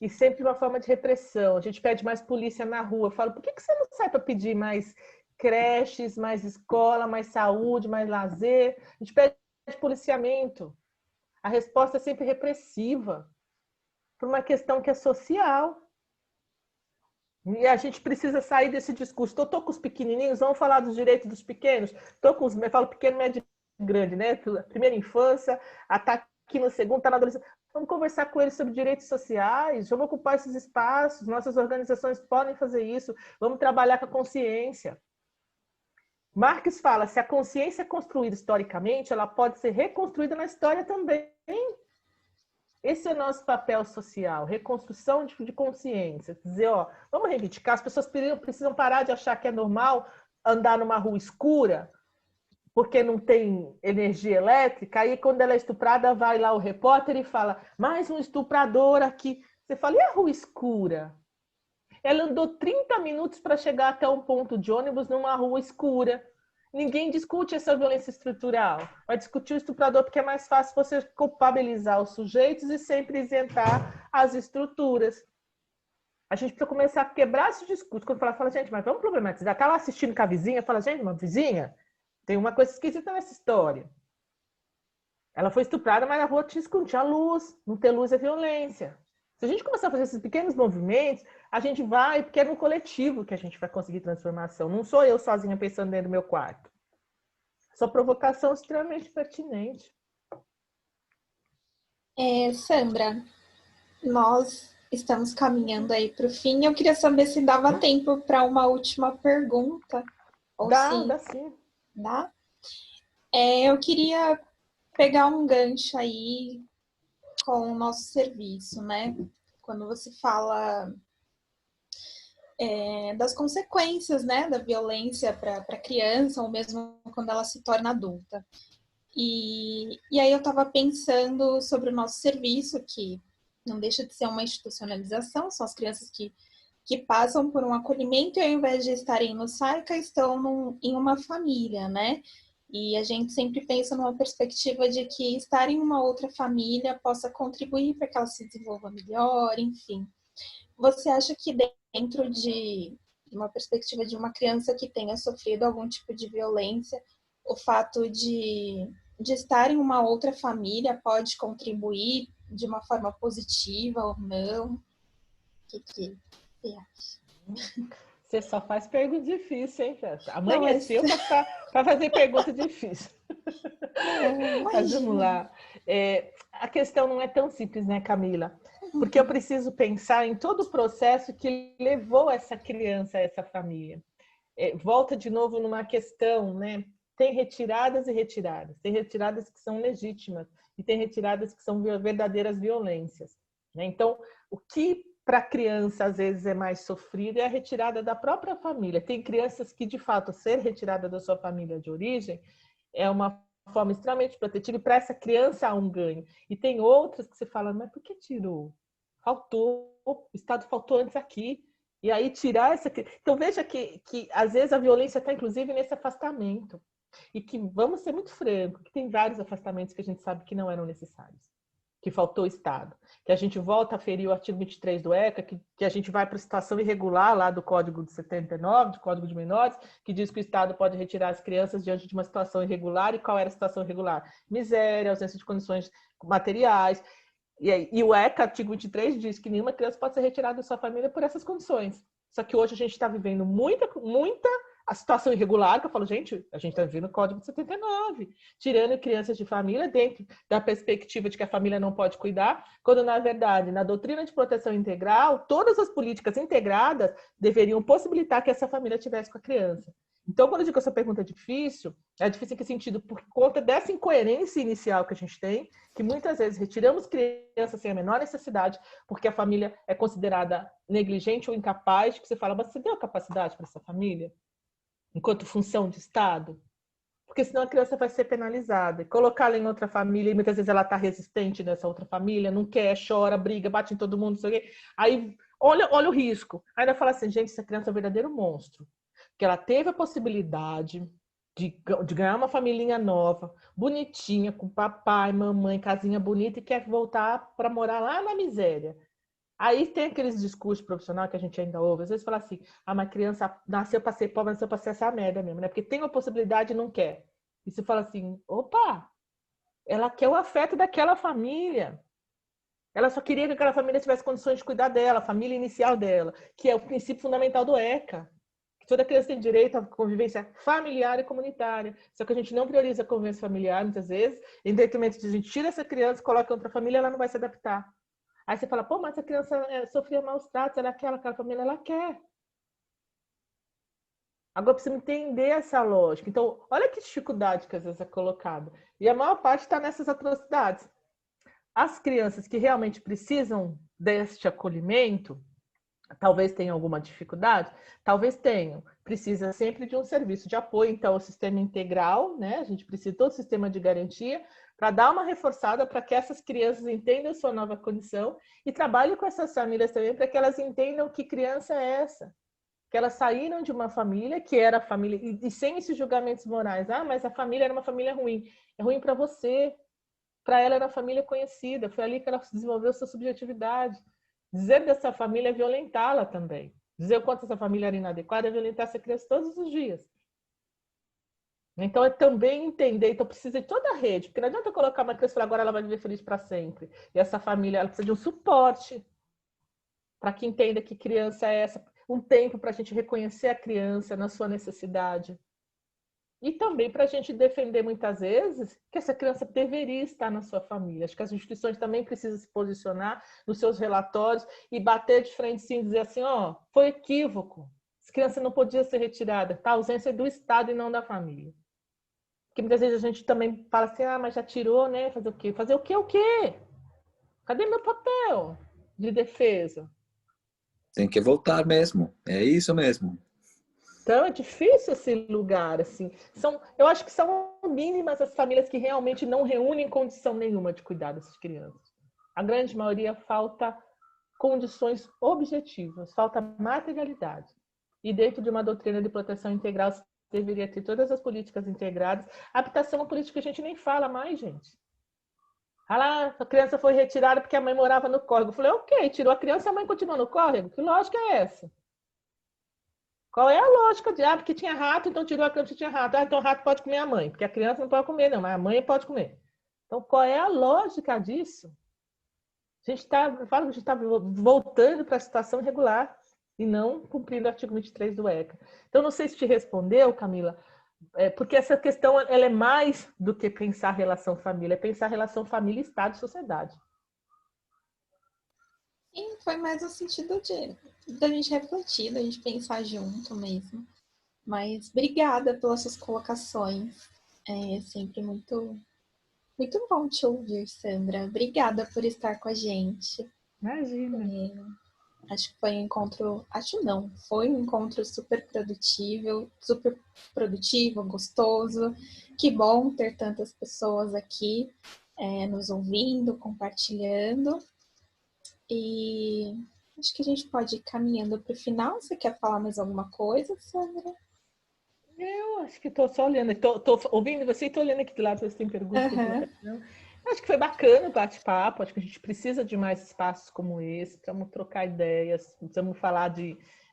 E sempre uma forma de repressão. A gente pede mais polícia na rua. Eu falo, por que você não sai para pedir mais creches, mais escola, mais saúde, mais lazer? A gente pede policiamento. A resposta é sempre repressiva, por uma questão que é social. E a gente precisa sair desse discurso. Estou com os pequenininhos, vamos falar dos direitos dos pequenos. Eu falo pequeno, médio, grande, né? Primeira infância, está aqui no segundo, está na adolescência. Vamos conversar com eles sobre direitos sociais, vamos ocupar esses espaços, nossas organizações podem fazer isso, vamos trabalhar com a consciência. Marx fala, se a consciência é construída historicamente, ela pode ser reconstruída na história também. Esse é o nosso papel social, reconstrução de consciência. Dizer, ó, vamos reivindicar, as pessoas precisam parar de achar que é normal andar numa rua escura, porque não tem energia elétrica, aí quando ela é estuprada, vai lá o repórter e fala, mais um estuprador aqui. Você fala, e a rua escura? Ela andou 30 minutos para chegar até um ponto de ônibus numa rua escura. Ninguém discute essa violência estrutural. Vai discutir o estuprador porque é mais fácil você culpabilizar os sujeitos e sempre isentar as estruturas. A gente precisa começar a quebrar esse discurso. Quando fala, gente, mas vamos problematizar. Está lá assistindo com a vizinha, fala, gente, uma vizinha, tem uma coisa esquisita nessa história. Ela foi estuprada, mas na rua não tinha luz. Não ter luz é violência. Se a gente começar a fazer esses pequenos movimentos, a gente vai, porque é no coletivo que a gente vai conseguir transformação. Não sou eu sozinha pensando dentro do meu quarto. Sua provocação é extremamente pertinente. Sandra, nós estamos caminhando aí para o fim. Eu queria saber se dava tempo para uma última pergunta. Ou dá sim. Dá? Eu queria pegar um gancho aí com o nosso serviço, né? Quando você fala das consequências, né, da violência para a criança, ou mesmo quando ela se torna adulta. E aí eu estava pensando sobre o nosso serviço, que não deixa de ser uma institucionalização, são as crianças que passam por um acolhimento e ao invés de estarem no SAICA, estão em uma família, né? E a gente sempre pensa numa perspectiva de que estar em uma outra família possa contribuir para que ela se desenvolva melhor, enfim. Você acha que dentro de uma perspectiva de uma criança que tenha sofrido algum tipo de violência, o fato de estar em uma outra família pode contribuir de uma forma positiva ou não? O que você acha? Você só faz pergunta difícil, hein, Jéssica? Amanheceu para fazer pergunta difícil. Mas vamos lá. A questão não é tão simples, né, Camila? Porque eu preciso pensar em todo o processo que levou essa criança a essa família. Volta de novo numa questão, né? Tem retiradas e retiradas. Tem retiradas que são legítimas e tem retiradas que são verdadeiras violências, né? Então, o que para a criança, às vezes, é mais sofrida é a retirada da própria família. Tem crianças que, de fato, ser retirada da sua família de origem é uma forma extremamente protetiva e para essa criança há um ganho. E tem outras que você fala, mas por que tirou? Faltou, o Estado faltou antes aqui. E aí tirar essa... Então veja que às vezes a violência está inclusive nesse afastamento. E que, vamos ser muito francos, que tem vários afastamentos que a gente sabe que não eram necessários. Que faltou o Estado. Que a gente volta a ferir o artigo 23 do ECA, que a gente vai para a situação irregular lá do Código de 79, do Código de Menores, que diz que o Estado pode retirar as crianças diante de uma situação irregular. E qual era a situação irregular? Miséria, ausência de condições materiais. E o ECA, artigo 23, diz que nenhuma criança pode ser retirada da sua família por essas condições. Só que hoje a gente está vivendo muita a situação irregular, que eu falo, gente, a gente está vivendo o Código de 79, tirando crianças de família dentro da perspectiva de que a família não pode cuidar, quando, na verdade, na doutrina de proteção integral, todas as políticas integradas deveriam possibilitar que essa família tivesse com a criança. Então, quando eu digo que essa pergunta é difícil em que sentido? Por conta dessa incoerência inicial que a gente tem, que muitas vezes retiramos crianças sem a menor necessidade, porque a família é considerada negligente ou incapaz, que você fala, mas você deu capacidade para essa família? Enquanto função de Estado? Porque senão a criança vai ser penalizada. E colocá-la em outra família, e muitas vezes ela está resistente nessa outra família, não quer, chora, briga, bate em todo mundo, não sei o quê. Aí, olha o risco. Aí ela fala assim, gente, essa criança é um verdadeiro monstro. Porque ela teve a possibilidade de ganhar uma familhinha nova, bonitinha, com papai, mamãe, casinha bonita, e quer voltar para morar lá na miséria. Aí tem aqueles discursos profissionais que a gente ainda ouve. Às vezes fala assim, mas criança nasceu para ser pobre, nasceu para ser essa merda mesmo, né? Porque tem a possibilidade e não quer. E você fala assim, opa, ela quer o afeto daquela família. Ela só queria que aquela família tivesse condições de cuidar dela, a família inicial dela, que é o princípio fundamental do ECA. Que toda criança tem direito à convivência familiar e comunitária. Só que a gente não prioriza a convivência familiar, muitas vezes, em detrimento de a gente tira essa criança, coloca em outra família, ela não vai se adaptar. Aí você fala, pô, mas a criança sofria maus tratos, ela quer, aquela família, ela quer. Agora precisa entender essa lógica. Então, olha que dificuldade que às vezes é colocada. E a maior parte está nessas atrocidades. As crianças que realmente precisam deste acolhimento, talvez tenham alguma dificuldade, talvez tenham. Precisa sempre de um serviço de apoio, então o sistema integral, né? A gente precisa de todo o sistema de garantia para dar uma reforçada para que essas crianças entendam sua nova condição e trabalhe com essas famílias também para que elas entendam que criança é essa. Que elas saíram de uma família que era família, e sem esses julgamentos morais. Ah, mas a família era uma família ruim. É ruim para você. Para ela era uma família conhecida. Foi ali que ela desenvolveu sua subjetividade. Dizer dessa família é violentá-la também. Dizer o quanto essa família era inadequada é violentar essa criança todos os dias. Então, é também entender, então precisa de toda a rede, porque não adianta colocar uma criança e falar agora ela vai viver feliz para sempre. E essa família, ela precisa de um suporte para que entenda que criança é essa, um tempo para a gente reconhecer a criança na sua necessidade. E também para a gente defender muitas vezes que essa criança deveria estar na sua família. Acho que as instituições também precisam se posicionar nos seus relatórios e bater de frente sim, dizer assim, ó, foi equívoco. Essa criança não podia ser retirada, tá? A ausência do Estado e não da família. Porque muitas vezes a gente também fala assim, ah, mas já tirou, né? Fazer o quê? Fazer o quê? O quê? Cadê meu papel de defesa? Tem que voltar mesmo. É isso mesmo. Então, é difícil esse lugar, assim. Eu acho que são mínimas as famílias que realmente não reúnem condição nenhuma de cuidar dessas crianças. A grande maioria falta condições objetivas, falta materialidade. E dentro de uma doutrina de proteção integral, deveria ter todas as políticas integradas. A habitação é uma política que a gente nem fala mais, gente. Ah lá, a criança foi retirada porque a mãe morava no córrego. Eu falei, ok, tirou a criança e a mãe continua no córrego? Que lógica é essa? Qual é a lógica de, porque tinha rato, então tirou a criança que tinha rato. Ah, então o rato pode comer a mãe, porque a criança não pode comer, não, mas a mãe pode comer. Então, qual é a lógica disso? A gente está voltando para a situação irregular e não cumprindo o artigo 23 do ECA. Então, não sei se te respondeu, Camila, porque essa questão ela é mais do que pensar relação família, é pensar relação família, Estado e sociedade. E foi mais no sentido da gente refletir, da gente pensar junto mesmo. Mas obrigada pelas suas colocações. É sempre muito, muito bom te ouvir, Sandra. Obrigada por estar com a gente. Imagina. Acho que foi um encontro, acho não, foi um encontro super produtivo, gostoso. Que bom ter tantas pessoas aqui nos ouvindo, compartilhando. E acho que a gente pode ir caminhando para o final. Você quer falar mais alguma coisa, Sandra? Eu acho que estou só olhando, estou ouvindo você e estou olhando aqui do lado, se tem perguntas. Acho que foi bacana o bate-papo, acho que a gente precisa de mais espaços como esse, precisamos trocar ideias, precisamos falar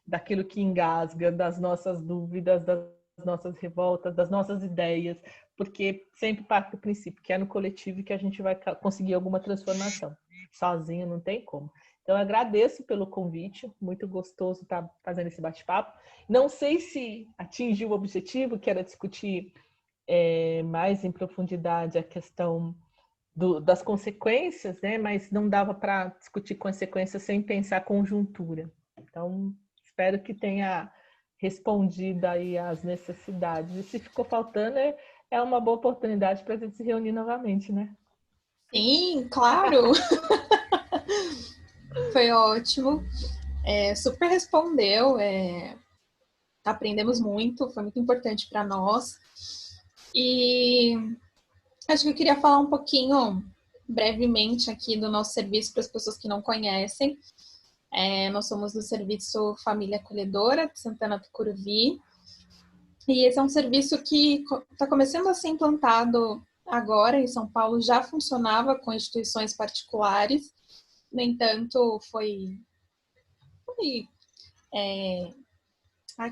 daquilo que engasga, das nossas dúvidas, das nossas revoltas, das nossas ideias, porque sempre parte do princípio que é no coletivo que a gente vai conseguir alguma transformação. Sozinho não tem como. Então, eu agradeço pelo convite, muito gostoso estar fazendo esse bate-papo. Não sei se atingiu o objetivo, que era discutir mais em profundidade a questão das consequências, né? Mas não dava para discutir consequências sem pensar a conjuntura. Então, espero que tenha respondido aí às necessidades. E se ficou faltando, é uma boa oportunidade para a gente se reunir novamente, né? Sim, claro! Foi ótimo. Super respondeu. Aprendemos muito, foi muito importante para nós. E acho que eu queria falar um pouquinho, brevemente, aqui do nosso serviço para as pessoas que não conhecem. Nós somos do Serviço Família Acolhedora de Santana do Curuvi. E esse é um serviço que está começando a ser implantado agora em São Paulo, já funcionava com instituições particulares. No entanto,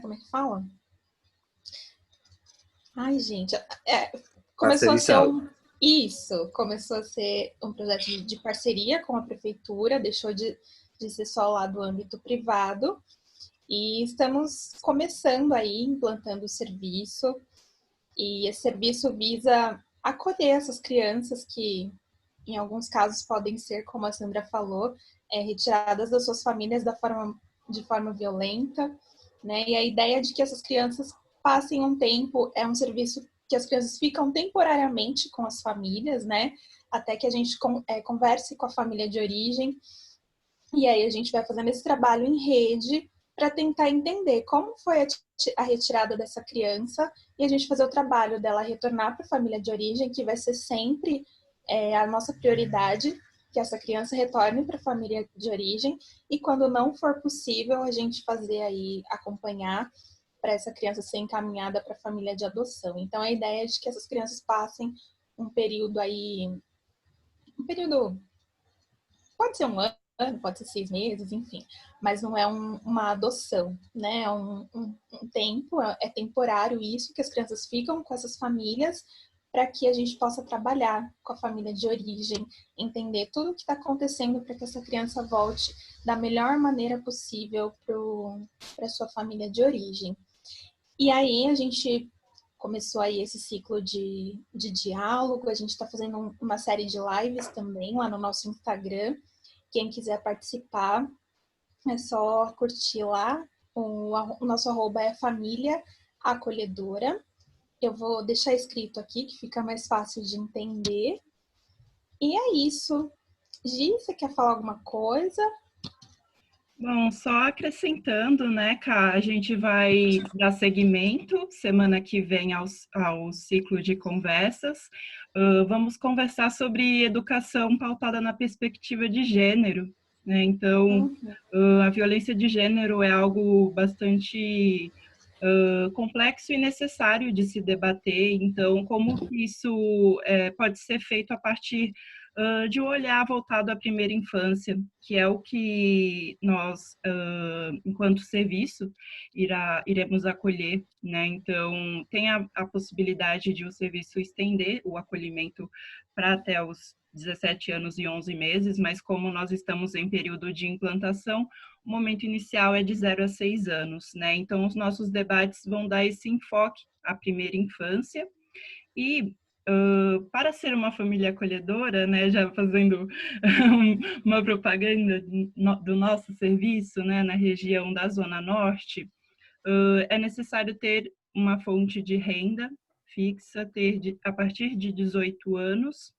como é que fala? Ai, gente, começou a ser começou a ser um projeto de parceria com a prefeitura, deixou de ser só lá do âmbito privado, e estamos começando aí, implantando o serviço, e esse serviço visa acolher essas crianças que, em alguns casos, podem ser, como a Sandra falou, retiradas das suas famílias de forma violenta, né? E a ideia de que essas crianças passem um tempo, é um serviço que as crianças ficam temporariamente com as famílias, né? Até que a gente converse com a família de origem. E aí a gente vai fazendo esse trabalho em rede para tentar entender como foi a retirada dessa criança e a gente fazer o trabalho dela retornar para a família de origem, que vai ser sempre a nossa prioridade, que essa criança retorne para a família de origem, e quando não for possível, a gente fazer aí, acompanhar para essa criança ser encaminhada para a família de adoção. Então, a ideia é de que essas crianças passem um período, pode ser um ano, pode ser 6 meses, enfim, mas não é uma adoção, né? É um tempo, é temporário isso, que as crianças ficam com essas famílias para que a gente possa trabalhar com a família de origem, entender tudo o que está acontecendo para que essa criança volte da melhor maneira possível para a sua família de origem. E aí a gente começou aí esse ciclo de diálogo, a gente está fazendo uma série de lives também lá no nosso Instagram. Quem quiser participar, é só curtir lá. O nosso arroba é Família Acolhedora. Eu vou deixar escrito aqui, que fica mais fácil de entender. E é isso. Gi, você quer falar alguma coisa? Bom, só acrescentando, né, Ká, a gente vai dar seguimento semana que vem ao ciclo de conversas. Vamos conversar sobre educação pautada na perspectiva de gênero, né? Então, a violência de gênero é algo bastante complexo e necessário de se debater. Então, como isso pode ser feito a partir de um olhar voltado à primeira infância, que é o que nós, enquanto serviço, iremos acolher, né? Então, tem a possibilidade de o serviço estender o acolhimento para até os 17 anos e 11 meses, mas como nós estamos em período de implantação, o momento inicial é de 0 a 6 anos, né? Então, os nossos debates vão dar esse enfoque à primeira infância e para ser uma família acolhedora, né, já fazendo uma propaganda do nosso serviço, né, na região da Zona Norte, é necessário ter uma fonte de renda fixa, a partir de 18 anos,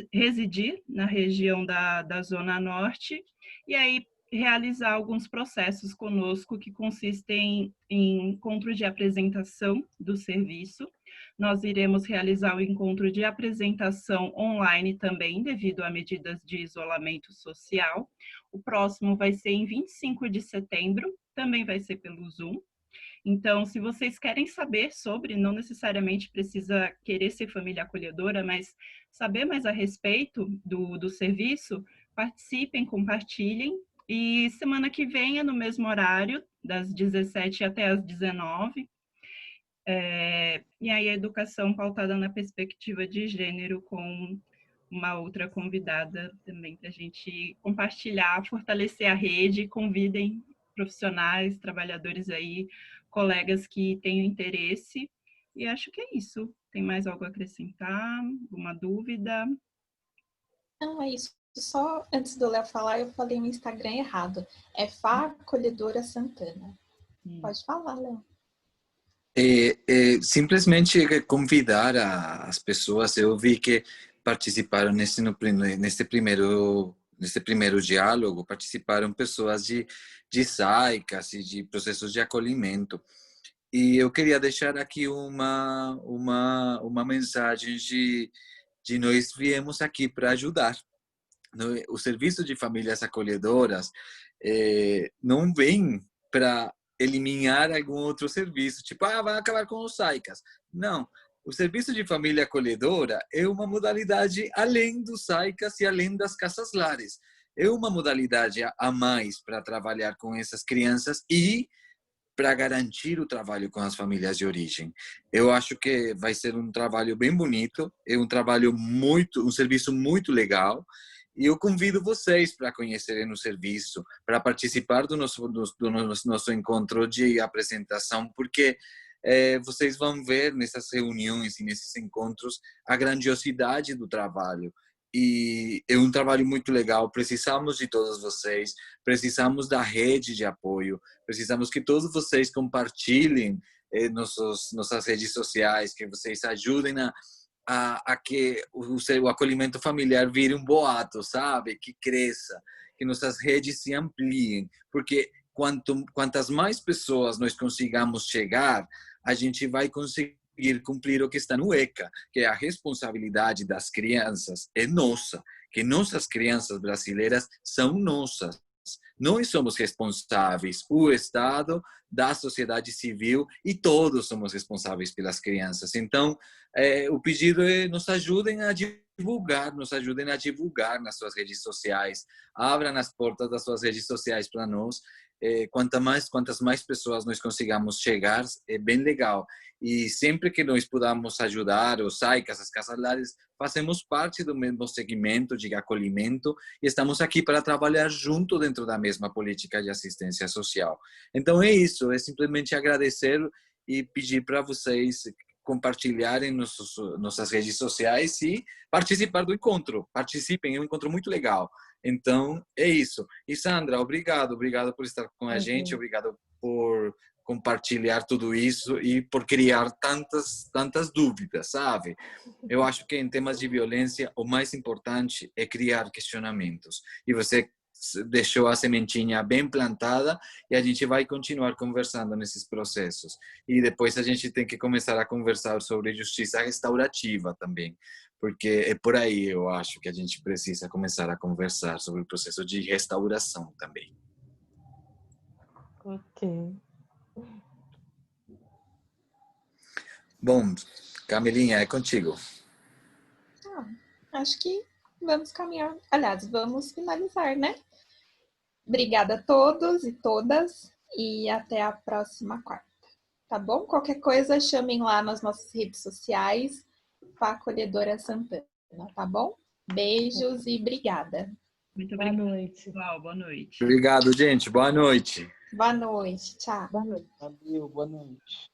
residir na região da Zona Norte, e aí realizar alguns processos conosco que consistem em encontro de apresentação do serviço. Nós iremos realizar o encontro de apresentação online também, devido a medidas de isolamento social. O próximo vai ser em 25 de setembro, também vai ser pelo Zoom. Então, se vocês querem saber sobre, não necessariamente precisa querer ser família acolhedora, mas saber mais a respeito do serviço, participem, compartilhem. E semana que vem é no mesmo horário, das 17 até as 19. E aí a educação pautada na perspectiva de gênero, com uma outra convidada também para a gente compartilhar, fortalecer a rede. Convidem profissionais, trabalhadores aí, colegas que tenham interesse. E acho que é isso. Tem mais algo a acrescentar? Alguma dúvida? Não, é isso. Só antes do Léo falar, eu falei o Instagram errado. É Fá Acolhedora Santana. Pode falar, Léo. Simplesmente convidar as pessoas. Eu vi que participaram nesse primeiro diálogo, participaram pessoas de SAICAS e de processos de acolhimento. E eu queria deixar aqui uma mensagem de nós viemos aqui para ajudar. O serviço de famílias acolhedoras não vem para eliminar algum outro serviço, tipo, vai acabar com os SAICAS. Não, o serviço de família acolhedora é uma modalidade além dos SAICAS e além das casas lares. É uma modalidade a mais para trabalhar com essas crianças e para garantir o trabalho com as famílias de origem. Eu acho que vai ser um trabalho bem bonito, é um serviço muito legal. E eu convido vocês para conhecerem o serviço, para participar do nosso encontro de apresentação, porque vocês vão ver nessas reuniões e nesses encontros a grandiosidade do trabalho. E é um trabalho muito legal. Precisamos de todos vocês, precisamos da rede de apoio, precisamos que todos vocês compartilhem nossas redes sociais, que vocês ajudem a que o acolhimento familiar vire um boato, sabe? Que cresça, que nossas redes se ampliem, porque quantas mais pessoas nós consigamos chegar, a gente vai conseguir cumprir o que está no ECA, que é a responsabilidade das crianças é nossa, que nossas crianças brasileiras são nossas. Nós somos responsáveis, o Estado, da sociedade civil, e todos somos responsáveis pelas crianças. Então, o pedido é nos ajudem a divulgar nas suas redes sociais, abram as portas das suas redes sociais para nós. Quantas mais pessoas nós consigamos chegar, é bem legal. E sempre que nós podamos ajudar os SAICAS, as casas lares, fazemos parte do mesmo segmento de acolhimento e estamos aqui para trabalhar junto dentro da mesma política de assistência social. Então é isso, é simplesmente agradecer e pedir para vocês compartilharem nossas redes sociais e participar do encontro. Participem, é um encontro muito legal. Então, é isso. E Sandra, obrigado por estar com a gente, obrigado por compartilhar tudo isso e por criar tantas dúvidas, sabe? Eu acho que em temas de violência, o mais importante é criar questionamentos. E você deixou a sementinha bem plantada e a gente vai continuar conversando nesses processos. E depois a gente tem que começar a conversar sobre justiça restaurativa também, porque é por aí, eu acho, que a gente precisa começar a conversar sobre o processo de restauração também. Ok. Bom, Camilinha, é contigo. Acho que vamos caminhar, aliás, vamos finalizar, né? Obrigada a todos e todas e até a próxima quarta, tá bom? Qualquer coisa, chamem lá nas nossas redes sociais, Fá Acolhedora Santana, tá bom? Beijos e obrigada. Muito Boa obrigada, noite. pessoal. Boa noite. Obrigado, gente. Boa noite. Boa noite, tchau. Boa noite. Valeu, boa noite.